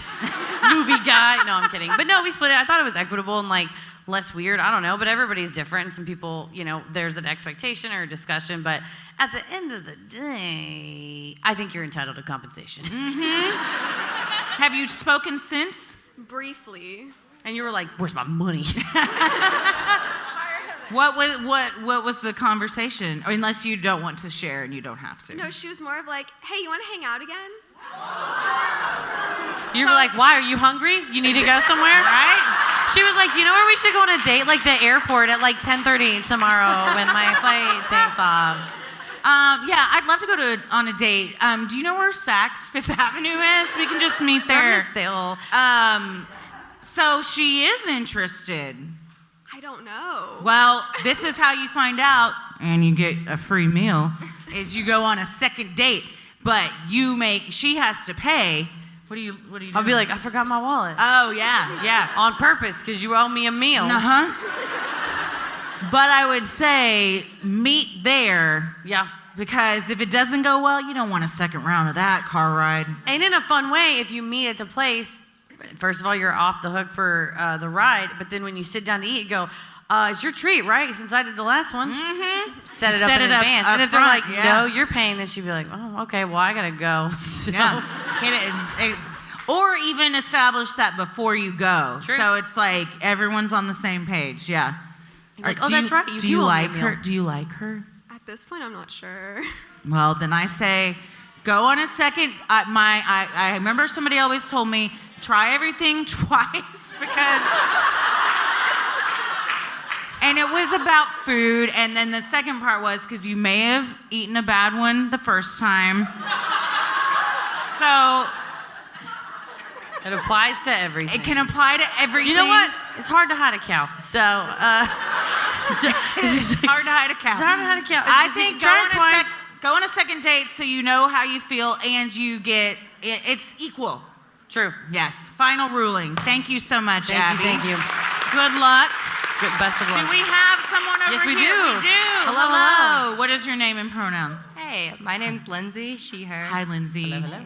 S1: Movie guy. No, I'm kidding. But no, we split it. I thought it was equitable and like less weird. I don't know. But everybody's different. Some people, there's an expectation or a discussion. But at the end of the day, I think you're entitled to compensation.
S4: Mm-hmm. Have you spoken since?
S5: Briefly.
S1: And you were like, where's my money?
S4: What was the conversation? Unless you don't want to share and you don't have to.
S5: No, she was more of like, hey, you want to hang out again?
S1: You were like, why? Are you hungry? You need to go somewhere?
S4: Right?
S1: She was like, do you know where we should go on a date? Like the airport at like 10:30 tomorrow when my flight takes off.
S4: Yeah, I'd love to go on a date. Do you know where Saks Fifth Avenue is? We can just meet there.
S1: Sale.
S4: So she is interested.
S5: I don't know.
S4: Well, this is how you find out, and you get a free meal, is you go on a second date, but she has to pay. What do you do?
S1: I'll be like, I forgot my wallet.
S4: Oh, yeah.
S1: On purpose, because you owe me a meal.
S4: Uh-huh. But I would say meet there.
S1: Yeah.
S4: Because if it doesn't go well, you don't want a second round of that car ride.
S1: And in a fun way, if you meet at the place, first of all, you're off the hook for the ride. But then when you sit down to eat, you go, it's your treat, right? Since I did the last one.
S4: Mm-hmm.
S1: Set it up in advance. And if they're
S4: front,
S1: like, no, you're paying this, you'd be like, oh, okay, well, I got to go. So.
S4: Yeah. Or even establish that before you go.
S1: True.
S4: So it's like everyone's on the same page. Yeah.
S1: Like, that's right.
S4: Do you like her? Do you like her?
S5: At this point, I'm not sure.
S4: Well, then I say, go on a second. I remember somebody always told me, try everything twice because. And it was about food, and then the second part was because you may have eaten a bad one the first time. So.
S1: It applies to everything.
S4: It can apply to everything.
S1: You know what? It's hard to hide a cow. So,
S4: it's hard to hide a cow.
S1: It's hard to hide a cow.
S4: I think go on a second date so you know how you feel and you get it's equal.
S1: True.
S4: Yes. Final ruling. Thank you so much, Abby.
S1: Thank you.
S4: Good luck.
S1: Best of luck.
S4: Do we have someone over
S1: Yes, we
S4: here?
S1: do.
S4: We do.
S1: Hello.
S4: What is your name and pronouns?
S6: Hey, my name's Lindsay, she, her.
S4: Hi, Lindsay.
S1: Hello.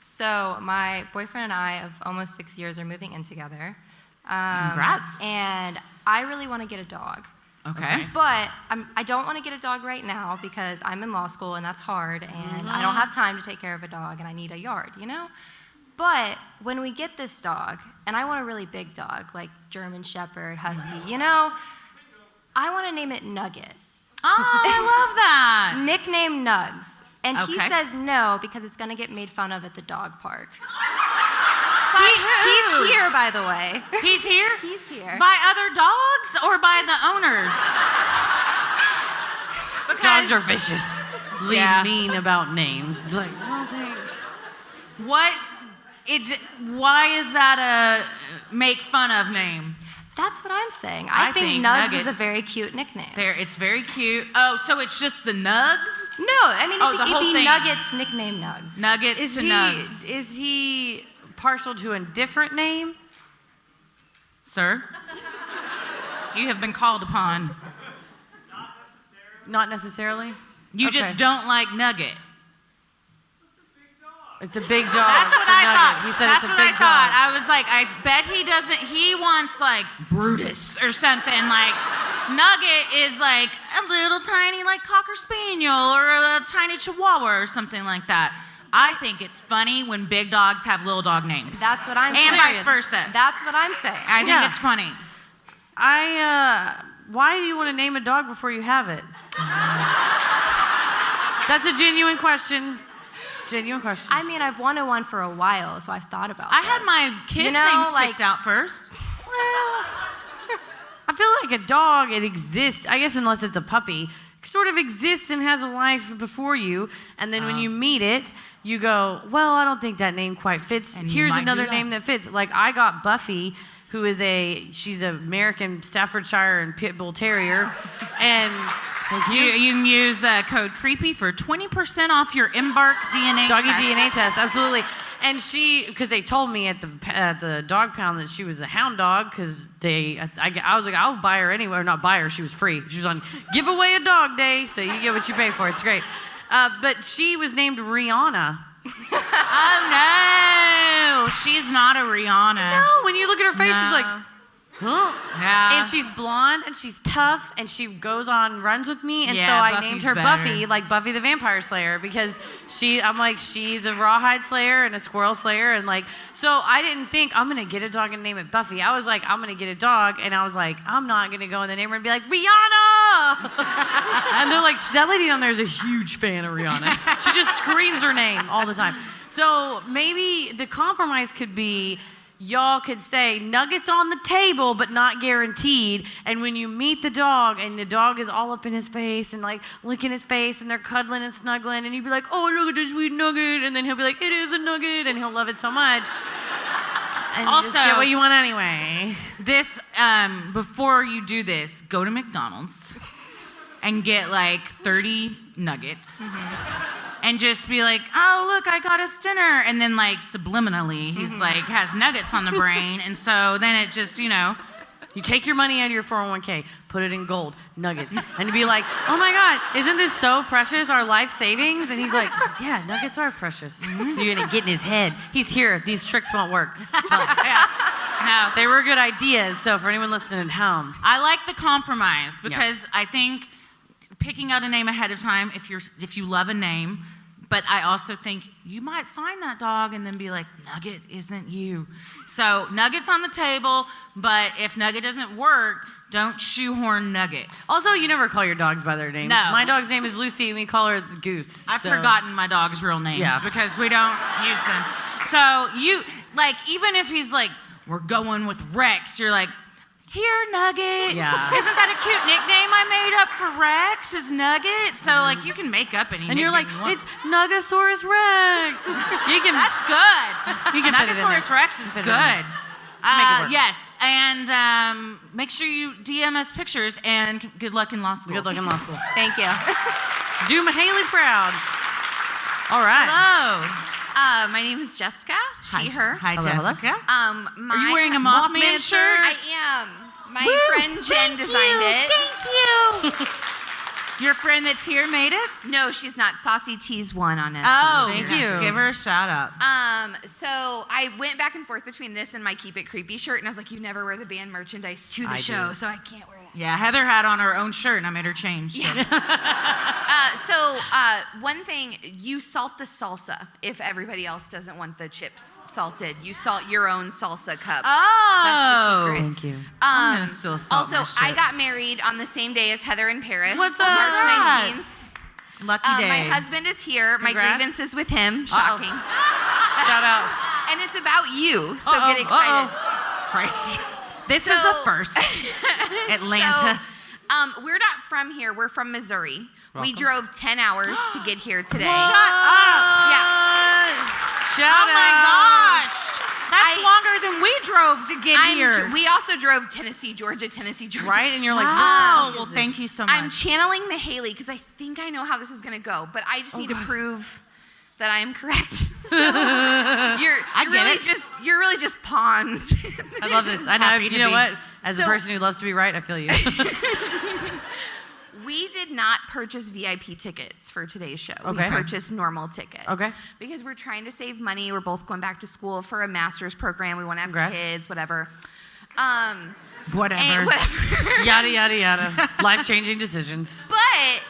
S6: So my boyfriend and I of almost 6 years are moving in together.
S4: Congrats.
S6: And I really want to get a dog.
S4: Okay.
S6: But I don't want to get a dog right now because I'm in law school and that's hard and I don't have time to take care of a dog and I need a yard, you know? But when we get this dog, and I want a really big dog, like German Shepherd, Husky, you know, I want to name it Nugget.
S4: Oh, I love that.
S6: Nickname Nugs. And he
S4: Okay.
S6: says no because it's going to get made fun of at the dog park.
S4: By who?
S6: He's here, by the way.
S4: He's here?
S6: He's here.
S4: By other dogs or by the owners?
S1: Dogs are vicious.
S4: Yeah.
S1: Mean about names. It's like, oh, thanks.
S4: Why is that a make fun of name?
S6: That's what I'm saying.
S4: I
S6: I think
S4: think
S6: Nugs
S4: Nuggets-
S6: is a very cute nickname.
S4: It's very cute. Oh, so it's just the Nugs?
S6: No, I mean,
S4: Oh, the
S6: it'd
S4: whole
S6: be
S4: thing.
S6: Nuggets, nickname Nugs.
S4: Nuggets to Nugs.
S1: Is he partial to a different name?
S4: Sir? You have been called upon.
S1: Not necessarily.
S4: You
S1: Okay.
S4: just don't like Nugget.
S1: It's a big dog.
S4: That's what
S1: for
S4: I
S1: Nugget.
S4: thought.
S1: He said
S4: That's
S1: it's a
S4: what
S1: big
S4: I thought.
S1: dog.
S4: I was like, I bet he doesn't. He wants like Brutus or something. Like Nugget is like a little tiny like Cocker Spaniel or a tiny Chihuahua or something like that. I think it's funny when big dogs have little dog names.
S6: That's what I'm
S4: and
S6: saying.
S4: vice versa.
S6: That's what I'm saying.
S4: I think
S1: Yeah.
S4: it's funny.
S1: Why do you want to name a dog before you have it? That's a genuine question. Genuine question.
S6: I mean, I've wanted one for a while, so I've thought about
S4: I had
S6: this.
S4: my kids'
S6: You know,
S4: names
S6: like,
S4: picked out first.
S1: Well, I feel like a dog, it exists, I guess unless it's a puppy, sort of exists and has a life before you, and then when you meet it, you go, well, I don't think that name quite fits.
S4: And you
S1: Here's
S4: might do
S1: another
S4: that.
S1: name that fits. Like, I got Buffy, who is she's an American Staffordshire and Pit Bull Terrier, and thank
S4: You can use code CREEPY for 20% off your Embark DNA
S1: Doggy
S4: test.
S1: DNA test, absolutely. And because they told me at the dog pound that she was a hound dog, because I was like, I'll buy her anyway. Or not buy her, she was free. She was on give away a dog day, so you get what you pay for. It's great. But she was named Rihanna.
S4: Oh no, she's not a Rihanna.
S1: No, when you look at her face, she's like, huh?
S4: Yeah.
S1: And she's blonde and she's tough and she goes on runs with me, and
S4: Yeah,
S1: so I
S4: Buffy's
S1: named her
S4: better.
S1: Buffy, like Buffy the Vampire Slayer, because I'm like, she's a rawhide slayer and a squirrel slayer, and like, so I didn't think I'm gonna get a dog and name it Buffy. I was like, I'm gonna get a dog, and I was like, I'm not gonna go in the neighborhood and be like, Rihanna. And they're like, that lady down there is a huge fan of Rihanna. She just screams her name all the time. So maybe the compromise could be, y'all could say nuggets on the table, but not guaranteed. And when you meet the dog and the dog is all up in his face and like licking his face and they're cuddling and snuggling, and you'd be like, oh, look at this sweet nugget. And then he'll be like, it is a nugget. And he'll love it so much. And
S4: Also,
S1: you just get what you want anyway.
S4: This, before you do this, go to McDonald's and get like 30 nuggets. And just be like, oh, look, I got us dinner. And then, like, subliminally, he's like, has nuggets on the brain. And so then it just,
S1: You take your money out of your 401k, put it in gold, nuggets, and to be like, oh my God, isn't this so precious, our life savings? And he's like, yeah, nuggets are precious. You're going to get in his head. He's here. These tricks won't work. No, they were good ideas. So for anyone listening at home.
S4: I like the compromise because I think picking out a name ahead of time, if you love a name, but I also think you might find that dog and then be like, Nugget isn't you. So Nugget's on the table, but if Nugget doesn't work, don't shoehorn Nugget.
S1: Also, you never call your dogs by their names.
S4: No.
S1: My dog's name is Lucy, and we call her Goose.
S4: I've forgotten my dog's real names because we don't use them. So you, like, even if he's like, we're going with Rex, you're like, here, Nugget.
S1: Yeah.
S4: Isn't that a cute nickname I made up for Rex? Is Nugget? So, like, you can make up any
S1: and you're like,
S4: you want.
S1: it's Nugasaurus Rex. You can.
S4: That's good.
S1: You can put it in there.
S4: Nugasaurus Rex is good.
S1: Make it work.
S4: Yes, and make sure you DM us pictures, and good luck in law school.
S1: Good luck in law school.
S6: Thank you.
S1: Do Mayhayley proud. All right.
S4: Hello.
S7: My name is Jessica. She, her.
S4: Hi,
S1: Hello, hello.
S4: Jessica.
S7: Are
S4: Are you wearing a Mothman shirt?
S7: I am. My friend Jen designed it.
S4: Thank you. Your friend that's here made it?
S7: No, she's not. Saucy T's one on it.
S4: Oh,
S1: Thank
S4: yes.
S1: you.
S4: Give her a shout out.
S7: So I went back and forth between this and my Keep It Creepy shirt, and I was like, you never wear the band merchandise to the show, so I can't wear that.
S4: Yeah, Heather had on her own shirt, and I made her change. So.
S7: One thing, you salt the salsa if everybody else doesn't want the chips salted. You salt your own salsa cup.
S4: Oh.
S7: That's the secret.
S1: Thank you.
S4: I'm gonna still salt
S7: Also,
S4: my chips.
S7: I got married on the same day as Heather in Paris.
S4: What's
S7: March
S4: up?
S7: 19th.
S4: Lucky day.
S7: My husband is here.
S1: Congrats.
S7: My grievance is with him. Shocking.
S1: Shout out.
S7: And it's about you, so get excited.
S4: Christ. This is a first. Atlanta.
S7: So, we're not from here. We're from Missouri. We drove 10 hours to get here today.
S4: Shut up.
S7: Yeah.
S1: Shout
S4: Oh my
S1: out.
S4: gosh. That's longer than we drove to get here.
S7: We also drove Tennessee, Georgia.
S1: Right? And you're like,
S4: Oh,
S1: what
S4: well,
S1: is
S4: thank
S1: this?
S4: you so much.
S7: I'm channeling Mayhayley because I think I know how this is going to go, but I just need to prove that I am correct. So you're really just pawns.
S1: I love this. I know.
S4: Happy to
S1: You know
S4: be.
S1: what? As a
S7: So-
S1: person who loves to be right, I feel you.
S7: We did not purchase VIP tickets for today's show.
S1: Okay.
S7: We purchased normal tickets.
S1: Okay.
S7: Because we're trying to save money. We're both going back to school for a master's program. We want to have
S1: Congrats.
S7: kids, whatever.
S4: Whatever.
S7: And whatever.
S1: Yada, yada, yada. Life-changing decisions.
S7: But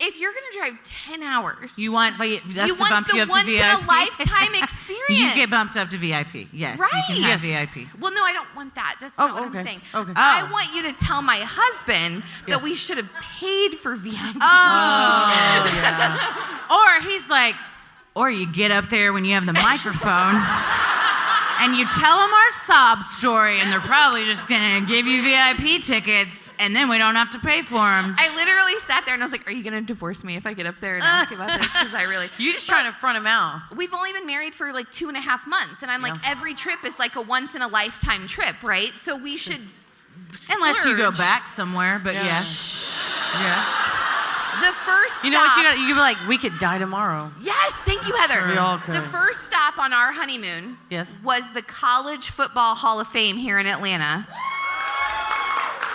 S7: if you're going to drive 10 hours,
S4: You want us
S7: you
S4: to
S7: want
S4: bump
S7: the
S4: you up to
S7: once in
S4: VIP?
S7: a lifetime experience.
S4: You get bumped up to VIP. Yes,
S7: Right.
S4: you can have
S1: Yes.
S4: VIP.
S7: Well, no, I don't want that. That's not what I'm saying.
S1: Okay.
S7: I want you to tell my husband that
S1: Yes.
S7: we should have paid for VIP.
S1: Oh, yeah.
S4: Or he's like, or you get up there when you have the microphone and you tell them our sob story, and they're probably just gonna give you VIP tickets, and then we don't have to pay for them.
S7: I literally sat there and I was like, are you going to divorce me if I get up there and ask about this? Because I really...
S1: You're just trying to front him out.
S7: We've only been married for like 2.5 months, and I'm like,
S1: Yeah.
S7: every trip is like a once in a lifetime trip, right? So we should
S4: Unless you go
S7: splurge.
S4: back somewhere, but yeah.
S7: The first stop...
S1: You know what you got? You can be like, we could die tomorrow.
S7: Yes, thank you, Heather.
S1: We all could.
S7: The first stop on our honeymoon
S1: Yes.
S7: was the College Football Hall of Fame here in Atlanta.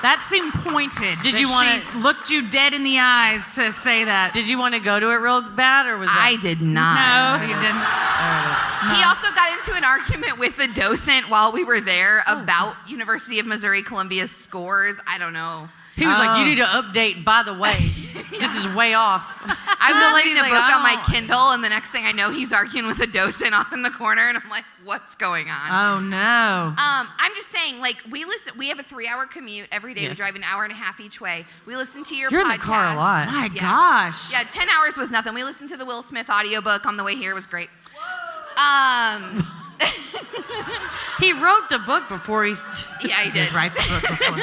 S4: That seemed pointed.
S1: Did
S4: that
S1: you wanna-
S4: she looked you dead in the eyes to say that?
S1: Did you want to go to it real bad, or was that?
S7: I did not.
S4: No, you didn't.
S7: He also got into an argument with the docent while we were there about University of Missouri Columbia's scores. I don't know.
S1: He was like,
S4: Oh.
S1: you need to update, by the way. This is way off.
S7: I'm
S1: the
S7: reading
S1: lady's
S7: a
S1: like,
S7: book
S1: I
S7: on my
S1: don't-
S7: Kindle, and the next thing I know, he's arguing with a docent off in the corner, and I'm like, what's going on?
S4: Oh, no.
S7: I'm just saying, like, we have a 3-hour commute every day. We
S1: Yes.
S7: drive an hour and a half each way. We listen to your
S1: You're
S7: podcast.
S1: in the car a lot.
S4: My
S7: Yeah.
S4: gosh.
S7: Yeah, 10 hours was nothing. We listened to the Will Smith audiobook on the way here. It was great.
S1: He wrote the book before he...
S7: Yeah, I did.
S4: Write the book before.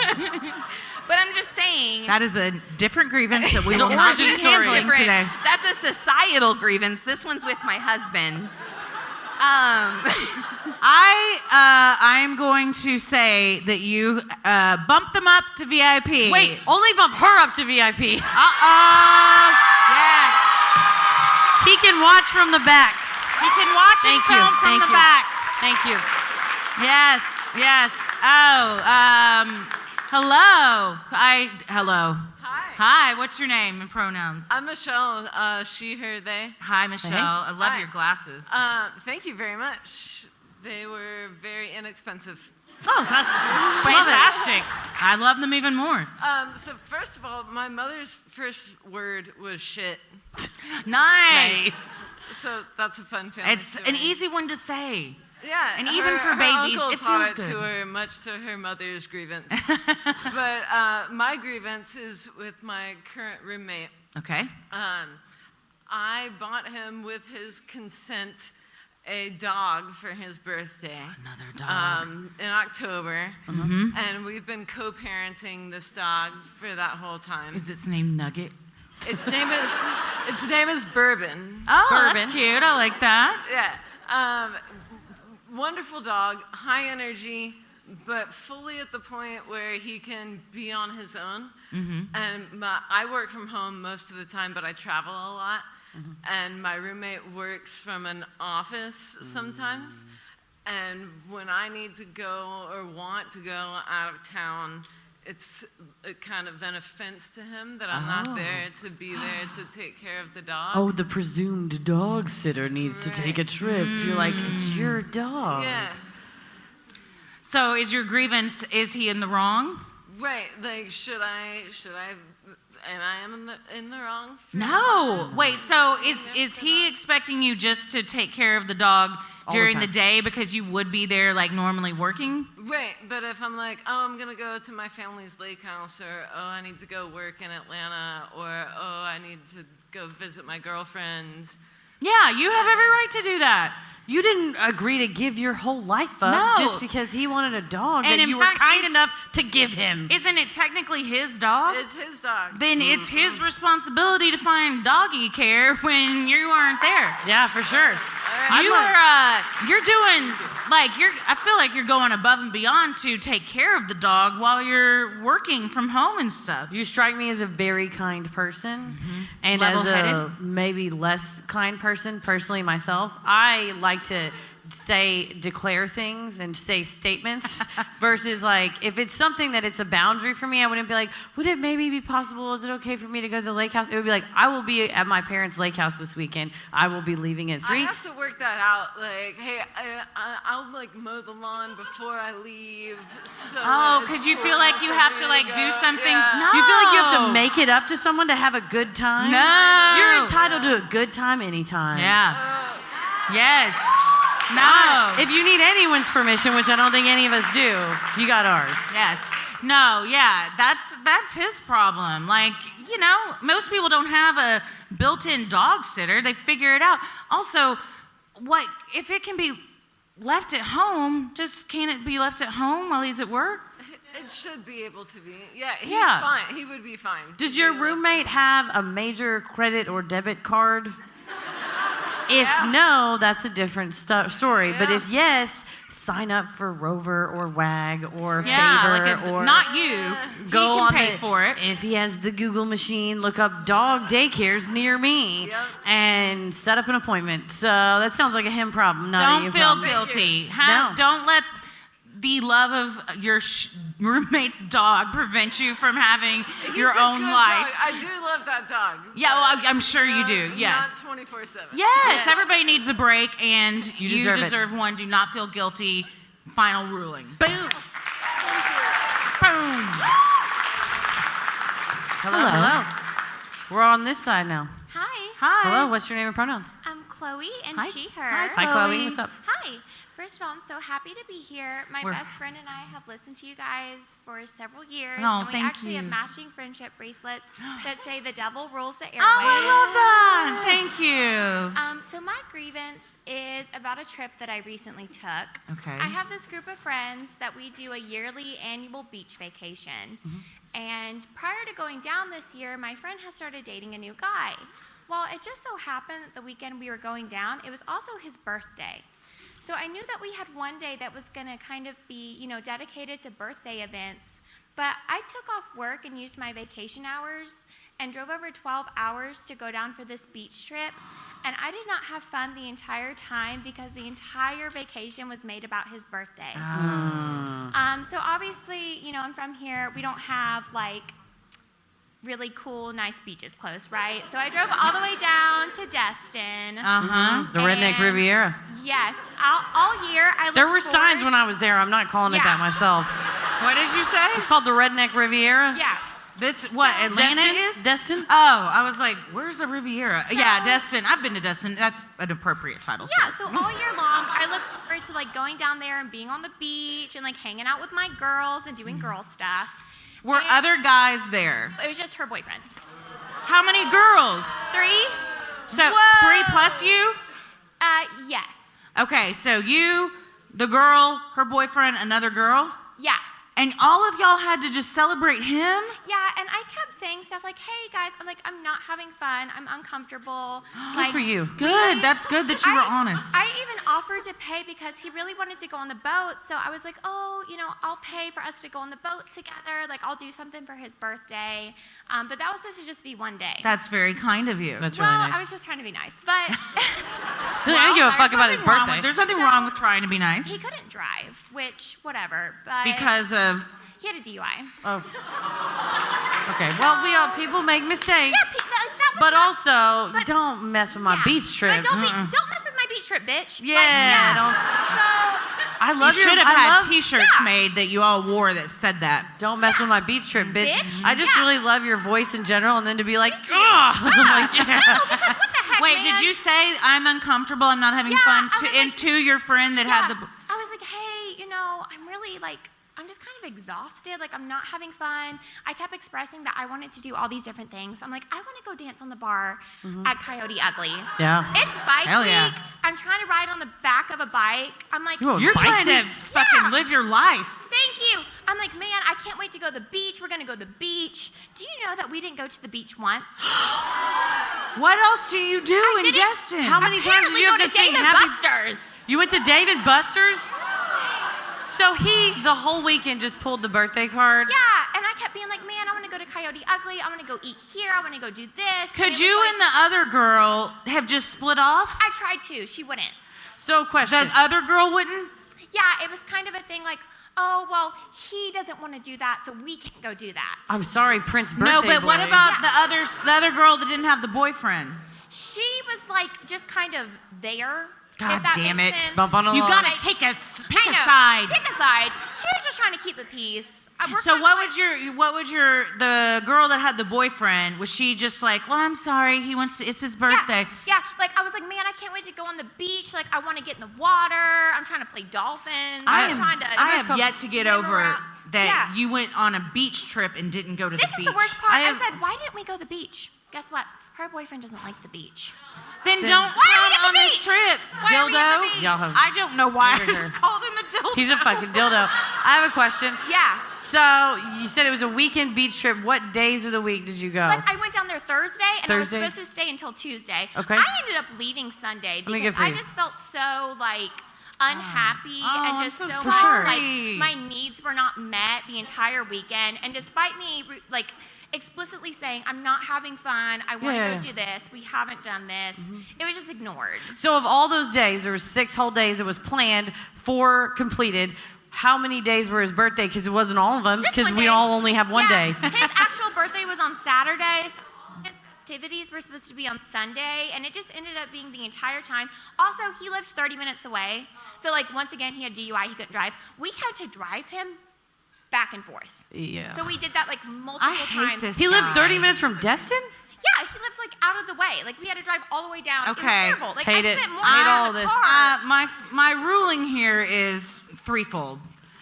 S7: But I'm just saying.
S4: That is a different grievance that we
S1: It's
S4: will
S1: an
S4: not be
S1: origin story.
S4: handling
S7: different.
S4: today.
S7: That's a societal grievance. This one's with my husband.
S4: I'm going to say that you bump them up to VIP.
S1: Wait, only bump her up to VIP.
S4: Yes.
S1: He can watch from the back.
S4: You can watch
S1: Thank
S4: it
S1: you.
S4: film from
S1: Thank
S4: the
S1: you.
S4: back.
S1: Thank you.
S4: Yes, yes. Oh, Hello. Hello.
S8: Hi.
S4: What's your name and pronouns?
S8: I'm Michelle. She, her, they.
S4: Hi, Michelle.
S1: Hey.
S4: I love
S8: Hi.
S4: your glasses.
S8: Thank you very much. They were very inexpensive.
S4: Oh, that's fantastic. I love them even more.
S8: So first of all, my mother's first word was shit.
S4: Nice.
S8: So that's a fun family
S4: It's
S8: story.
S4: an easy one to say.
S8: Yeah,
S4: and even for babies,
S8: uncle
S4: it
S8: taught
S4: feels
S8: it
S4: good.
S8: to her, much to her mother's grievance. But my grievance is with my current roommate.
S4: Okay.
S8: I bought him with his consent a dog for his birthday.
S4: Another dog.
S8: In October.
S4: Mm-hmm.
S8: And we've been co-parenting this dog for that whole time.
S4: Is its name Nugget?
S8: Its name is Bourbon.
S4: Oh,
S1: Bourbon.
S4: that's cute. I like that.
S8: Yeah. Wonderful dog, high energy, but fully at the point where he can be on his own.
S4: Mm-hmm.
S8: And I work from home most of the time, but I travel a lot.
S4: Mm-hmm.
S8: And my roommate works from an office sometimes. And when I need to go or want to go out of town, it's kind of an offense to him that I'm not there to be there to take care of the dog.
S1: Oh, the presumed dog sitter needs to take a trip. You're like, it's your dog.
S8: Yeah.
S4: So is your grievance, is he in the wrong?
S8: Right, like should I and I am in the wrong?
S4: No. Wait, so is he expecting you just to take care of the dog during the day because you would be there like normally working?
S8: Right, but if I'm like, oh, I'm gonna go to my family's lake house, or oh, I need to go work in Atlanta, or oh, I need to go visit my girlfriend.
S4: Yeah, you have every right to do that.
S1: You didn't agree to give your whole life up
S4: No.
S1: just because he wanted a dog
S4: And
S1: that
S4: in
S1: you were
S4: fact,
S1: kind
S4: it's-
S1: enough to give him.
S4: Isn't it technically his dog?
S8: It's his dog.
S4: Then it's his responsibility to find doggy care when you aren't there.
S1: Yeah, for sure.
S4: You're doing I feel like you're going above and beyond to take care of the dog while you're working from home and stuff.
S1: You strike me as a very kind person, and as
S4: Level-headed.
S1: a maybe less kind person, personally myself. I like to declare things and say statements versus like, if it's something that it's a boundary for me, I wouldn't be like, would it maybe be possible, is it okay for me to go to the lake house? It would be like, I will be at my parents' lake house this weekend. I will be leaving at 3.
S8: I have to work that out. Like, hey, I'll like mow the lawn before I leave. So
S4: because you feel like you have to like do something.
S8: Yeah.
S4: No.
S1: You feel like you have to make it up to someone to have a good time?
S4: No.
S1: You're entitled to a good time anytime.
S4: Yeah. Yes. No.
S1: If you need anyone's permission, which I don't think any of us do, you got ours.
S4: Yes. No, yeah, that's his problem. Like, you know, most people don't have a built-in dog sitter. They figure it out. Also, what if it can be left at home, just can't it be left at home while he's at work?
S8: It should be able to be. Yeah, he's
S4: Yeah.
S8: fine. He would be fine.
S1: Does your roommate have a major credit or debit card? If no, that's a different story. But if yes, sign up for Rover or WAG or Favor or
S4: not you.
S1: go
S4: he
S1: on
S4: can pay
S1: the,
S4: for it.
S1: If he has the Google machine, look up dog daycares near me and set up an appointment. So that sounds like a him problem, not a
S4: Don't
S1: you
S4: feel
S1: problem.
S4: guilty.
S1: No.
S4: Don't let the love of your roommate's dog prevent you from having your
S8: He's a
S4: own
S8: good
S4: life.
S8: dog. I do love that dog.
S4: Yeah, well, I'm sure you do. Yes.
S8: Not 24/7.
S4: Yes, everybody needs a break, and you
S1: deserve it.
S4: deserve one. Do not feel guilty. Final ruling.
S1: Boom.
S4: Boom.
S1: Hello. We're on this side now.
S9: Hi,
S4: Hi.
S1: Hello. What's your name and pronouns?
S9: I'm Chloe and
S4: Hi.
S9: she, her.
S1: Hi, Chloe. What's up?
S9: Hi. First of all, I'm so happy to be here. My
S1: We're-
S9: best friend and I have listened to you guys for several years.
S4: Oh,
S9: and we
S4: thank
S9: actually have
S4: you.
S9: matching friendship bracelets that say the devil rules the airwaves.
S4: Oh, I love that. Thank you.
S9: So my grievance is about a trip that I recently took.
S4: Okay.
S9: I have this group of friends that we do a yearly annual beach vacation. And prior to going down this year, my friend has started dating a new guy. Well, it just so happened that the weekend we were going down, it was also his birthday. So I knew that we had one day that was going to kind of be, dedicated to birthday events. But I took off work and used my vacation hours and drove over 12 hours to go down for this beach trip. And I did not have fun the entire time because the entire vacation was made about his birthday. So obviously, you know, I'm from here. We don't have like really cool, nice beaches close, right? So I drove all the way down to Destin.
S1: The Redneck Riviera.
S9: Yes, all year I looked
S1: There were signs when I was there. I'm not calling it that myself.
S3: What did you say?
S1: It's called the Redneck Riviera.
S9: Yeah.
S3: This what Atlanta is?
S1: Destin?
S3: Oh, I was like, where's the Riviera? Yeah, Destin. I've been to Destin. That's an appropriate title.
S9: Yeah, so all year long, I look forward to like going down there and being on the beach and like hanging out with my girls and doing girl stuff.
S3: Were other guys there?
S9: It was just her boyfriend.
S3: How many girls?
S9: 3.
S3: So 3 plus you?
S9: Yes.
S3: Okay, so you, the girl, her boyfriend, another girl?
S9: Yeah.
S3: And all of y'all had to just celebrate him?
S9: Yeah, and I kept saying stuff like, hey, guys, I'm not having fun. I'm uncomfortable.
S1: Good for you.
S3: Good. That's good that you were honest.
S9: I even offered to pay because he really wanted to go on the boat. So I was like, oh, you know, I'll pay for us to go on the boat together. Like, I'll do something for his birthday. But that was supposed to just be one day.
S3: That's very kind of you.
S1: That's really nice.
S9: I was just trying to be nice. But
S1: I didn't give a fuck about his birthday.
S3: There's nothing wrong with trying to be nice.
S9: he couldn't drive, which, whatever. But
S3: Because of...
S9: he had a DUI.
S1: Oh. Okay. Well, we all people make mistakes.
S9: Yeah,
S1: but also, don't mess with my beach trip.
S9: Don't mess with my beach trip, bitch.
S1: Yeah,
S9: don't. So
S1: I love
S3: you
S1: your.
S3: should have had T-shirts made that you all wore that said that.
S1: Don't mess with my beach trip, bitch. I just
S9: Yeah.
S1: really love your voice in general, and then to be like,
S9: Thank
S1: oh,
S9: you.
S1: like, yeah.
S9: No, because what the heck,
S3: Wait,
S9: man?
S3: did you say I'm uncomfortable, I'm not having
S9: Yeah,
S3: fun,
S9: I was
S3: and
S9: like-
S3: to your friend that had the...
S9: I was like, hey, you know, I'm really like, I'm just kind of exhausted. Like, I'm not having fun. I kept expressing that I wanted to do all these different things. I'm like, I want to go dance on the bar at Coyote Ugly.
S1: Yeah.
S9: It's bike
S3: Hell
S9: week.
S3: yeah.
S9: I'm trying to ride on the back of a bike. I'm like,
S3: You're trying to fucking live your life.
S9: thank you. I'm like, man, I can't wait to go to the beach. We're going to go to the beach. Do you know that we didn't go to the beach once?
S3: What else do you do in Destin?
S1: How many times did you have to sing
S9: Dave and
S1: Happy?
S9: Buster's.
S1: You went to Dave and Buster's? So he, the whole weekend, just pulled the birthday card?
S9: Yeah, and I kept being like, man, I want to go to Coyote Ugly. I want to go eat here. I want to go do this.
S3: Could you and the other girl have just split off?
S9: I tried to. She wouldn't.
S1: So, question.
S3: The other girl wouldn't?
S9: Yeah, it was kind of a thing like, oh, well, he doesn't want to do that, so we can't go do that.
S1: I'm sorry, Prince birthday
S3: No, but
S1: boy.
S3: what about the other girl that didn't have the boyfriend?
S9: She was like just kind of there.
S3: God
S9: if that
S3: damn
S9: makes
S3: it.
S9: sense.
S1: Bump on a
S3: You
S1: log.
S3: gotta pick a side.
S9: Pick a side. She was just trying to keep the peace.
S3: So what would the girl that had the boyfriend, was she just like, well, I'm sorry, it's his birthday.
S9: Yeah, like I was like, man, I can't wait to go on the beach. Like I want to get in the water. I'm trying to play dolphins.
S3: I have yet to get
S9: swim
S3: over
S9: around.
S3: that
S9: Yeah.
S3: you went on a beach trip and didn't go to the
S9: This
S3: beach.
S9: is the worst part. I said, why didn't we go to the beach? Guess what? Her boyfriend doesn't like the beach.
S3: Then don't
S9: Why are we
S3: come
S9: at
S3: on
S9: the
S3: this
S9: beach?
S3: trip,
S9: Why are we at the
S3: dildo.
S9: beach?
S1: Y'all have-
S3: I don't know why I
S1: Murdered
S3: just
S1: her.
S3: called him a dildo.
S1: He's a fucking dildo. I have a question.
S9: Yeah.
S1: So, you said it was a weekend beach trip. What days of the week did you go?
S9: Like I went down there Thursday, and
S1: Thursday?
S9: I was supposed to stay until Tuesday.
S1: Okay.
S9: I ended up leaving Sunday
S1: me
S9: because
S1: good for
S9: I
S1: you.
S9: just felt so like unhappy and
S3: I'm
S9: just
S3: so
S9: so
S3: sorry.
S9: much like my needs were not met the entire weekend. And despite me like explicitly saying I'm not having fun, I want to
S1: Yeah.
S9: go do this, we haven't done this, it was just ignored.
S1: So, of all those days, there were 6 whole days that was planned, 4 completed. How many days were his birthday? Because it wasn't all of them,
S9: Just
S1: because
S9: one
S1: we
S9: day.
S1: all only have one
S9: Yeah.
S1: day.
S9: His actual birthday was on Saturday. So his activities were supposed to be on Sunday, and it just ended up being the entire time. Also, he lived 30 minutes away. So, like, once again, he had DUI. He couldn't drive. We had to drive him back and forth.
S1: Yeah.
S9: So we did that, like, multiple times.
S1: He lived 30 minutes from Destin?
S9: Yeah, he lives, like, out of the way. Like, we had to drive all the way down.
S3: Okay.
S9: It was terrible. Like,
S1: Hate
S9: I
S1: it.
S9: spent more
S1: Hate
S9: time
S1: all
S9: in the
S1: this.
S9: car.
S3: My ruling here is threefold.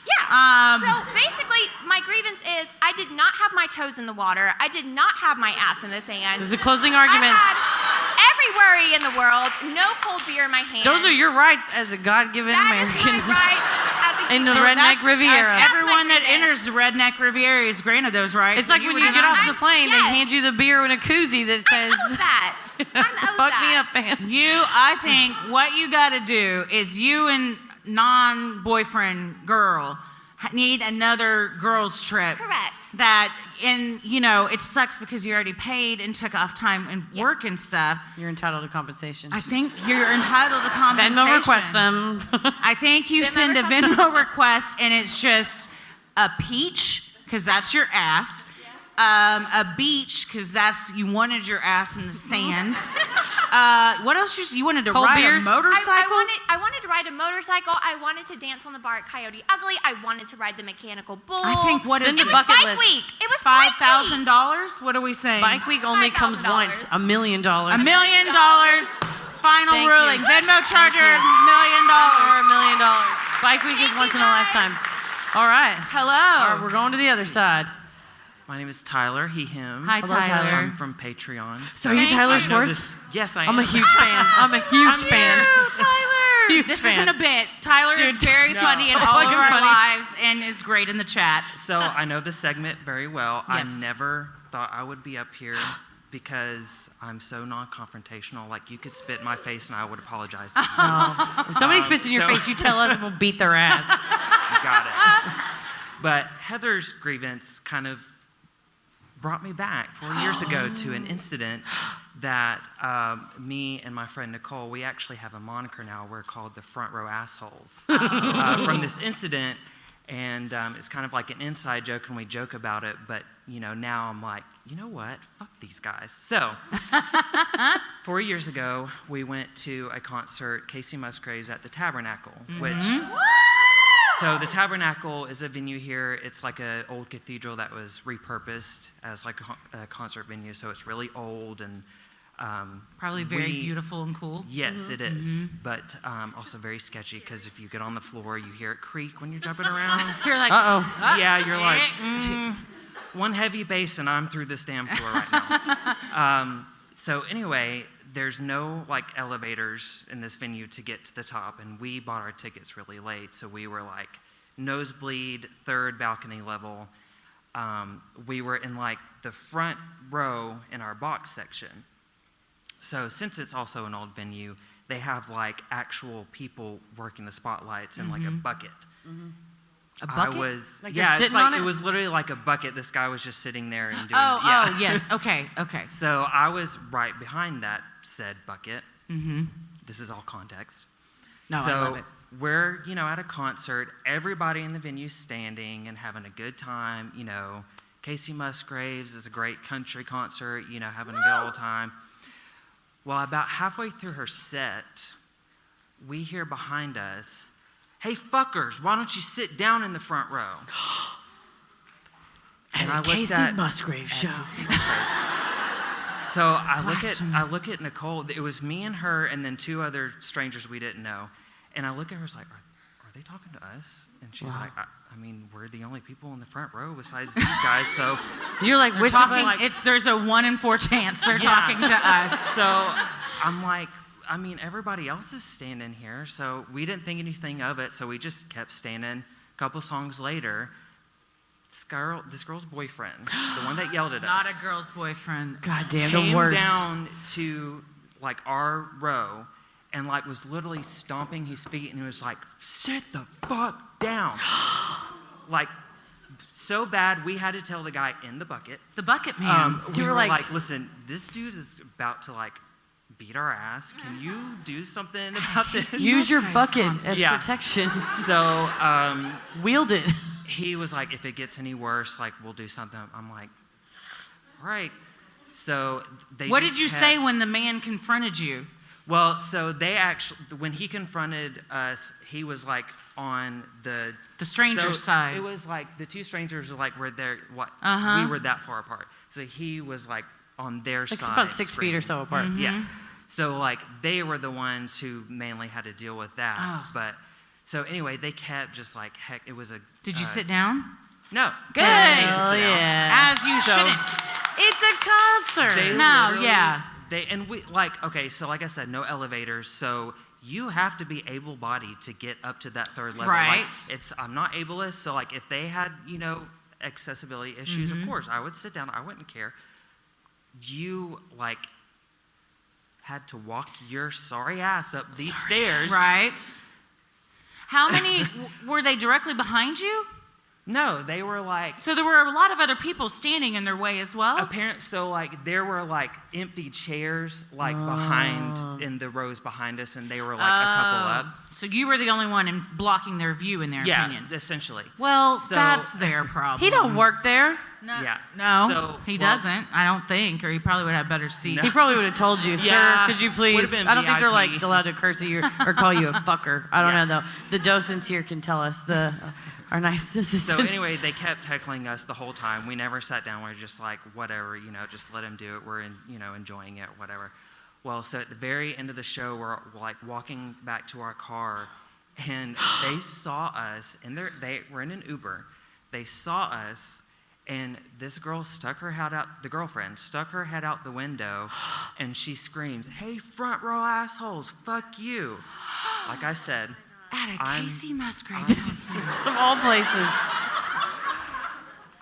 S9: Yeah. So basically, my grievance is I did not have my toes in the water. I did not have my ass in the sand.
S1: This is the closing arguments.
S9: I had every worry in the world. No cold beer in my hand.
S1: Those are your rights as a God-given
S9: That
S1: American.
S9: is my rights as a
S1: In the
S9: human.
S1: Redneck Riviera.
S3: Everyone that
S9: grievance.
S3: enters the Redneck Riviera is granted those rights.
S1: It's like when you get off the plane,
S9: Yes.
S1: they hand you the beer in a koozie that says,
S9: I'm owed that. I'm owed
S1: fuck
S9: that.
S1: me up, man.
S3: I think what you got to do is you and non-boyfriend girl
S4: need another girls' trip.
S9: Correct.
S4: That, and it sucks because you already paid and took off time and work and stuff.
S1: You're entitled to compensation.
S4: I think you're entitled to compensation.
S1: Venmo request them.
S4: I think you send a Venmo request and it's just a peach, because that's your ass. A beach, because you wanted your ass in the sand. What else? You wanted to ride a motorcycle?
S9: I wanted to ride a motorcycle. I wanted to dance on the bar at Coyote Ugly. I wanted to ride the mechanical bull.
S4: I think
S9: it was bike week. It was
S4: $5,000. What are we saying?
S1: Bike week only comes once. $1 million.
S4: $1 million. Final
S1: Thank
S4: ruling.
S1: you.
S4: Venmo charger, $1 million.
S1: Or $1 million. Bike week is once in a lifetime. All right.
S4: Hello.
S1: All right, we're going to the other side.
S10: My name is Tyler, he, him.
S4: Hi,
S1: Hello,
S4: Tyler.
S10: I'm from Patreon.
S1: So are you Tyler Schwartz?
S10: Yes, I am.
S1: I'm a huge fan. I'm a huge fan.
S4: Tyler.
S1: Huge
S4: This
S1: fan.
S4: isn't a bit. Tyler is very funny in
S1: so
S4: all of
S1: fucking
S4: our
S1: funny.
S4: lives and is great in the chat.
S10: So I know this segment very well.
S4: Yes.
S10: I never thought I would be up here because I'm so non-confrontational. Like, you could spit in my face and I would apologize to you.
S1: If somebody spits in your face, you tell us and we'll beat their ass.
S10: You got it. But Heather's grievance kind of brought me back 4 years ago to an incident that me and my friend Nicole, we actually have a moniker now. We're called the Front Row Assholes from this incident. And it's kind of like an inside joke, and we joke about it. But, now I'm like, you know what? Fuck these guys. So 4 years ago, we went to a concert, Casey Musgraves, at the Tabernacle, which... So the Tabernacle is a venue here. It's like an old cathedral that was repurposed as like a concert venue. So it's really old and
S4: Probably very beautiful and cool.
S10: Yes, it is. But also very sketchy because if you get on the floor, you hear it creak when you're jumping around.
S4: You're like,
S10: Yeah, you're like, one heavy bass and I'm through this damn floor right now. So anyway, there's no like elevators in this venue to get to the top, and we bought our tickets really late, so we were like nosebleed, third balcony level. We were in like the front row in our box section. So since it's also an old venue, they have like actual people working the spotlights in like a bucket.
S4: A bucket?
S10: Like it's like, it was literally like a bucket. This guy was just sitting there and doing.
S4: Oh, yes. Okay.
S10: So I was right behind that said bucket. This is all context.
S4: No,
S10: so
S4: I love it.
S10: We're, at a concert. Everybody in the venue's standing and having a good time. Casey Musgraves is a great country concert. Having a good old time. Well, about halfway through her set, we hear behind us, "Hey, fuckers, why don't you sit down in the front row?"
S1: And I looked at Musgraves show.
S10: So I look at Nicole. It was me and her, and then two other strangers we didn't know. And I look at her, I was like, "Are they talking to us?" And she's like, I mean, we're the only people in the front row besides these guys. So
S1: you're like, which of us?
S4: There's a 1 in 4 chance they're talking to us.
S10: So I'm like, I mean, everybody else is standing here, so we didn't think anything of it, so we just kept standing. A couple songs later, this girl's boyfriend, the one that yelled at us.
S4: Not a girl's boyfriend.
S1: God damn,
S10: came
S1: the worst.
S10: down to, like, our row and, like, was literally stomping his feet, and he was like, "Sit the fuck down." Like, so bad, we had to tell the guy in the bucket.
S4: The bucket man.
S10: We were like, "Listen, this dude is about to, like, beat our ass. Can you do something about this?"
S1: Use your bucket as protection.
S10: So,
S1: wield it.
S10: He was like, "If it gets any worse, like, we'll do something." I'm like, "All right." So they.
S4: What did you say when the man confronted you?
S10: Well, so they actually, when he confronted us, he was like on the
S4: stranger's side.
S10: It was like the two strangers were like, we were that far apart. So he was like on their side.
S1: It's about 6 feet or so apart.
S10: Yeah. So like they were the ones who mainly had to deal with that.
S4: Oh.
S10: But so anyway, they kept just like, heck, it was a.
S4: Did you sit down?
S10: No.
S4: Good.
S1: Oh yeah.
S4: As you shouldn't.
S1: It's a concert.
S10: So like I said, no elevators. So you have to be able-bodied to get up to that third level.
S4: Right.
S10: Like, I'm not ableist, so like if they had, accessibility issues, of course, I would sit down. I wouldn't care. You like had to walk your sorry ass up these stairs.
S4: Right. How many were they directly behind you?
S10: No, they were like.
S4: So there were a lot of other people standing in their way as well?
S10: So like there were like empty chairs like behind in the rows behind us, and they were like a couple up.
S4: So you were the only one blocking their view in their opinion.
S10: Yeah, essentially.
S4: Well, that's their problem.
S1: He don't work there.
S4: No,
S10: Yeah.
S4: no,
S10: So,
S4: he doesn't. I don't think, or he probably would have better seats.
S10: No.
S1: He probably would have told you,
S10: Yeah,
S1: sir, could you please?
S10: would've been
S1: I don't think they're like
S10: VIP.
S1: allowed to curse at you or call you a fucker. I don't know though. The docents here can tell us. Our nice assistants.
S10: So anyway, they kept heckling us the whole time. We never sat down. We were just like, whatever, just let him do it. We're enjoying it, whatever. Well, so at the very end of the show, we're like walking back to our car, and they saw us, and they were in an Uber. They saw us, and this girl stuck her head out. The girlfriend stuck her head out the window, and she screams, "Hey, front row assholes, fuck you!" Like I said.
S4: At a Casey Musgrave
S1: of all places.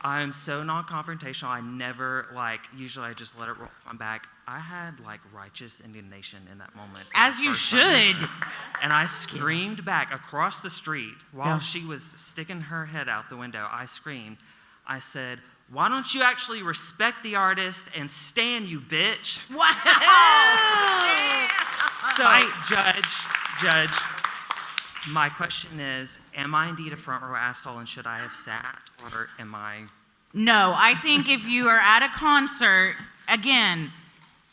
S10: I'm so non-confrontational. I never usually I just let it roll my back. I had righteous indignation in that moment.
S4: As you should.
S10: And I screamed back across the street while she was sticking her head out the window. I screamed. I said, "Why don't you actually respect the artist and stand, you bitch?"
S4: Wow.
S10: So, Judge, my question is, am I indeed a front row asshole and should I have sat, or am I?
S4: No, I think if you are at a concert, again,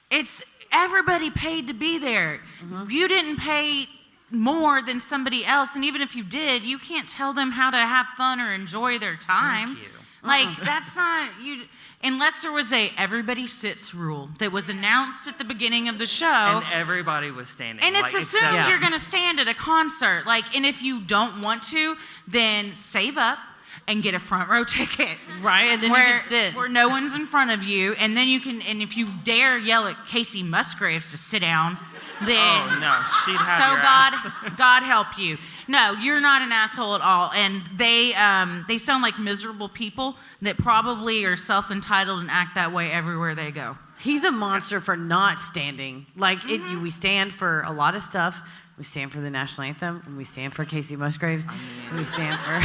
S4: it's everybody paid to be there. Mm-hmm. You didn't pay more than somebody else, and even if you did, you can't tell them how to have fun or enjoy their time.
S10: Thank you.
S4: That's not you. Unless there was a everybody sits rule that was announced at the beginning of the show.
S10: And everybody was standing.
S4: And it's assumed you're going to stand at a concert. And if you don't want to, then save up and get a front row ticket.
S1: Right, and then you can sit.
S4: Where no one's in front of you. And then you can, and if you dare yell at Casey Musgraves to sit down, then.
S10: Oh, no, she'd have your ass.
S4: God help you. No, you're not an asshole at all. And they sound like miserable people that probably are self-entitled and act that way everywhere they go.
S1: He's a monster for not standing. We stand for a lot of stuff. We stand for the national anthem, and we stand for Casey Musgraves. We stand for...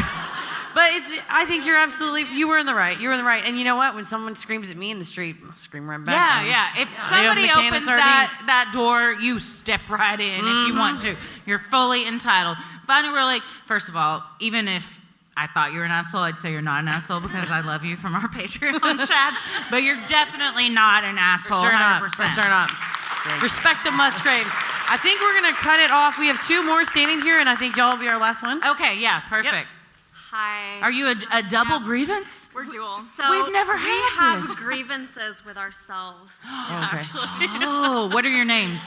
S1: But I think you were in the right. You were in the right. And you know what? When someone screams at me in the street, I'll scream right back.
S4: Yeah. If somebody opens that door, you step right in if you want to. You're fully entitled. Finally, first of all, even if I thought you were an asshole, I'd say you're not an asshole because I love you from our Patreon chats. But you're definitely not an asshole.
S1: For sure
S4: 100%.
S1: not. For sure not. Respect the Musgraves. I think we're going to cut it off. We have 2 more standing here, and I think y'all will be our last one.
S4: Okay, yeah, perfect. Yep.
S11: Hi.
S4: Are you a double grievance?
S11: We're dual.
S4: So we've never had
S11: this. We have grievances with ourselves.
S1: Actually.
S4: Oh, what are your names?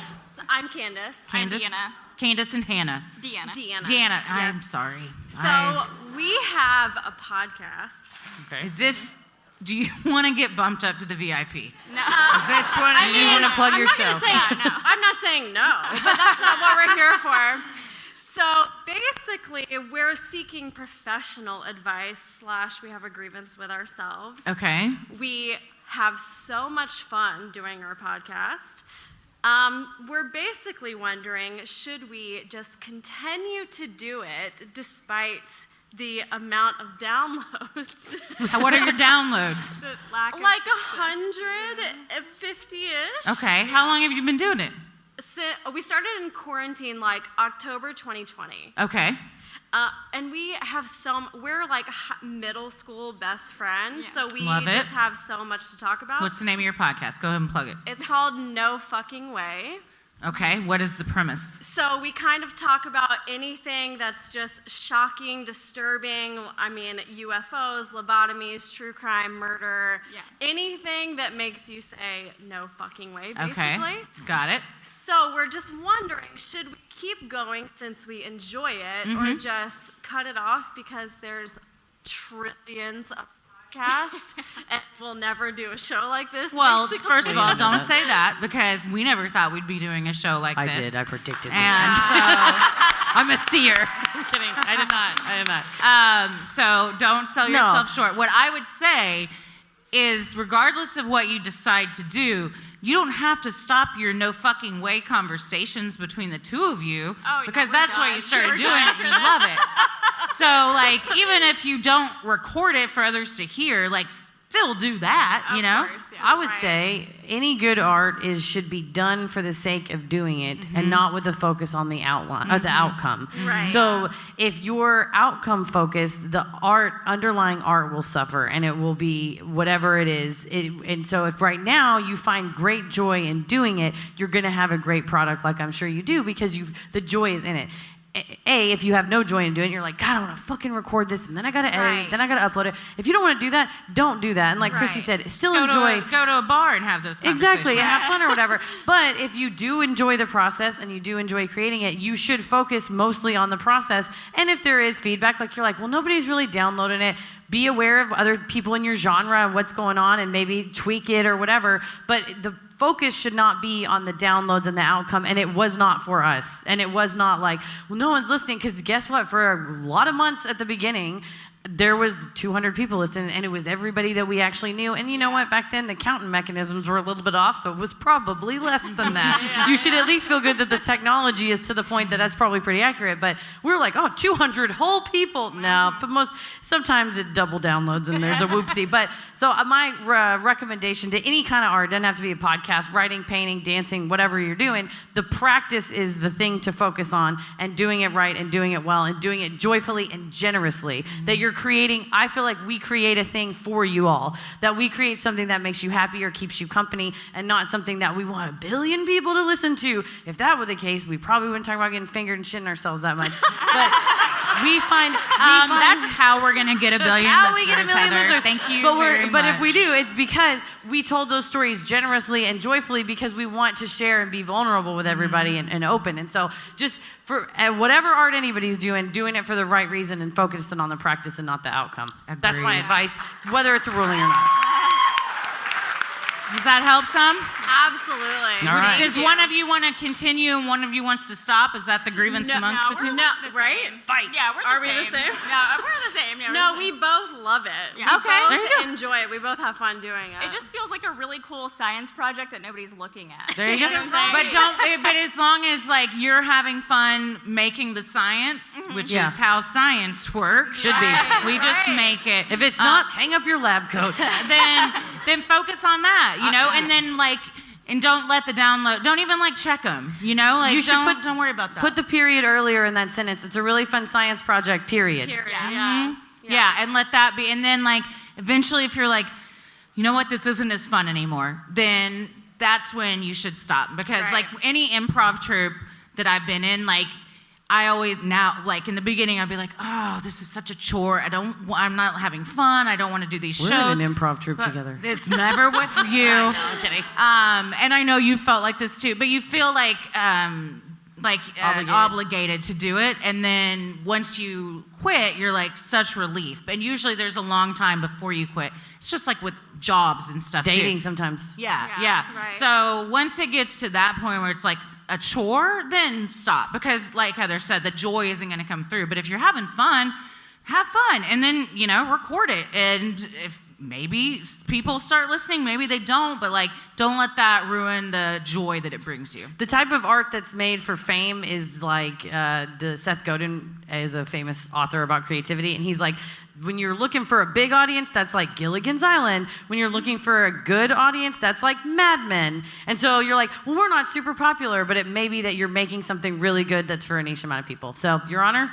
S11: I'm Candace.
S4: I'm Deanna. Candace and Hannah.
S11: Deanna.
S4: Yes. I'm sorry.
S11: So we have a podcast.
S4: Okay. Do you want to get bumped up to the VIP?
S11: No.
S4: Is this one?
S1: You want to plug your show?
S11: I'm not saying no, but that's not what we're here for. So basically, we're seeking professional advice / we have a grievance with ourselves.
S4: Okay.
S11: We have so much fun doing our podcast. We're basically wondering, should we just continue to do it despite the amount of downloads?
S4: What are your downloads?
S11: Like 150-ish.
S4: Okay. How long have you been doing it?
S11: We started in quarantine October 2020.
S4: Okay.
S11: And we have we're middle school best friends, so we
S4: Love
S11: just
S4: it.
S11: have so much to talk about.
S4: What's the name of your podcast? Go ahead and plug it.
S11: It's called No Fucking Way.
S4: Okay. What is the premise?
S11: So we kind of talk about anything that's just shocking, disturbing. I mean, UFOs, lobotomies, true crime, murder, anything that makes you say no fucking way, basically.
S4: Okay. Got it.
S11: So we're just wondering, should we keep going since we enjoy it, or just cut it off because there's trillions of podcasts and we'll never do a show like this?
S4: Well,
S11: basically?
S4: first of all, don't say that because we never thought we'd be doing a show like this.
S1: I did. I predicted this.
S4: And so
S1: I'm a seer. I'm kidding. I did not.
S4: So don't sell yourself short. What I would say is, regardless of what you decide to do, you don't have to stop your no fucking way conversations between the two of you because that's why you started doing it and you love it. So, like, even if you don't record it for others to hear, like, still do that, you know?
S11: Course, yeah.
S1: I would say any good art should be done for the sake of doing it and not with a focus on the outline or the outcome.
S11: Right.
S1: So if you're outcome focused, the underlying art will suffer, and it will be whatever it is. And so if right now you find great joy in doing it, you're going to have a great product, like I'm sure you do, because the joy is in it. If you have no joy in doing it, you're like, God, I want to fucking record this, and then I got to edit it, then I got to upload it. If you don't want to do that, don't do that. And like Christy said, still enjoy.
S4: Go to a bar and have those conversations.
S1: Exactly, and have fun or whatever. But if you do enjoy the process and you do enjoy creating it, you should focus mostly on the process. And if there is feedback, like you're like, well, nobody's really downloading it, be aware of other people in your genre and what's going on and maybe tweak it or whatever. But the focus should not be on the downloads and the outcome, and it was not for us. And it was not like, well, no one's listening, because guess what? For a lot of months at the beginning, there was 200 people listening, and it was everybody that we actually knew. And you know what? Back then, the counting mechanisms were a little bit off, so it was probably less than that. You should at least feel good that the technology is to the point that that's probably pretty accurate. But we're like, 200 whole people. No, but sometimes it double downloads, and there's a whoopsie. But so my recommendation to any kind of art, doesn't have to be a podcast, writing, painting, dancing, whatever you're doing, the practice is the thing to focus on, and doing it right and doing it well and doing it joyfully and generously. That you're creating, I feel like we create a thing for you all, that we create something that makes you happy or keeps you company, and not something that we want 1 billion people to listen to. If that were the case, we probably wouldn't talk about getting fingered and shitting ourselves that much. But we find
S4: that's how we're gonna get 1 billion listeners, Heather. Thank you very
S1: but
S4: much.
S1: if we do, it's because we told those stories generously and joyfully, because we want to share and be vulnerable with everybody and open. And so just for whatever art anybody's doing it for the right reason and focusing on the practice and not the outcome.
S4: Agreed.
S1: That's my advice, whether it's a ruling or not.
S4: Does that help some?
S11: Absolutely.
S1: All right.
S4: Does one of you want to continue and one of you wants to stop? Is that the grievance amongst the two?
S11: No, right?
S4: Fight.
S11: Yeah, Are we the same? No, we're the same. Yeah, no, we both love it.
S4: Yeah.
S11: We both enjoy it. We both have fun doing it.
S12: It just feels like a really cool science project that nobody's looking at.
S1: There you go.
S4: But as long as like you're having fun making the science, which is how science works.
S1: Should be.
S4: We just make it.
S1: If it's not, hang up your lab coat.
S4: then focus on that, you know, and then like, and don't let the download, don't even like check them, you know, like don't worry about that.
S1: Put the period earlier in that sentence. It's a really fun science project, period.
S4: Yeah, and let that be. And then like, eventually if you're like, you know what, this isn't as fun anymore, then that's when you should stop. Because like any improv troupe that I've been in, like, I always now, like in the beginning, I'd be like, oh, this is such a chore. I'm not having fun. I don't want to do these shows.
S1: We're in an improv troupe together.
S4: It's never with you.
S1: I know, I'm kidding.
S4: And I know you felt like this too, but you feel like obligated to do it. And then once you quit, you're like such relief. And usually there's a long time before you quit. It's just like with jobs and stuff
S1: Dating
S4: too.
S1: sometimes.
S4: Yeah.
S11: Right.
S4: So once it gets to that point where it's like a chore, then stop. Because like Heather said, the joy isn't going to come through. But if you're having fun, have fun. And then, you know, record it. And if maybe people start listening, maybe they don't. But like, don't let that ruin the joy that it brings you.
S1: The type of art that's made for fame is like, the Seth Godin is a famous author about creativity. And he's like, when you're looking for a big audience, that's like Gilligan's Island. When you're looking for a good audience, that's like Mad Men. And so you're like, well, we're not super popular, but it may be that you're making something really good that's for a niche amount of people. So, Your Honor?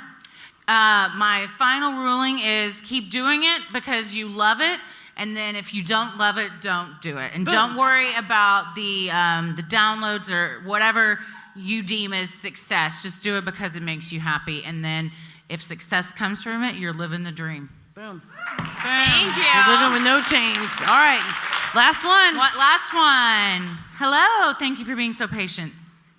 S4: My final ruling is keep doing it because you love it. And then if you don't love it, don't do it. And don't worry about the downloads or whatever you deem as success. Just do it because it makes you happy. And then if success comes from it, you're living the dream.
S1: Boom.
S11: Thank you.
S1: You're living with no chains. All right. Last one.
S4: Last one. Hello. Thank you for being so patient.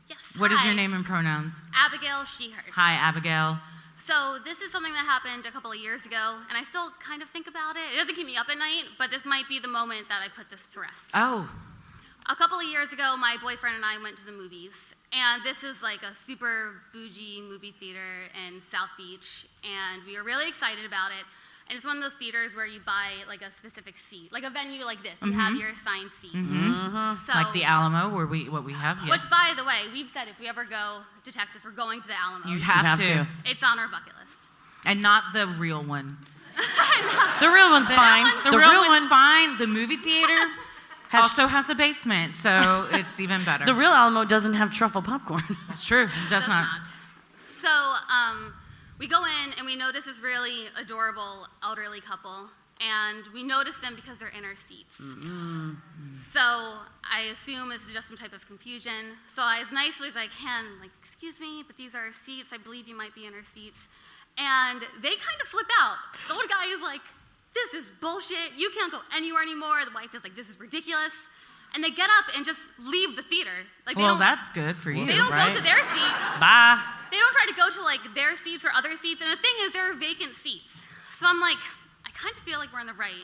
S13: Yes.
S4: What is
S13: hi.
S4: your name and pronouns?
S13: Abigail Shehurst.
S4: Hi, Abigail.
S13: So this is something that happened a couple of years ago, and I still kind of think about it. It doesn't keep me up at night, but this might be the moment that I put this to rest.
S4: Oh.
S13: A couple of years ago, my boyfriend and I went to the movies, and this is like a super bougie movie theater in South Beach, and we were really excited about it. And it's one of those theaters where you buy like a specific seat, like a venue like this. You have your assigned seat. So,
S3: Like the Alamo, where we have. Yes.
S13: Which, by the way, we've said if we ever go to Texas, we're going to the Alamo.
S3: You have to.
S13: It's on our bucket list.
S3: And not the real one.
S1: The real one's fine.
S3: The real one's fine. The movie theater also has a basement, so it's even better.
S1: The real Alamo doesn't have truffle popcorn.
S3: That's true. It does not.
S13: So we go in and we notice this really adorable elderly couple, and we notice them because they're in our seats. So I assume it's just some type of confusion. So as nicely as I can, like, excuse me, but these are our seats. I believe you might be in our seats. And they kind of flip out. The old guy is like, this is bullshit. You can't go anywhere anymore. The wife is like, this is ridiculous. And they get up and just leave the theater. Like,
S3: Well, that's good for you.
S13: They don't
S3: right?
S13: go to their seats.
S3: Bye.
S13: They don't try to go to like their seats or other seats. And the thing is, there are vacant seats. So I'm like, I kind of feel like we're in the right.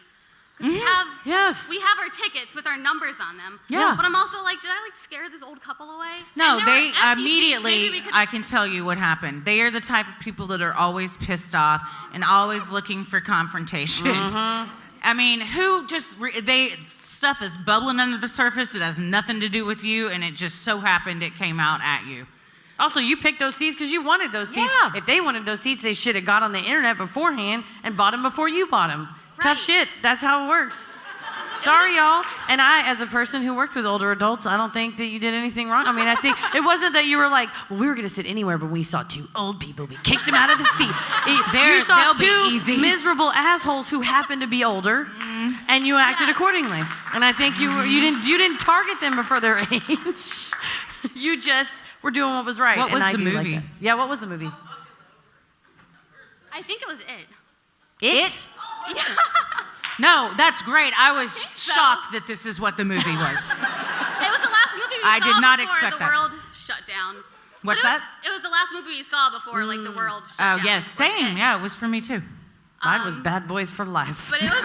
S13: Because we have our tickets with our numbers on them.
S3: Yeah.
S13: But I'm also like, did I like scare this old couple away?
S3: No,
S13: And there
S3: they
S13: are empty seats.
S3: immediately,
S13: Maybe we could
S3: I can tell you what happened. They are the type of people that are always pissed off and always looking for confrontation. I mean, who just, stuff is bubbling under the surface. It has nothing to do with you, and it just so happened it came out at you.
S1: Also, you picked those seats because you wanted those seats.
S3: Yeah.
S1: If they wanted those seats, they should have got on the internet beforehand and bought them before you bought them. Tough shit. That's how it works. Sorry, y'all. And I, as a person who worked with older adults, I don't think that you did anything wrong. I mean, I think it wasn't that you were like, well, we were going to sit anywhere, but we saw two old people. We kicked them out of the seat. You saw two miserable assholes who happened to be older, and you acted accordingly. And I think you didn't target them for their age. You just were doing what was right.
S3: What was
S1: and
S3: the
S1: I do
S3: movie?
S1: Like that. Yeah, what was the movie?
S13: I think it was it.
S3: It?
S13: Yeah.
S3: No, that's great. I was shocked that this is what the movie was.
S13: It was the last movie we saw
S3: I did not
S13: before
S3: expect
S13: the
S3: that.
S13: world shut down.
S3: What's
S13: But
S3: that?
S13: It was the last movie we saw before like the world shut
S3: Oh,
S13: down.
S3: yes. Same. Yeah, it was for me too.
S1: Mine was Bad Boys for Life.
S13: But it was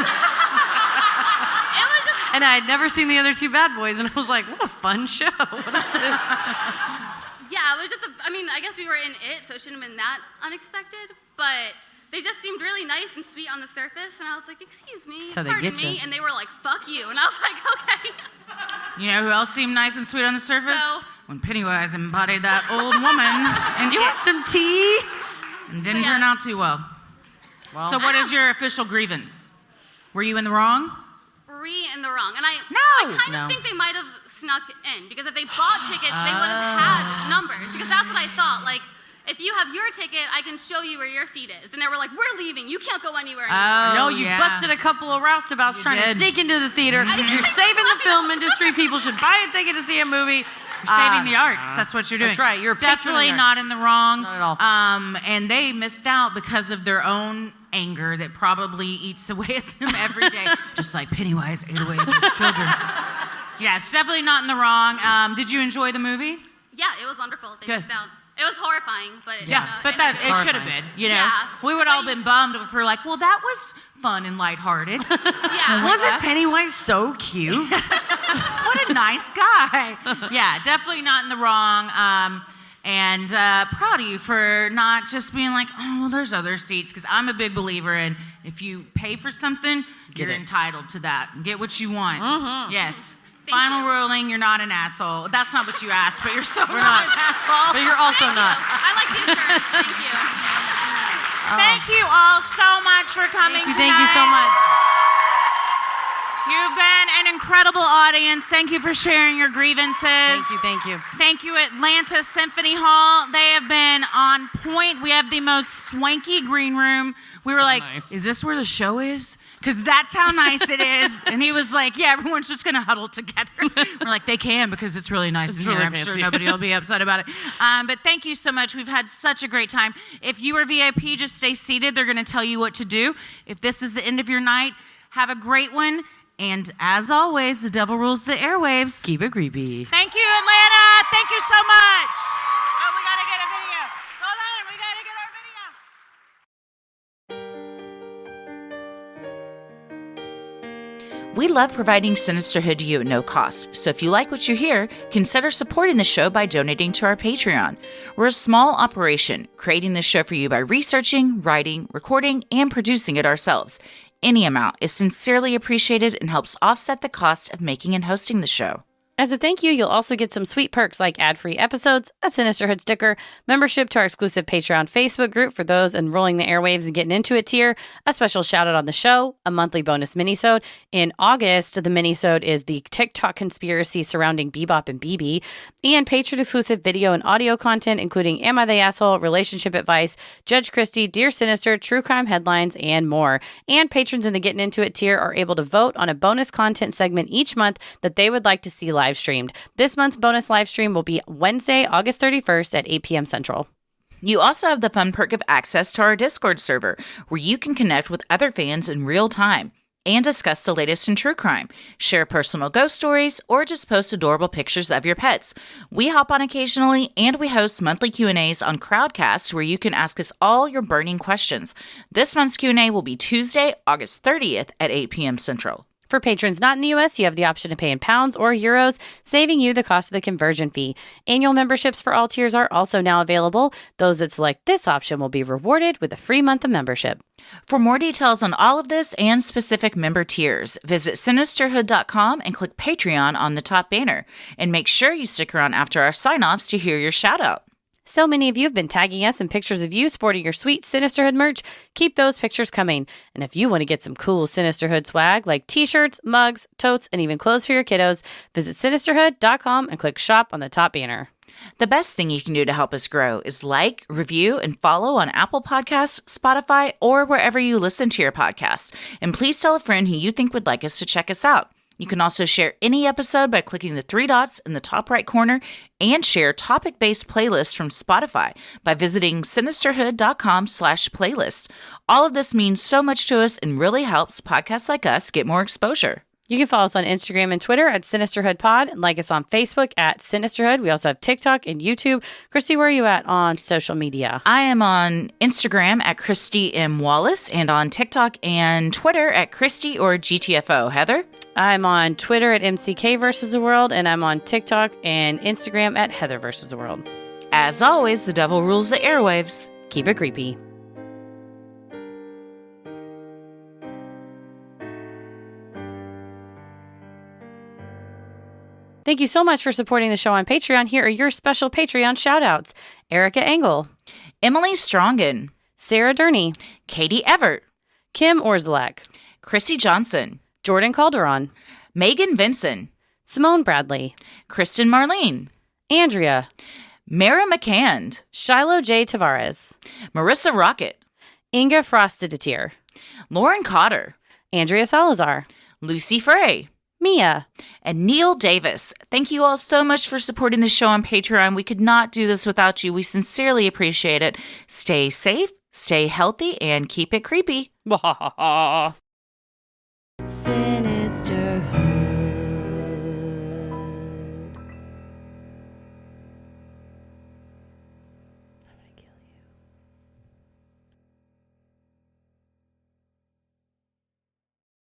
S1: And I had never seen the other two Bad Boys, and I was like, what a fun show. What is this?
S13: Yeah, it was just I mean, I guess we were in it, so it shouldn't have been that unexpected, but they just seemed really nice and sweet on the surface, and I was like, excuse me,
S1: So they
S13: pardon
S1: get
S13: me,
S1: ya.
S13: and they were like, fuck you, and I was like, okay.
S3: You know who else seemed nice and sweet on the surface?
S13: So-
S3: When Pennywise embodied that old woman. And
S1: you want some tea?
S3: And didn't turn out too well. So what is your official grievance? Were you in the wrong?
S13: Were we in the wrong? And I kind
S3: No.
S13: of think they might have snuck in, because if they bought tickets, they would have had numbers, because that's what I thought, like, if you have your ticket, I can show you where your seat is. And they were like, we're leaving. You can't go anywhere anymore.
S1: No, you busted a couple of roustabouts trying to sneak into the theater. You're saving the film industry. People should buy a ticket to see a movie.
S3: You're saving the arts. That's what you're doing.
S1: That's right. You're a patron of the
S3: definitely
S1: arts.
S3: not in the wrong.
S1: Not at all.
S3: And they missed out because of their own anger that probably eats away at them every day, just like Pennywise ate away at those children. Yeah, it's definitely not in the wrong. Did you enjoy the movie?
S13: Yeah, it was wonderful. They
S3: Good.
S13: missed out. It was horrifying, but it,
S3: It should have been. You know,
S13: Yeah.
S3: we would all been bummed if we were like, well, that was fun and lighthearted.
S13: Yeah.
S1: Wasn't Pennywise so cute?
S3: What a nice guy. Yeah, definitely not in the wrong. And proud of you for not just being like, oh, well, there's other seats. Because I'm a big believer in if you pay for something, you're entitled to that. Get what you want. Yes. Final ruling, you're not an asshole. That's not what you asked, but you're so not an asshole.
S1: But you're also not.
S13: I like the insurance. Thank you.
S3: Thank you all so much for coming tonight.
S1: Thank you so much.
S3: You've been an incredible audience. Thank you for sharing your grievances.
S1: Thank you.
S3: Thank you, Atlanta Symphony Hall. They have been on point. We have the most swanky green room. We were like, is this where the show is? Because that's how nice it is. And he was like, yeah, everyone's just going to huddle together. We're like, they can because it's really nice in here.
S1: really
S3: I'm sure
S1: fancy.
S3: nobody will be upset about it. But thank you so much. We've had such a great time. If you are VIP, just stay seated. They're going to tell you what to do. If this is the end of your night, have a great one. And as always, the devil rules the airwaves.
S1: Keep it creepy.
S3: Thank you, Atlanta. Thank you so much. Oh, we got to get a video. Hold on. We got to get our video. We love providing Sinisterhood to you at no cost, so if you like what you hear, consider supporting the show by donating to our Patreon. We're a small operation, creating this show for you by researching, writing, recording, and producing it ourselves. Any amount is sincerely appreciated and helps offset the cost of making and hosting the show.
S1: As a thank you, you'll also get some sweet perks like ad-free episodes, a Sinisterhood sticker, membership to our exclusive Patreon Facebook group for those enrolling the airwaves and getting into it tier, a special shout-out on the show, a monthly bonus minisode. In August, the minisode is the TikTok conspiracy surrounding Bebop and BB, and patron-exclusive video and audio content, including Am I the Asshole?, relationship advice, Judge Christie, Dear Sinister, true crime headlines, and more. And patrons in the Getting Into It tier are able to vote on a bonus content segment each month that they would like to see live streamed. This month's bonus live stream will be Wednesday, August 31st at 8 p.m. Central.
S3: You also have the fun perk of access to our Discord server, where you can connect with other fans in real time and discuss the latest in true crime, share personal ghost stories, or just post adorable pictures of your pets. We hop on occasionally, and we host monthly Q&As on Crowdcast, where you can ask us all your burning questions. This month's Q&A will be Tuesday, August 30th at 8 p.m. Central.
S1: For patrons not in the U.S., you have the option to pay in pounds or euros, saving you the cost of the conversion fee. Annual memberships for all tiers are also now available. Those that select this option will be rewarded with a free month of membership.
S3: For more details on all of this and specific member tiers, visit Sinisterhood.com and click Patreon on the top banner. And make sure you stick around after our sign-offs to hear your shout-out.
S1: So many of you have been tagging us in pictures of you sporting your sweet Sinisterhood merch. Keep those pictures coming. And if you want to get some cool Sinisterhood swag like t-shirts, mugs, totes, and even clothes for your kiddos, visit Sinisterhood.com and click shop on the top banner.
S3: The best thing you can do to help us grow is like, review, and follow on Apple Podcasts, Spotify, or wherever you listen to your podcast. And please tell a friend who you think would like us to check us out. You can also share any episode by clicking the 3 dots in the top right corner and share topic-based playlists from Spotify by visiting Sinisterhood.com/playlist. All of this means so much to us and really helps podcasts like us get more exposure.
S1: You can follow us on Instagram and Twitter at SinisterhoodPod and like us on Facebook at Sinisterhood. We also have TikTok and YouTube. Christy, where are you at on social media?
S3: I am on Instagram at Christy M. Wallace and on TikTok and Twitter at Christy or GTFO. Heather?
S1: I'm on Twitter at MCK versus the World, and I'm on TikTok and Instagram at Heather versus the World.
S3: As always, the devil rules the airwaves.
S1: Keep it creepy. Thank you so much for supporting the show on Patreon. Here are your special Patreon shout-outs. Erica Engel,
S3: Emily Strongen,
S1: Sarah Durney,
S3: Katie Everett,
S1: Kim Orzelak,
S3: Chrissy Johnson,
S1: Jordan Calderon,
S3: Megan Vinson,
S1: Simone Bradley,
S3: Kristen Marlene,
S1: Andrea,
S3: Mara McCand,
S1: Shiloh J. Tavares,
S3: Marissa Rocket,
S1: Inga Frostedetier,
S3: Lauren Cotter,
S1: Andrea Salazar,
S3: Lucy Frey,
S1: Mia,
S3: and Neil Davis. Thank you all so much for supporting the show on Patreon. We could not do this without you. We sincerely appreciate it. Stay safe, stay healthy, and keep it creepy.
S2: Sinisterhood.